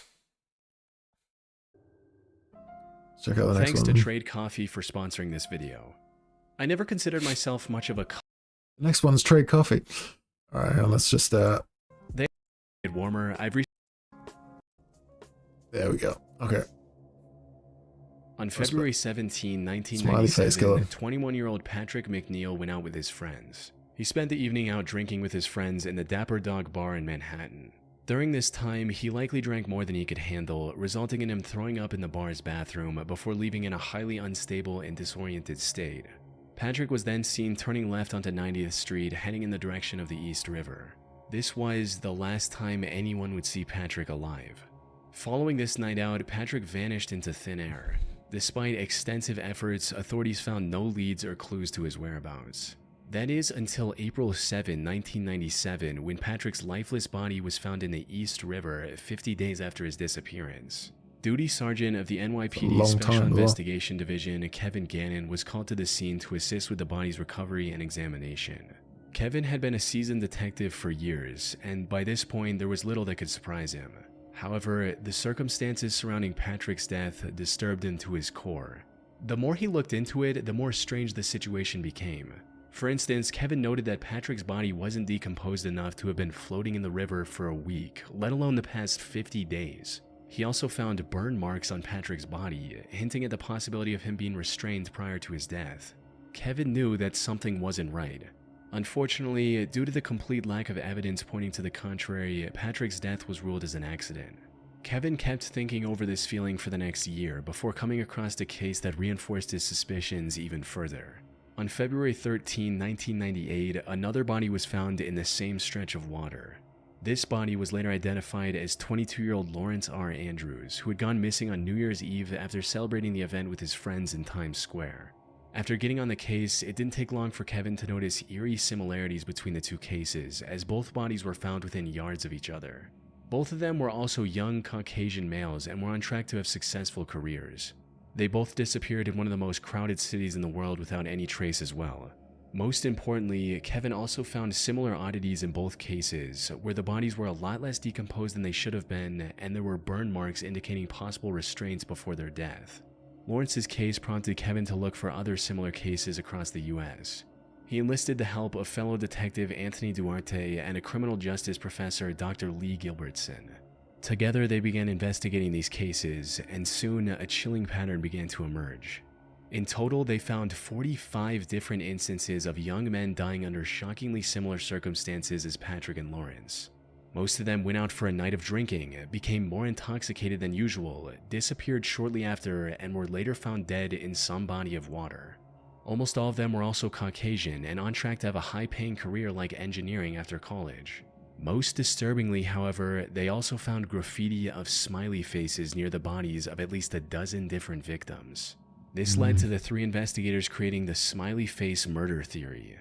Check out the next one. Thanks to Trade Coffee for sponsoring this video. I never considered myself much of a... The next one's Trade Coffee. Alright, let's just... They warmer. There we go. Okay. On February 17, 1997, 21-year-old Patrick McNeil went out with his friends. He spent the evening out drinking with his friends in the Dapper Dog Bar in Manhattan. During this time, he likely drank more than he could handle, resulting in him throwing up in the bar's bathroom before leaving in a highly unstable and disoriented state. Patrick was then seen turning left onto 90th Street, heading in the direction of the East River. This was the last time anyone would see Patrick alive. Following this night out, Patrick vanished into thin air. Despite extensive efforts, authorities found no leads or clues to his whereabouts. That is until April 7, 1997, when Patrick's lifeless body was found in the East River 50 days after his disappearance. Duty Sergeant of the NYPD Special Investigation Division, Kevin Gannon, was called to the scene to assist with the body's recovery and examination. Kevin had been a seasoned detective for years, and by this point there was little that could surprise him. However, the circumstances surrounding Patrick's death disturbed him to his core. The more he looked into it, the more strange the situation became. For instance, Kevin noted that Patrick's body wasn't decomposed enough to have been floating in the river for a week, let alone the past 50 days. He also found burn marks on Patrick's body, hinting at the possibility of him being restrained prior to his death. Kevin knew that something wasn't right. Unfortunately, due to the complete lack of evidence pointing to the contrary, Patrick's death was ruled as an accident. Kevin kept thinking over this feeling for the next year before coming across a case that reinforced his suspicions even further. On February 13, 1998, another body was found in the same stretch of water. This body was later identified as 22-year-old Lawrence R. Andrews, who had gone missing on New Year's Eve after celebrating the event with his friends in Times Square. After getting on the case, it didn't take long for Kevin to notice eerie similarities between the two cases, as both bodies were found within yards of each other. Both of them were also young Caucasian males and were on track to have successful careers. They both disappeared in one of the most crowded cities in the world without any trace as well. Most importantly, Kevin also found similar oddities in both cases, where the bodies were a lot less decomposed than they should have been, and there were burn marks indicating possible restraints before their death. Lawrence's case prompted Kevin to look for other similar cases across the US. He enlisted the help of fellow detective Anthony Duarte and a criminal justice professor, Dr. Lee Gilbertson. Together, they began investigating these cases, and soon a chilling pattern began to emerge. In total, they found 45 different instances of young men dying under shockingly similar circumstances as Patrick and Lawrence. Most of them went out for a night of drinking, became more intoxicated than usual, disappeared shortly after, and were later found dead in some body of water. Almost all of them were also Caucasian and on track to have a high-paying career like engineering after college. Most disturbingly, however, they also found graffiti of smiley faces near the bodies of at least a dozen different victims. This led to the three investigators creating the smiley face murder theory.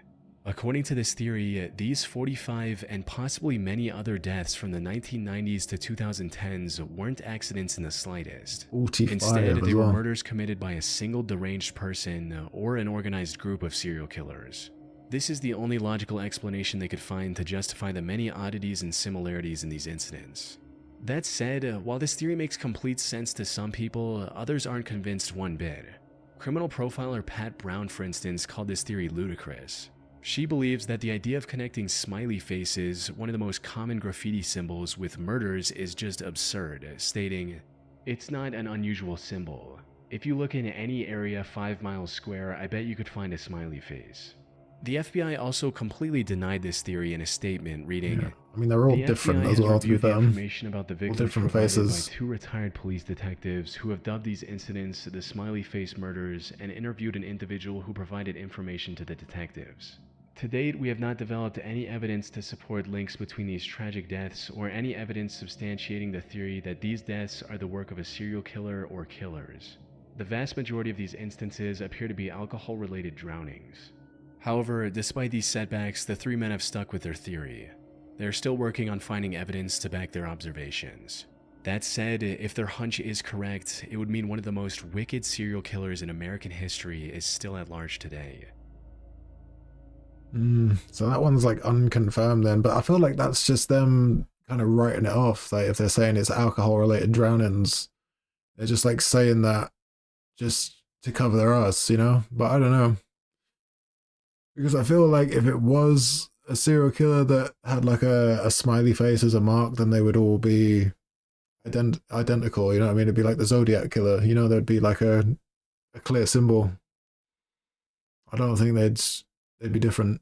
According to this theory, these 45 and possibly many other deaths from the 1990s to 2010s weren't accidents in the slightest. Instead, they were murders committed by a single deranged person or an organized group of serial killers. This is the only logical explanation they could find to justify the many oddities and similarities in these incidents. That said, while this theory makes complete sense to some people, others aren't convinced one bit. Criminal profiler Pat Brown, for instance, called this theory ludicrous. She believes that the idea of connecting smiley faces, one of the most common graffiti symbols, with murders is just absurd, stating, "It's not an unusual symbol. If you look in any area 5 miles square, I bet you could find a smiley face." The FBI also completely denied this theory in a statement, reading, Yeah. I mean, they're all different as well, to be fair. Information about the victims different provided faces. by 2 retired police detectives who have dubbed these incidents the smiley face murders and interviewed an individual who provided information to the detectives. To date, we have not developed any evidence to support links between these tragic deaths or any evidence substantiating the theory that these deaths are the work of a serial killer or killers. The vast majority of these instances appear to be alcohol-related drownings. However, despite these setbacks, the 3 men have stuck with their theory. They are still working on finding evidence to back their observations. That said, if their hunch is correct, it would mean one of the most wicked serial killers in American history is still at large today. So that one's like unconfirmed then, but I feel like that's just them kind of writing it off. Like if they're saying it's alcohol-related drownings, they're just like saying that just to cover their ass, you know? But I don't know. Because I feel like if it was a serial killer that had like a smiley face as a mark, then they would all be identical, you know what I mean? It'd be like the Zodiac killer, you know, there'd be like a clear symbol. I don't think they'd be different.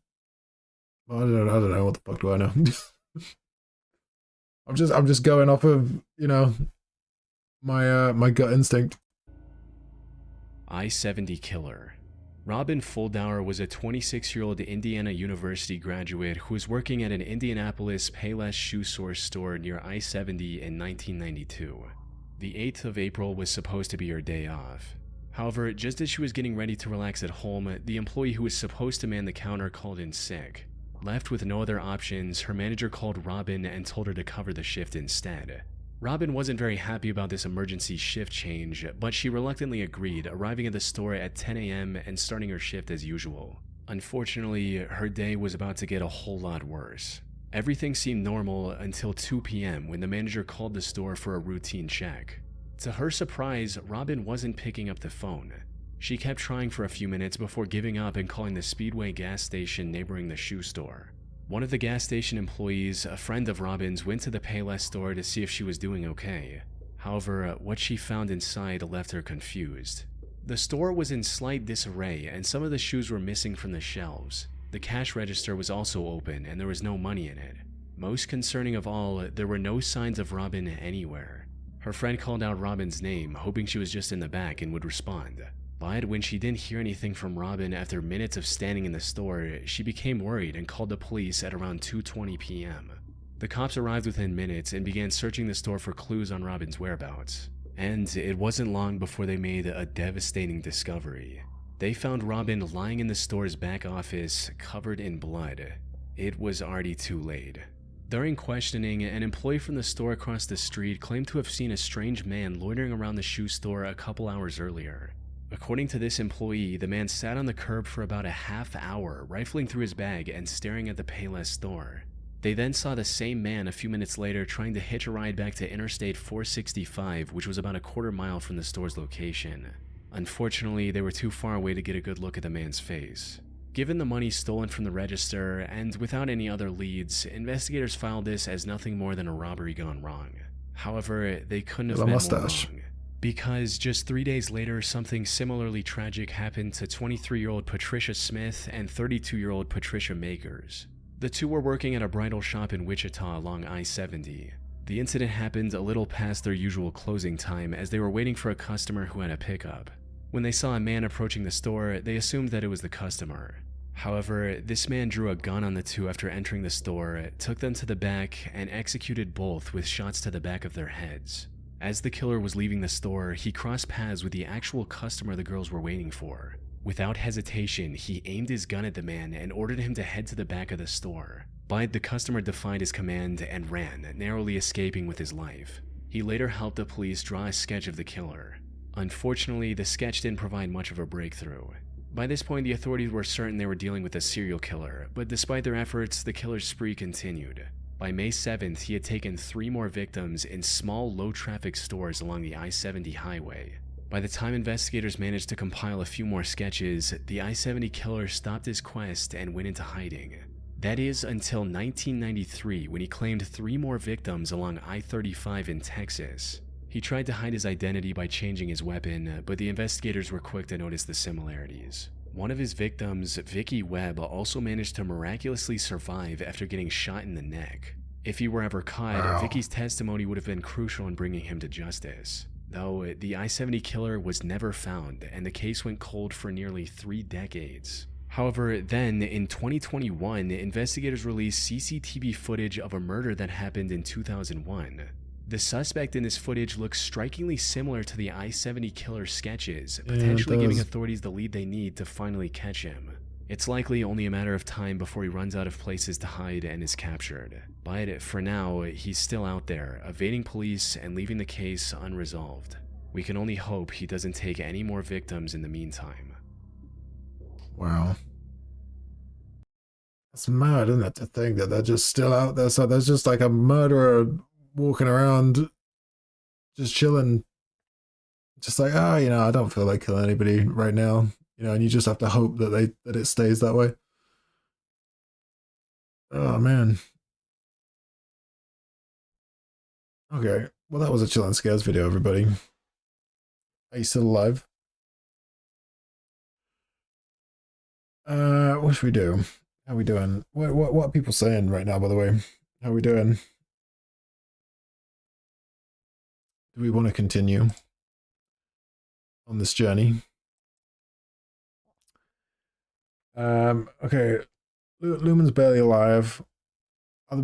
I don't know. What the fuck do I know? I'm just going off of, you know, my gut instinct. I-70 killer. Robin Fuldauer was a 26-year-old Indiana University graduate who was working at an Indianapolis Payless shoe source store near I-70 in 1992. The 8th of April was supposed to be her day off. However, just as she was getting ready to relax at home, the employee who was supposed to man the counter called in sick. Left with no other options, her manager called Robin and told her to cover the shift instead. Robin wasn't very happy about this emergency shift change, but she reluctantly agreed, arriving at the store at 10 a.m. and starting her shift as usual. Unfortunately, her day was about to get a whole lot worse. Everything seemed normal until 2 p.m. when the manager called the store for a routine check. To her surprise, Robin wasn't picking up the phone. She kept trying for a few minutes before giving up and calling the Speedway gas station neighboring the shoe store. One of the gas station employees, a friend of Robin's, went to the Payless store to see if she was doing okay. However, what she found inside left her confused. The store was in slight disarray and some of the shoes were missing from the shelves. The cash register was also open and there was no money in it. Most concerning of all, there were no signs of Robin anywhere. Her friend called out Robin's name, hoping she was just in the back and would respond. But when she didn't hear anything from Robin after minutes of standing in the store, she became worried and called the police at around 2:20 p.m. The cops arrived within minutes and began searching the store for clues on Robin's whereabouts. And it wasn't long before they made a devastating discovery. They found Robin lying in the store's back office, covered in blood. It was already too late. During questioning, an employee from the store across the street claimed to have seen a strange man loitering around the shoe store a couple hours earlier. According to this employee, the man sat on the curb for about a half hour, rifling through his bag and staring at the Payless store. They then saw the same man a few minutes later trying to hitch a ride back to Interstate 465, which was about a quarter mile from the store's location. Unfortunately, they were too far away to get a good look at the man's face. Given the money stolen from the register, and without any other leads, investigators filed this as nothing more than a robbery gone wrong. However, they couldn't have been more wrong. Because just 3 days later, something similarly tragic happened to 23-year-old Patricia Smith and 32-year-old Patricia Makers. The two were working at a bridal shop in Wichita along I-70. The incident happened a little past their usual closing time as they were waiting for a customer who had a pickup. When they saw a man approaching the store, they assumed that it was the customer. However, this man drew a gun on the two after entering the store, took them to the back, and executed both with shots to the back of their heads. As the killer was leaving the store, he crossed paths with the actual customer the girls were waiting for. Without hesitation, he aimed his gun at the man and ordered him to head to the back of the store. But the customer defied his command and ran, narrowly escaping with his life. He later helped the police draw a sketch of the killer. Unfortunately, the sketch didn't provide much of a breakthrough. By this point, the authorities were certain they were dealing with a serial killer, but despite their efforts, the killer's spree continued. By May 7th, he had taken 3 more victims in small, low-traffic stores along the I-70 highway. By the time investigators managed to compile a few more sketches, the I-70 killer stopped his quest and went into hiding. That is until 1993, when he claimed 3 more victims along I-35 in Texas. He tried to hide his identity by changing his weapon, but the investigators were quick to notice the similarities. One of his victims, Vicky Webb, also managed to miraculously survive after getting shot in the neck. If he were ever caught, Vicky's testimony would have been crucial in bringing him to justice. Though, the I-70 killer was never found, and the case went cold for nearly 3 decades. However, then, in 2021, investigators released CCTV footage of a murder that happened in 2001. The suspect in this footage looks strikingly similar to the I-70 killer sketches, potentially giving authorities the lead they need to finally catch him. It's likely only a matter of time before he runs out of places to hide and is captured. But for now, he's still out there, evading police and leaving the case unresolved. We can only hope he doesn't take any more victims in the meantime. Wow. That's mad, isn't it, to think that they're just still out there? So there's just like a murderer walking around, just chilling. Just like, you know, I don't feel like killing anybody right now. You know, and you just have to hope that it stays that way. Oh, man. Okay. Well, that was a Chill and Scares video, everybody. Are you still alive? What should we do? How are we doing? What are people saying right now, by the way? How are we doing? Do we want to continue on this journey? Okay. Lumen's barely alive. Other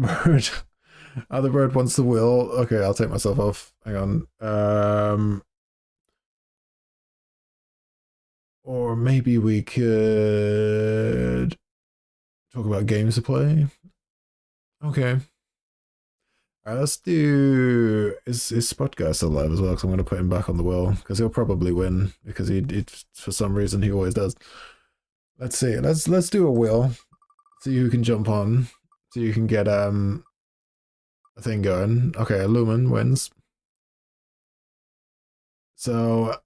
bird wants the will. Okay, I'll take myself off. Hang on. Or maybe we could talk about games to play. Okay. Alright, let's do... Is Spot Guy still alive as well? Because I'm going to put him back on the will. Because he'll probably win. Because he for some reason, he always does. Let's see. Let's do a will. See who can jump on. So you can get a thing going. Okay, Lumen wins. So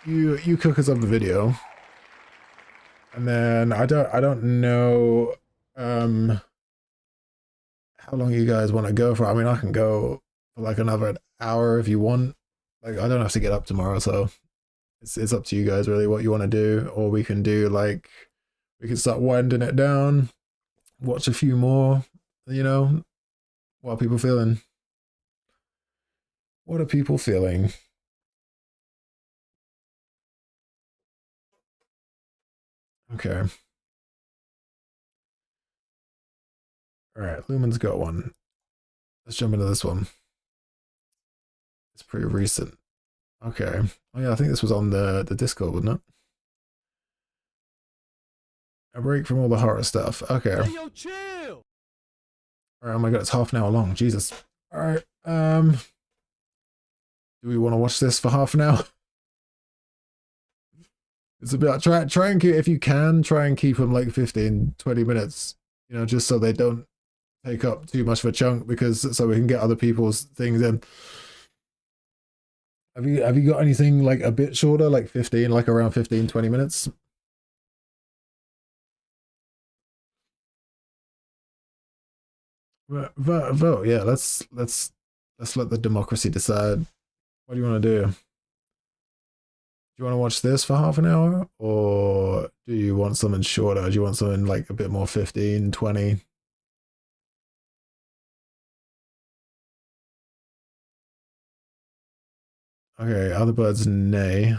you cook us up the video. And then I don't know how long you guys want to go for. I mean, I can go for like another hour if you want. Like, I don't have to get up tomorrow, so it's up to you guys really what you want to do. Or we can do like, we can start winding it down, watch a few more, you know. What are people feeling? What are people feeling? Okay. Alright, Lumen's got one. Let's jump into this one. It's pretty recent. Okay. Oh yeah, I think this was on the Discord, wasn't it? A break from all the horror stuff. Okay. Hey, yo, chill. Alright, oh my god, it's half an hour long. Jesus. Alright, do we want to watch this for half an hour? It's a bit, try and keep, if you can, try and keep them like 15, 20 minutes, you know, just so they don't take up too much of a chunk, because so we can get other people's things in. Have you got anything like a bit shorter, like 15, like around 15, 20 minutes? Vote, yeah, let's let the democracy decide. What do you want to do? Do you want to watch this for half an hour, or do you want something shorter? Do you want something like a bit more 15, 20? Okay, other birds nay.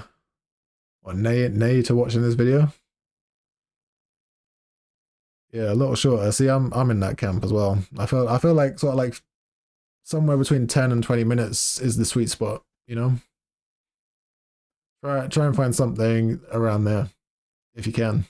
What, nay to watching this video? Yeah, a little shorter. See, I'm in that camp as well. I feel like sort of like somewhere between 10 and 20 minutes is the sweet spot, you know? Try and find something around there if you can.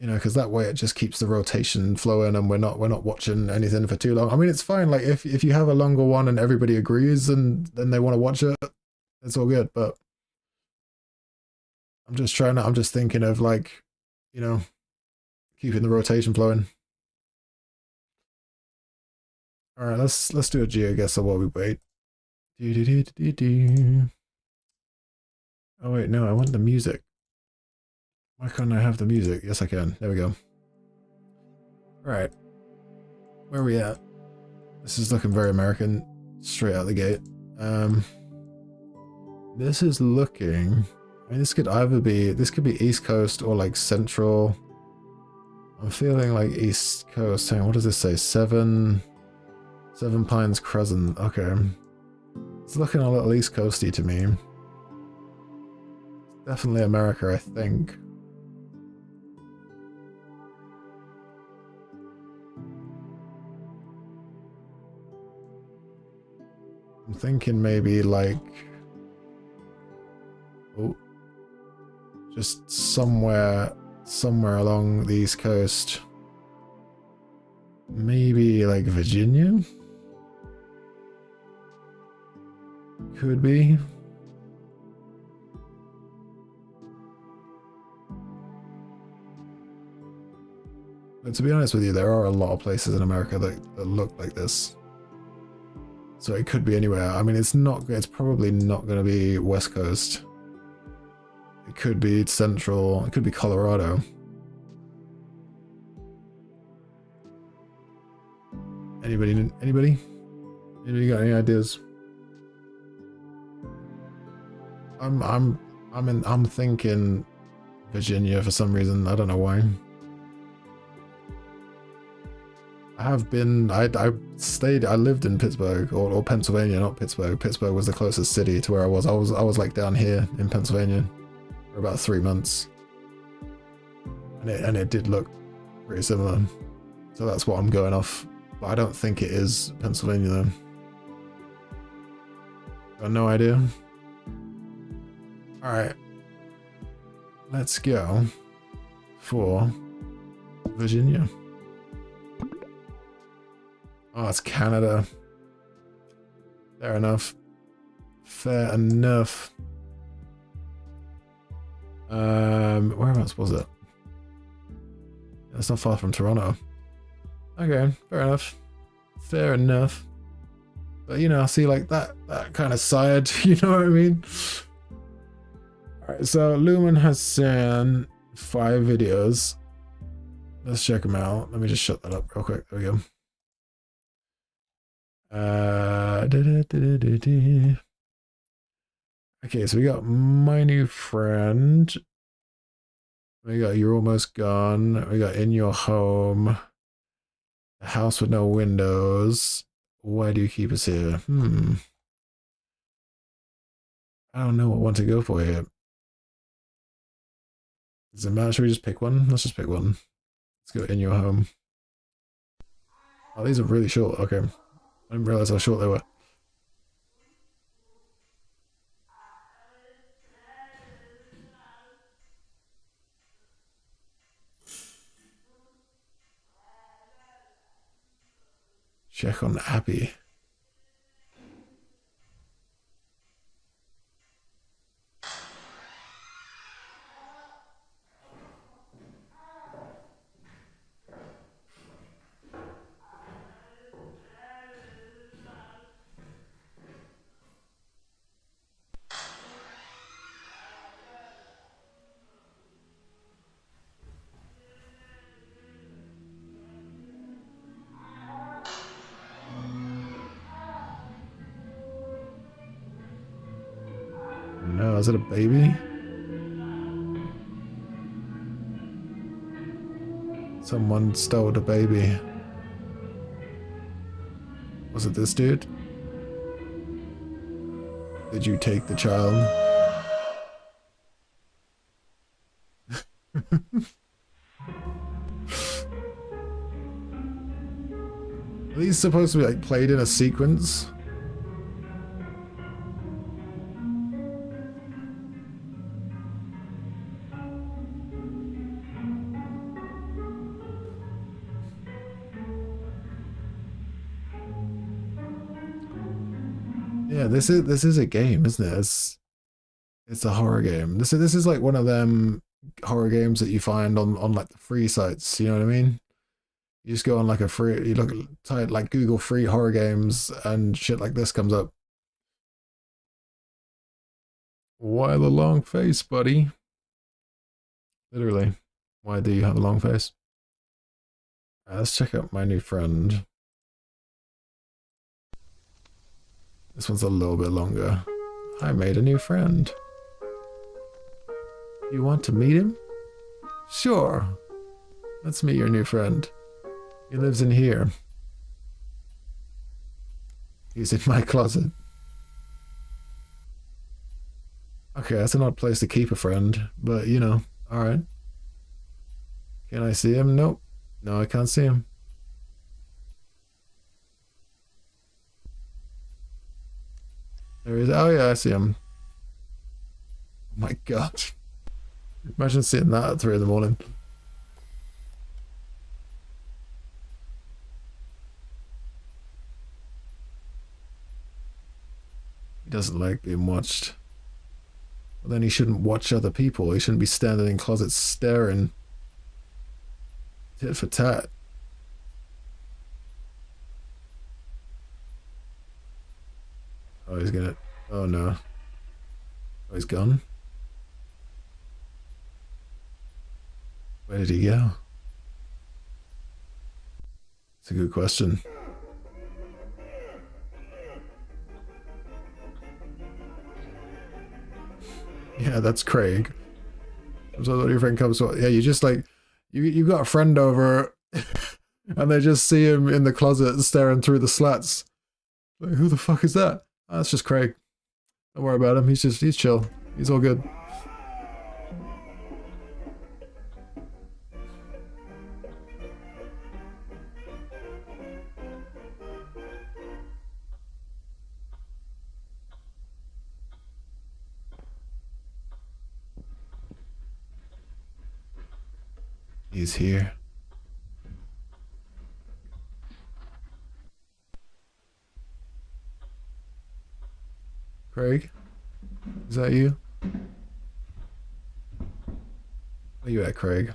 You know, because that way it just keeps the rotation flowing, and we're not watching anything for too long. I mean, it's fine. Like if you have a longer one and everybody agrees and then they want to watch it, it's all good. But I'm just thinking of, like, you know, keeping the rotation flowing. All right, let's do a GeoGuessr while we wait. Oh wait, no, I want the music. Why can't I have the music? Yes, I can. There we go. All right, where are we at? This is looking very American, straight out the gate. This is looking. I mean, this could be East Coast or like Central. I'm feeling like East Coast. Hang on, what does this say? Seven Pines Crescent. Okay. It's looking a little East Coasty to me. Definitely America, I think. I'm thinking maybe like... Oh. Just somewhere along the East Coast. Maybe like Virginia? Could be. But to be honest with you, there are a lot of places in America that look like this. So it could be anywhere. I mean, it's probably not going to be West Coast. It could be Central. It could be Colorado. Anybody got any ideas? I'm thinking Virginia for some reason. I don't know why. I lived in Pittsburgh or Pennsylvania, not Pittsburgh. Pittsburgh was the closest city to where I was. I was like down here in Pennsylvania for about 3 months. And it did look pretty similar. So that's what I'm going off. But I don't think it is Pennsylvania though. Got no idea. Alright. Let's go for Virginia. Oh, it's Canada. Fair enough. Fair enough. Whereabouts was it? It's not far from Toronto. Okay, fair enough. Fair enough. But you know, I see like that kind of side, you know what I mean? Alright, so Lumen has sent 5 videos. Let's check them out. Let me just shut that up real quick. There we go. Okay, so we got My New Friend. We got You're Almost Gone. We got In Your Home. A House with No Windows. Why do you keep us here? I don't know what one to go for here. Does it matter? Should we just pick one? Let's just pick one. Let's go In Your Home. Oh, these are really short. Okay. I didn't realize how short they were. Check on Abby. No, is it a baby? Someone stole the baby. Was it this dude? Did you take the child? Are these supposed to be like played in a sequence? Yeah, this is a game, isn't it? It's a horror game. This is like one of them horror games that you find on like the free sites. You know what I mean? You just go on like a free, you look type like Google free horror games and shit like this comes up. Why the long face, buddy? Literally, why do you have a long face? Let's check out my new friend. This one's a little bit longer. I made a new friend. You want to meet him? Sure. Let's meet your new friend. He lives in here. He's in my closet. Okay, that's an odd place to keep a friend, but you know, alright. Can I see him? Nope. No, I can't see him. There he is. Oh yeah, I see him. Oh my god. Imagine seeing that at 3 in the morning. He doesn't like being watched. Well, then he shouldn't watch other people. He shouldn't be standing in closets staring. Tit for tat. Oh, he's gonna... Oh, no. Oh, he's gone? Where did he go? It's a good question. Yeah, that's Craig. So when your friend comes, yeah, you just like, you've got a friend over and they just see him in the closet staring through the slats. Like, who the fuck is that? Oh, that's just Craig. Don't worry about him. He's chill. He's all good. He's here. Craig? Is that you? Where you at, Craig?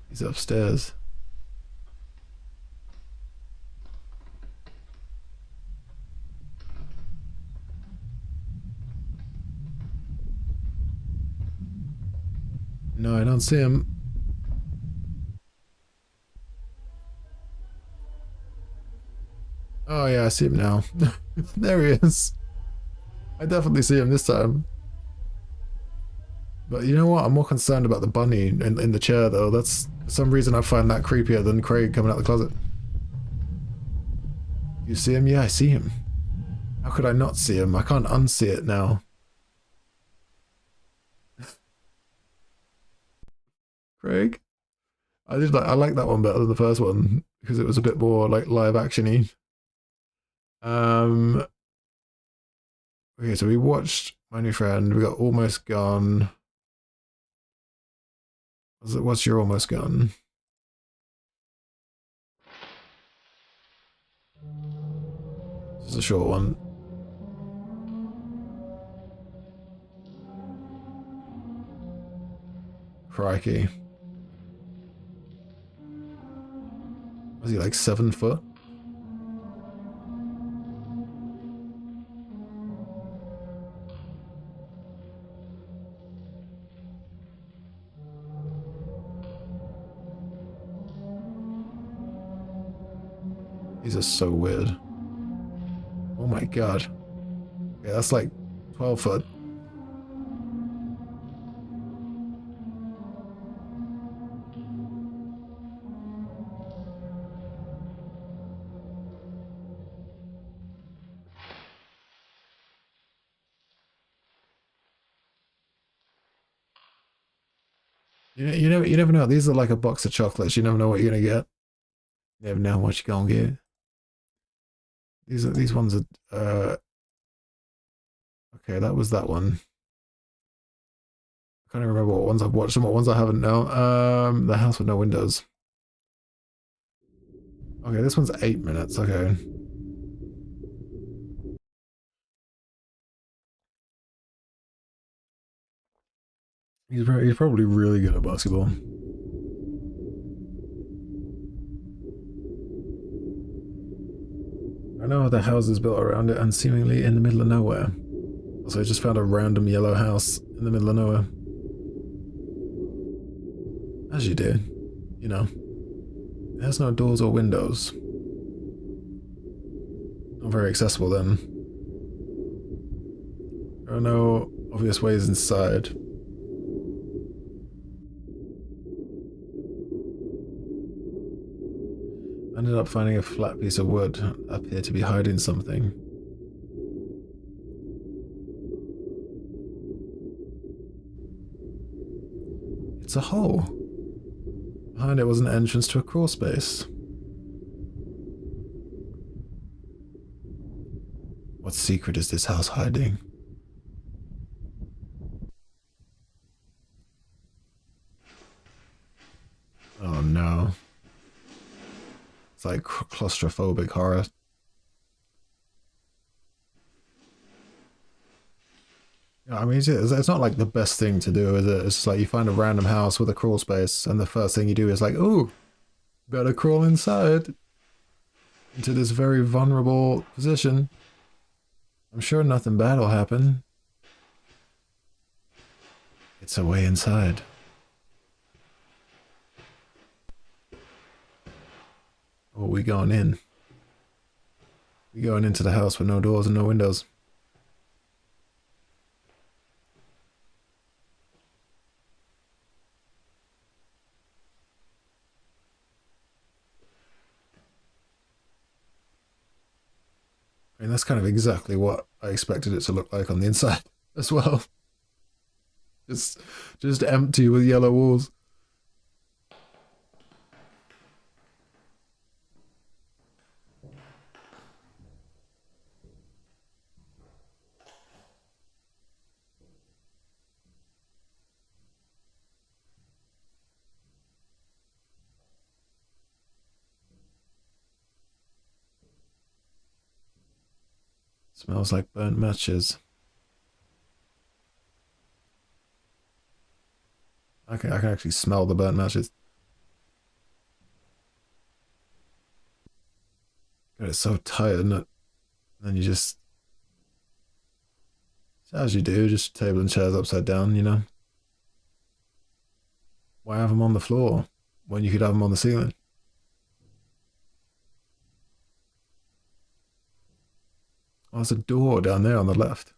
He's upstairs. No, I don't see him. Oh yeah, I see him now. There he is. I definitely see him this time. But you know what? I'm more concerned about the bunny in the chair though. That's, for some reason I find that creepier than Craig coming out the closet. You see him? Yeah, I see him. How could I not see him? I can't unsee it now. Craig. I like that one better than the first one because it was a bit more like live actiony. Okay, so we watched My New Friend. We got Almost Gone. What's your Almost Gone? This is a short one. Crikey. Was he like 7 foot? These are so weird. Oh my god. Yeah, that's like 12 foot. You never know. These are like a box of chocolates. You never know what you're gonna get. You never know what you're gonna get. These ones are okay, that was that one. I can't even remember what ones I've watched and what ones I haven't now. The House with No Windows. Okay, this one's 8 minutes, okay. He's probably really good at basketball. I know the house is built around it and seemingly in the middle of nowhere. Also, I just found a random yellow house in the middle of nowhere. As you do, you know. It has no doors or windows. Not very accessible then. There are no obvious ways inside. I ended up finding a flat piece of wood. Appeared to be hiding something. It's a hole. Behind it was an entrance to a crawl space. What secret is this house hiding? Oh no. It's like claustrophobic horror. I mean, it's not like the best thing to do, is it? It's just like you find a random house with a crawl space, and the first thing you do is like, ooh, better crawl inside into this very vulnerable position. I'm sure nothing bad will happen. It's a way inside. Oh, we going in. We going into the house with no doors and no windows. I mean, that's kind of exactly what I expected it to look like on the inside as well. Just empty with yellow walls. Smells like burnt matches. I can actually smell the burnt matches. God, it's so tight, isn't it? And then you just, as you do, just table and chairs upside down, you know? Why have them on the floor when you could have them on the ceiling? Oh, there's a door down there on the left.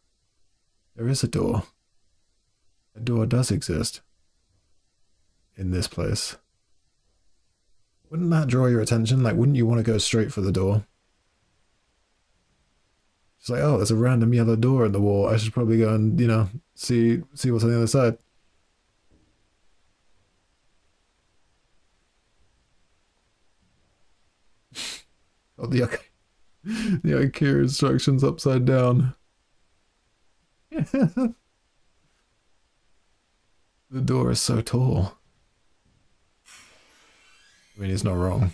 There is a door. A door does exist. In this place. Wouldn't that draw your attention? Like, wouldn't you want to go straight for the door? It's like, oh, there's a random yellow door in the wall. I should probably go and, you know, see what's on the other side. Oh, the IKEA instructions upside down. The door is so tall. I mean, he's not wrong.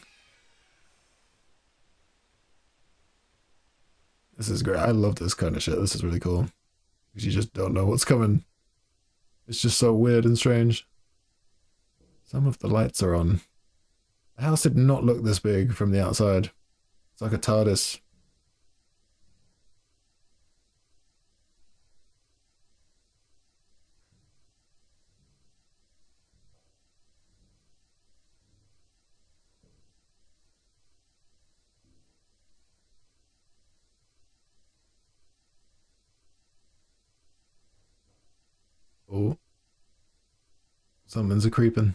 This is great. I love this kind of shit. This is really cool. Because you just don't know what's coming. It's just so weird and strange. Some of the lights are on. The house did not look this big from the outside. It's like a TARDIS. Oh. Something's a creeping.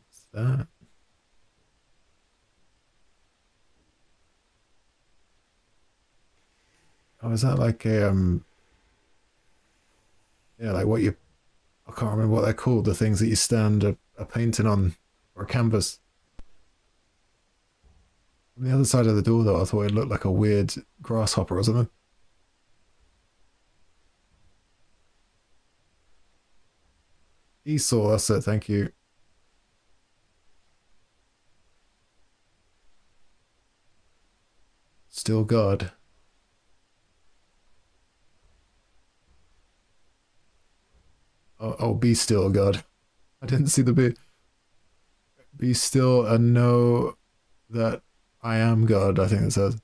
What's that? Oh, is that like a yeah, like what you, I can't remember what they're called, the things that you stand a painting on, or a canvas. On the other side of the door though, I thought it looked like a weird grasshopper or something. Esau, that's it, thank you. Still God. Oh, be still, God. I didn't see the be. Be still and know that I am God, I think it says.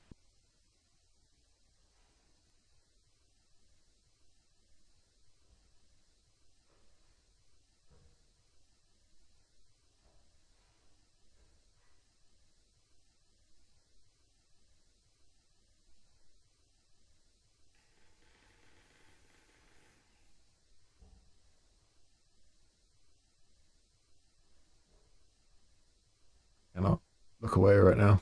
Cannot look away right now.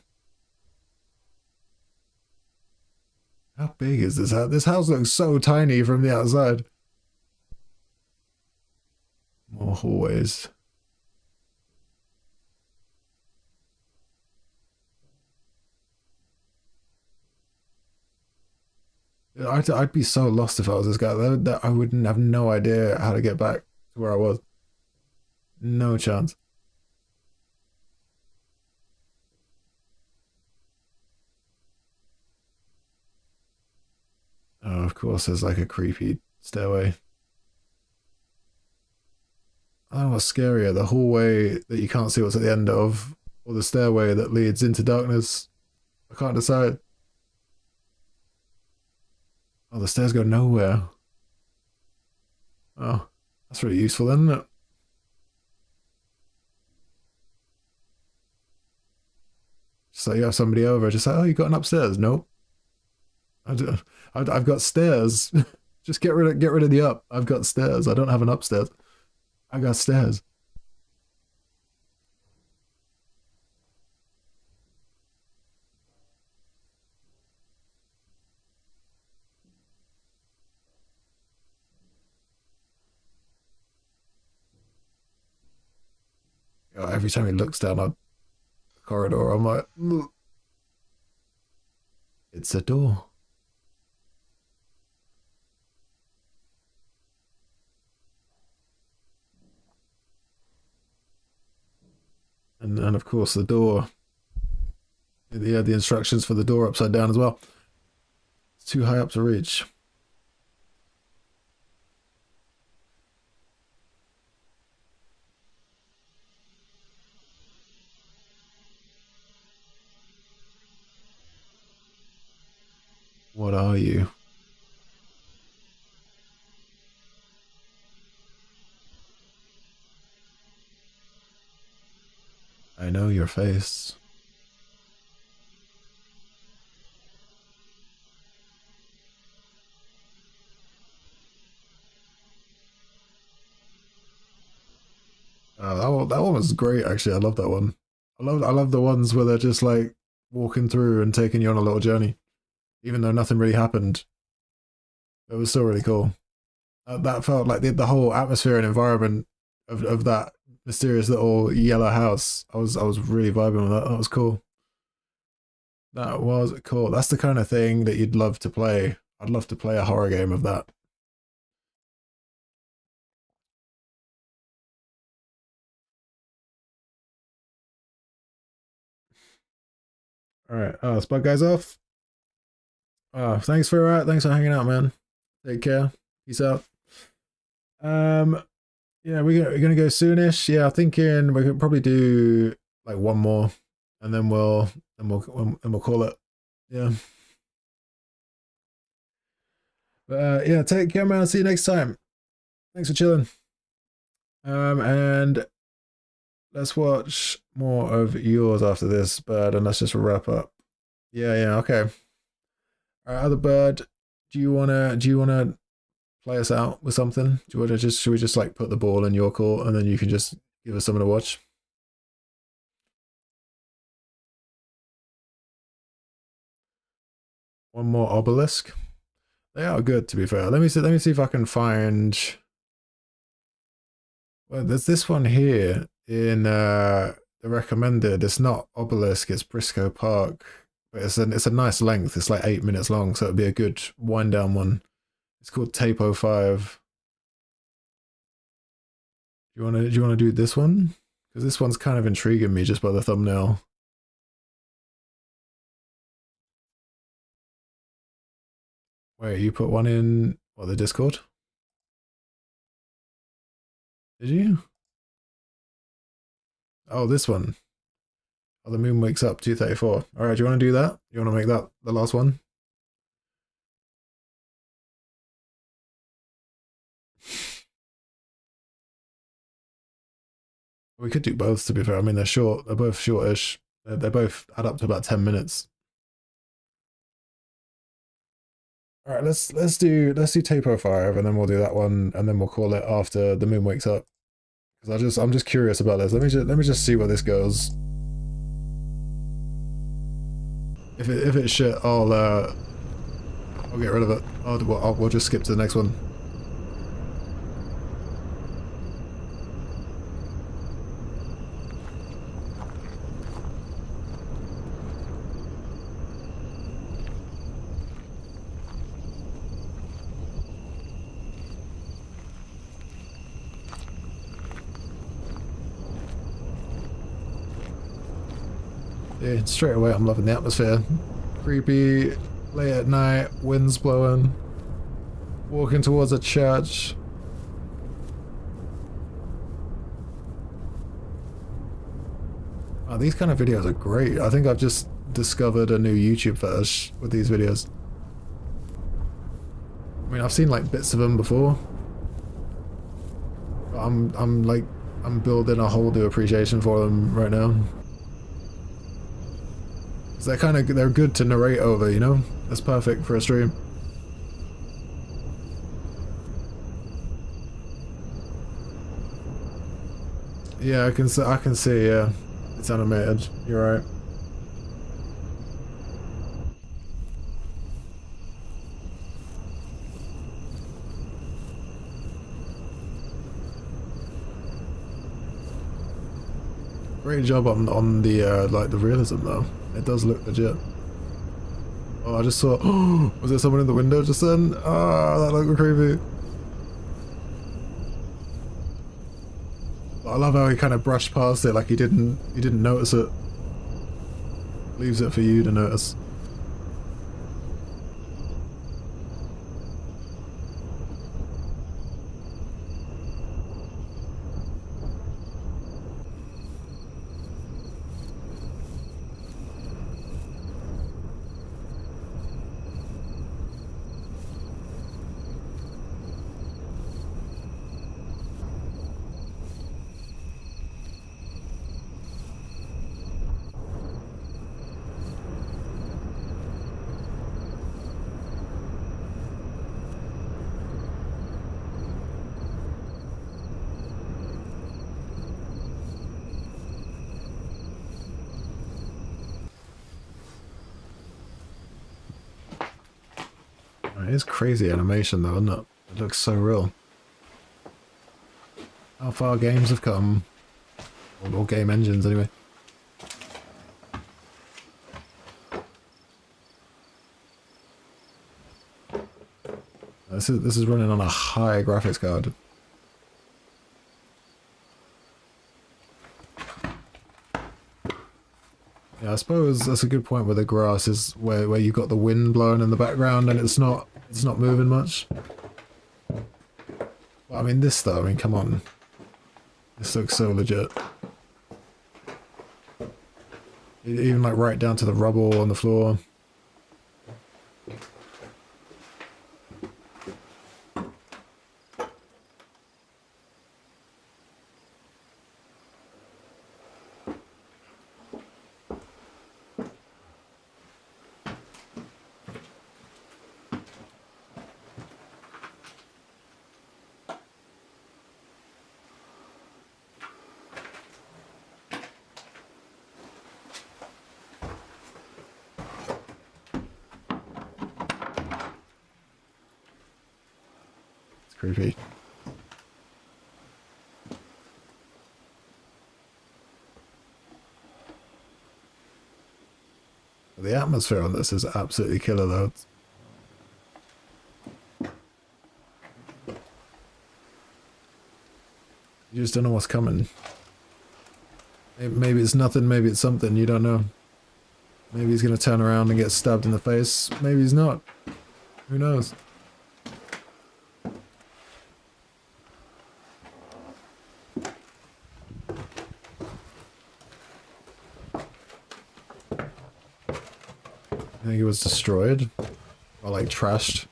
How big is this house? This house looks so tiny from the outside. More hallways. I'd be so lost if I was this guy. I wouldn't have no idea how to get back to where I was. No chance. Oh, of course, there's like a creepy stairway. I don't know what's scarier, the hallway that you can't see what's at the end of, or the stairway that leads into darkness. I can't decide. Oh, the stairs go nowhere. Oh, that's really useful, isn't it? Just like you have somebody over, just like, oh, you got an upstairs? Nope. I've got stairs. Just get rid of the up. I've got stairs. I don't have an upstairs. I got stairs. Every time he looks down a corridor, I'm like, ugh. It's a door. And of course the door. The instructions for the door upside down as well. It's too high up to reach. What are you? I know your face. That one was great. Actually, I love that one. I love the ones where they're just like walking through and taking you on a little journey, even though nothing really happened. It was still really cool. That felt like the whole atmosphere and environment of that mysterious little yellow house. I was really vibing with that. That was cool. That was cool. That's the kind of thing that you'd love to play. I'd love to play a horror game of that. All right. Spot guys off. Thanks for hanging out, man. Take care. Peace out. Yeah, we're gonna go soonish. Yeah, I'm thinking we could probably do like one more, and then we'll call it. Yeah. But yeah, take care, man. See you next time. Thanks for chilling. And let's watch more of yours after this, Bird, and let's just wrap up. Yeah, okay. All right, other Bird, do you wanna play us out with something? Should we just like put the ball in your court and then you can just give us something to watch? One more obelisk. They are good, to be fair. Let me see if I can find. Well, there's this one here in the recommended. It's not obelisk. It's Briscoe Park, but it's a nice length. It's like 8 minutes long, so it'd be a good wind down one. It's called Tape 05. Do you wanna do this one? Because this one's kind of intriguing me just by the thumbnail. Wait, you put one in the Discord? Did you? Oh, this one. Oh, the moon wakes up 234. All right, do you want to do that? You want to make that the last one? We could do both, to be fair. I mean, they're short. They're both shortish. They both add up to about 10 minutes. All right, let's do Tape 05, and then we'll do that one, and then we'll call it after the moon wakes up. Because I'm just curious about this. Let me just see where this goes. If it's shit, I'll get rid of it. We'll just skip to the next one. Yeah, straight away I'm loving the atmosphere. Creepy, late at night, winds blowing, walking towards a church. Oh, these kind of videos are great. I think I've just discovered a new YouTube fetish with these videos. I mean, I've seen like bits of them before, but I'm building a whole new appreciation for them right now. They're good to narrate over, you know? That's perfect for a stream. Yeah, I can see, yeah. It's animated. You're right. Great job on the like the realism though. It does look legit. Oh, I just saw. Oh, was there someone in the window just then? Ah, that looked creepy. But I love how he kind of brushed past it like he didn't notice it. Leaves it for you to notice. It is crazy animation though, isn't it? It looks so real. How far games have come. Or game engines anyway. This is running on a high graphics card. Yeah, I suppose that's a good point where the grass is where you got the wind blowing in the background and it's not moving much. Well, I mean this though, I mean come on. This looks so legit. Even like right down to the rubble on the floor. Creepy. The atmosphere on this is absolutely killer though. You just don't know what's coming. Maybe it's nothing, maybe it's something, you don't know. Maybe he's gonna turn around and get stabbed in the face. Maybe he's not. Who knows? I think it was destroyed. Or like trashed.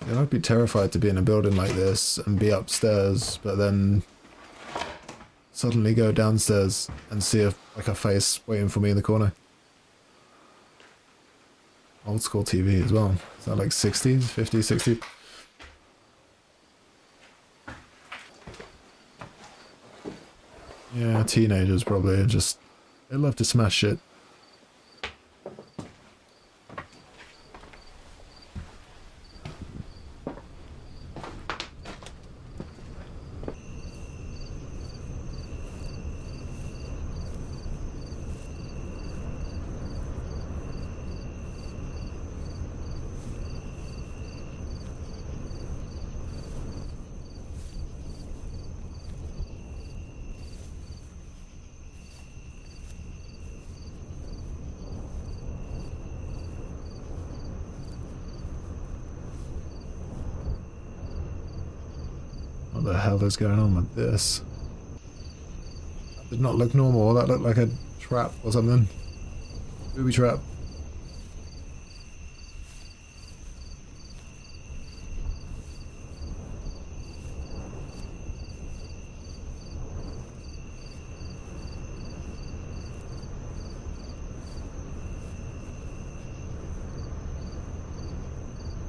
Yeah, I'd be terrified to be in a building like this and be upstairs, but then suddenly go downstairs and see like a face waiting for me in the corner. Old school TV as well. Is that like 60s, 50s, 60s? Yeah, teenagers probably just, they love to smash shit. What the hell is going on with this? That did not look normal. That looked like a trap or something. Booby trap.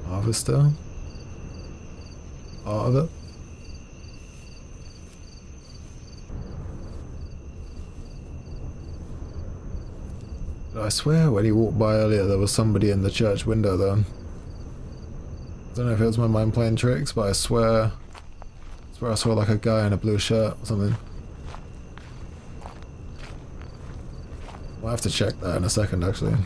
Harvester. Part of it. I swear when he walked by earlier there was somebody in the church window though. I don't know if it was my mind playing tricks, but I swear I saw like a guy in a blue shirt or something. I'll have to check that in a second actually.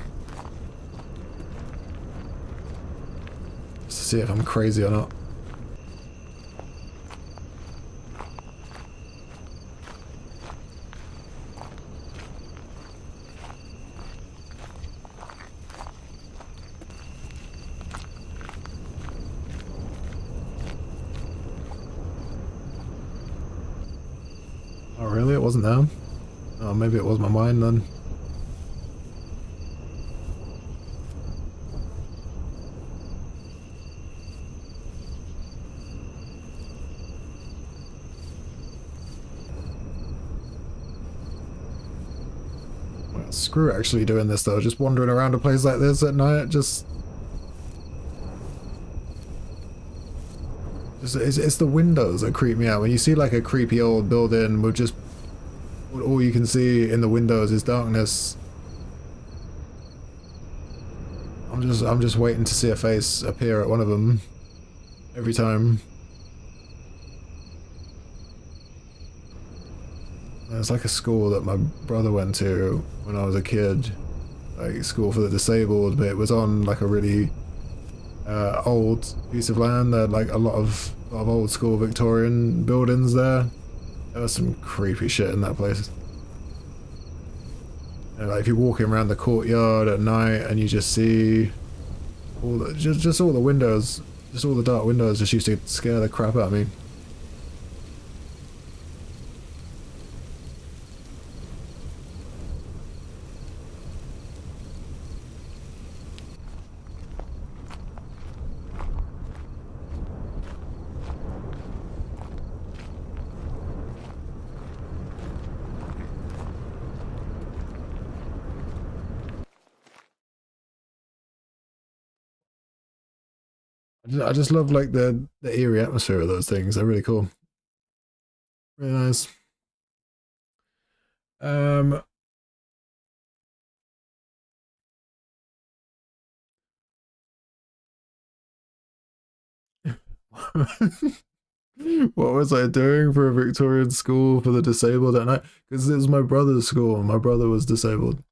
Just to see if I'm crazy or not. Oh really? It wasn't there? Oh, maybe it was my mind then. Well, screw actually doing this though, just wandering around a place like this at night, it's the windows that creep me out. When you see like a creepy old building with just all you can see in the windows is darkness. I'm just waiting to see a face appear at one of them every time. It's like a school that my brother went to when I was a kid, like school for the disabled, but it was on like a really old piece of land. There had like a lot of old school Victorian buildings there. There was some creepy shit in that place. You know, like if you're walking around the courtyard at night and you just see all the, just all the windows, just all the dark windows just used to scare the crap out of me. I just love like the eerie atmosphere of those things. They're really cool. Really nice. What was I doing for a Victorian school for the disabled at night? Because it was my brother's school and my brother was disabled.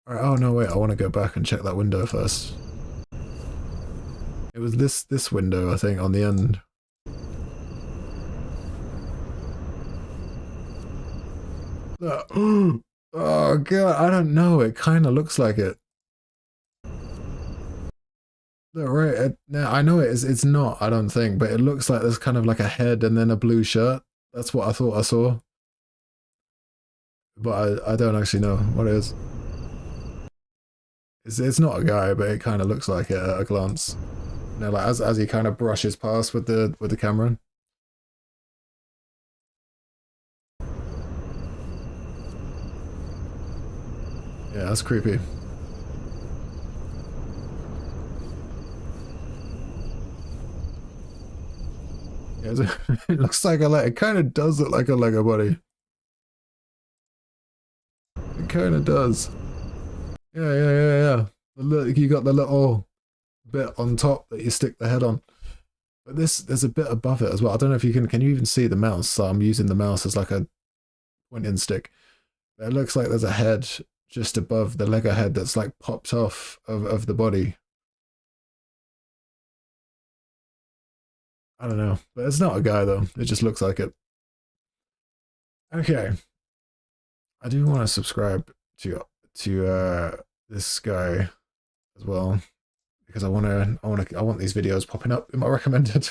Alright, oh no, wait, I want to go back and check that window first. It was this window, I think, on the end. Oh god, I don't know, it kind of looks like it. Right, I know it's not, I don't think, but it looks like there's kind of like a head and then a blue shirt. That's what I thought I saw. But I don't actually know what it is. It's not a guy, but it kind of looks like it at a glance. You know, like as he kind of brushes past with the camera. Yeah, that's creepy. Yeah, it looks like it kind of does look like a Lego body. It kind of does. Yeah. Look, you got the little bit on top that you stick the head on. But there's a bit above it as well. I don't know if you can you even see the mouse? So I'm using the mouse as like a pointing stick. It looks like there's a head just above the Lego head that's like popped off of the body. I don't know, but it's not a guy though. It just looks like it. Okay, I do want to subscribe to this guy as well because I want these videos popping up in my recommended.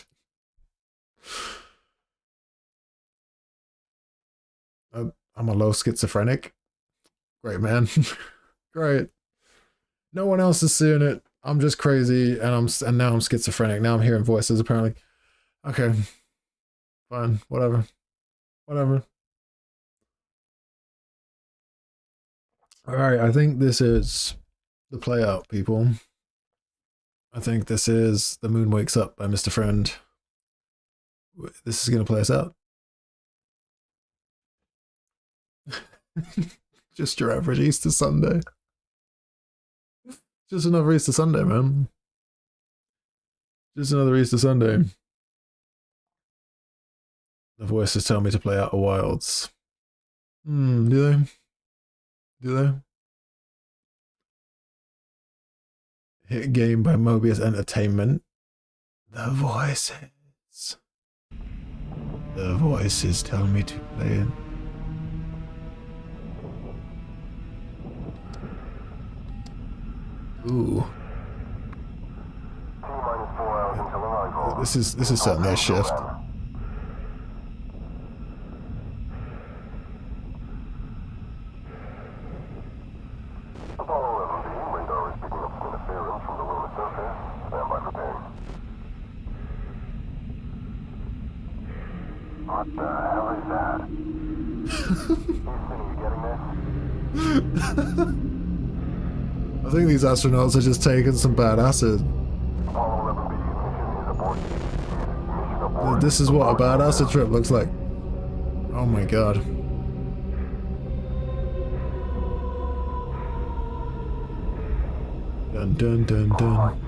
I'm a low schizophrenic. Great, man. Great. No one else is seeing it. I'm just crazy, and now I'm schizophrenic. Now I'm hearing voices apparently. Okay, fine, whatever. Alright, I think this is the play out, people. I think this is The Moon Wakes Up by Mr. Friend. This is going to play us out. Just your average Easter Sunday. Just another Easter Sunday, man. Just another Easter Sunday. The voices tell me to play Outer Wilds. Do they? Do they? Hit game by Mobius Entertainment. The voices. The voices tell me to play it. Ooh. This is certainly a shift. What the hell is that? Houston, you getting this? I think these astronauts are just taking some bad acid. this is what a badass trip looks like. Oh my god. Dun dun dun dun.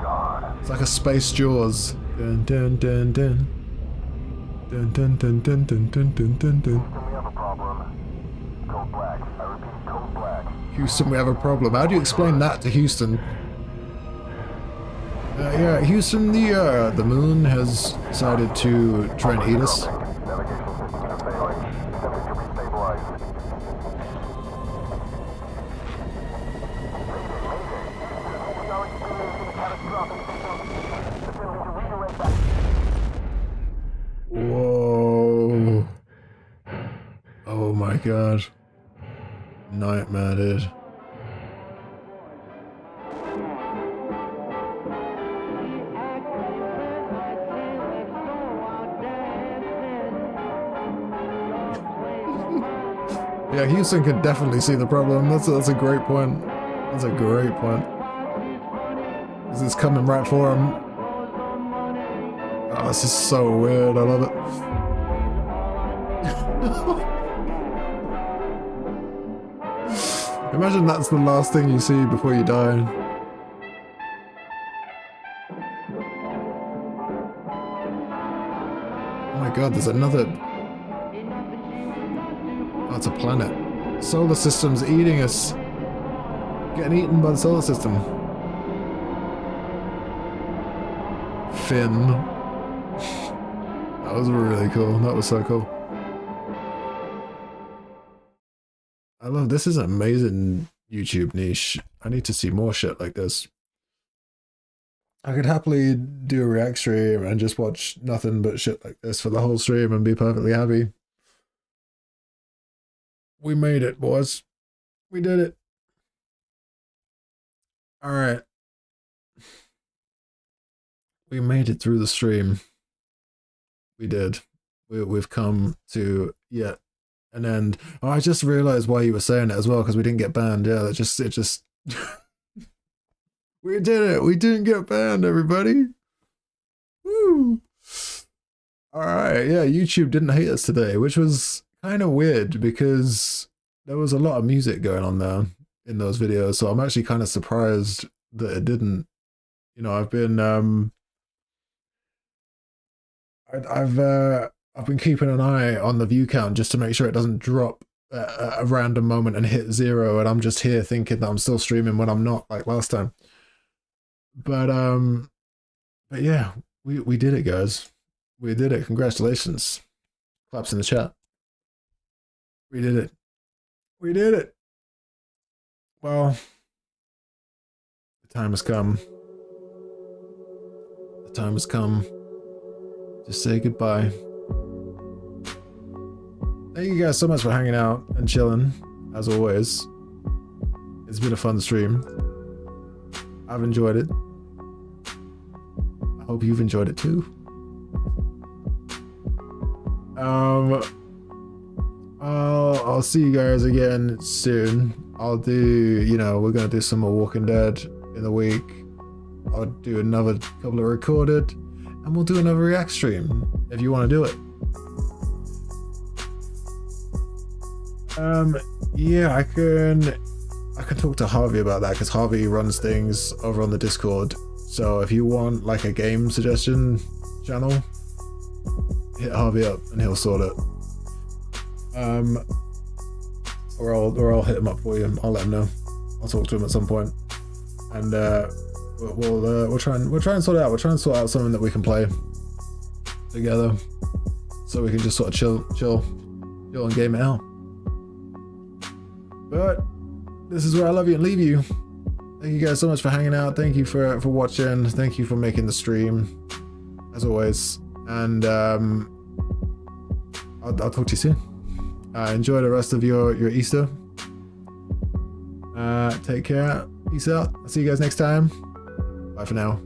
It's like a space Jaws. Dun dun dun dun. Dun dun dun dun dun dun dun dun dun. Houston, we have a problem. How do you explain that to Houston? Yeah, Houston, the moon has decided to try and eat us. Whoa. Oh my god. Nightmare, dude. Yeah, Houston could definitely see the problem. That's a great point. That's a great point. Because it's coming right for him. Oh, this is so weird. I love it. Imagine that's the last thing you see before you die. Oh my god, there's another... Oh, it's a planet. Solar system's eating us. Getting eaten by the solar system. Finn. That was really cool. That was so cool. I love this. Is an amazing YouTube niche. I need to see more shit like this. I could happily do a react stream and just watch nothing but shit like this for the whole stream and be perfectly happy. We made it, boys. We did it. All right. We made it through the stream. We did. We've come to yet an end. Oh, I just realized why you were saying it as well, because we didn't get banned. Yeah, it just we did it. We didn't get banned, everybody. Woo. All right. Yeah, YouTube didn't hate us today, which was kind of weird because there was a lot of music going on there in those videos. So I'm actually kind of surprised that it didn't. You know, I've been I've been keeping an eye on the view count just to make sure it doesn't drop at a random moment and hit 0, and I'm just here thinking that I'm still streaming when I'm not, like last time. But yeah, we did it, guys. We did it. Congratulations. Claps in the chat. We did it. We did it. Well, the time has come. The time has come to say goodbye. Thank you guys so much for hanging out and chilling, as always. It's been a fun stream. I've enjoyed it. I hope you've enjoyed it too. I'll see you guys again soon. I'll do, you know, we're gonna do some more Walking Dead in the week. I'll do another couple of recorded, and we'll do another react stream if you want to do it. Yeah, I can talk to Harvey about that, because Harvey runs things over on the Discord. So if you want like a game suggestion channel, hit Harvey up and he'll sort it. Or I'll hit him up for you. I'll let him know. I'll talk to him at some point, and we'll try and sort it out. We'll try and sort out something that we can play together, so we can just sort of chill and game it out. But this is where I love you and leave you. Thank you guys so much for hanging out. Thank you for watching. Thank you for making the stream, as always. And I'll talk to you soon. Enjoy the rest of your Easter. Take care. Peace out. I'll see you guys next time. Bye for now.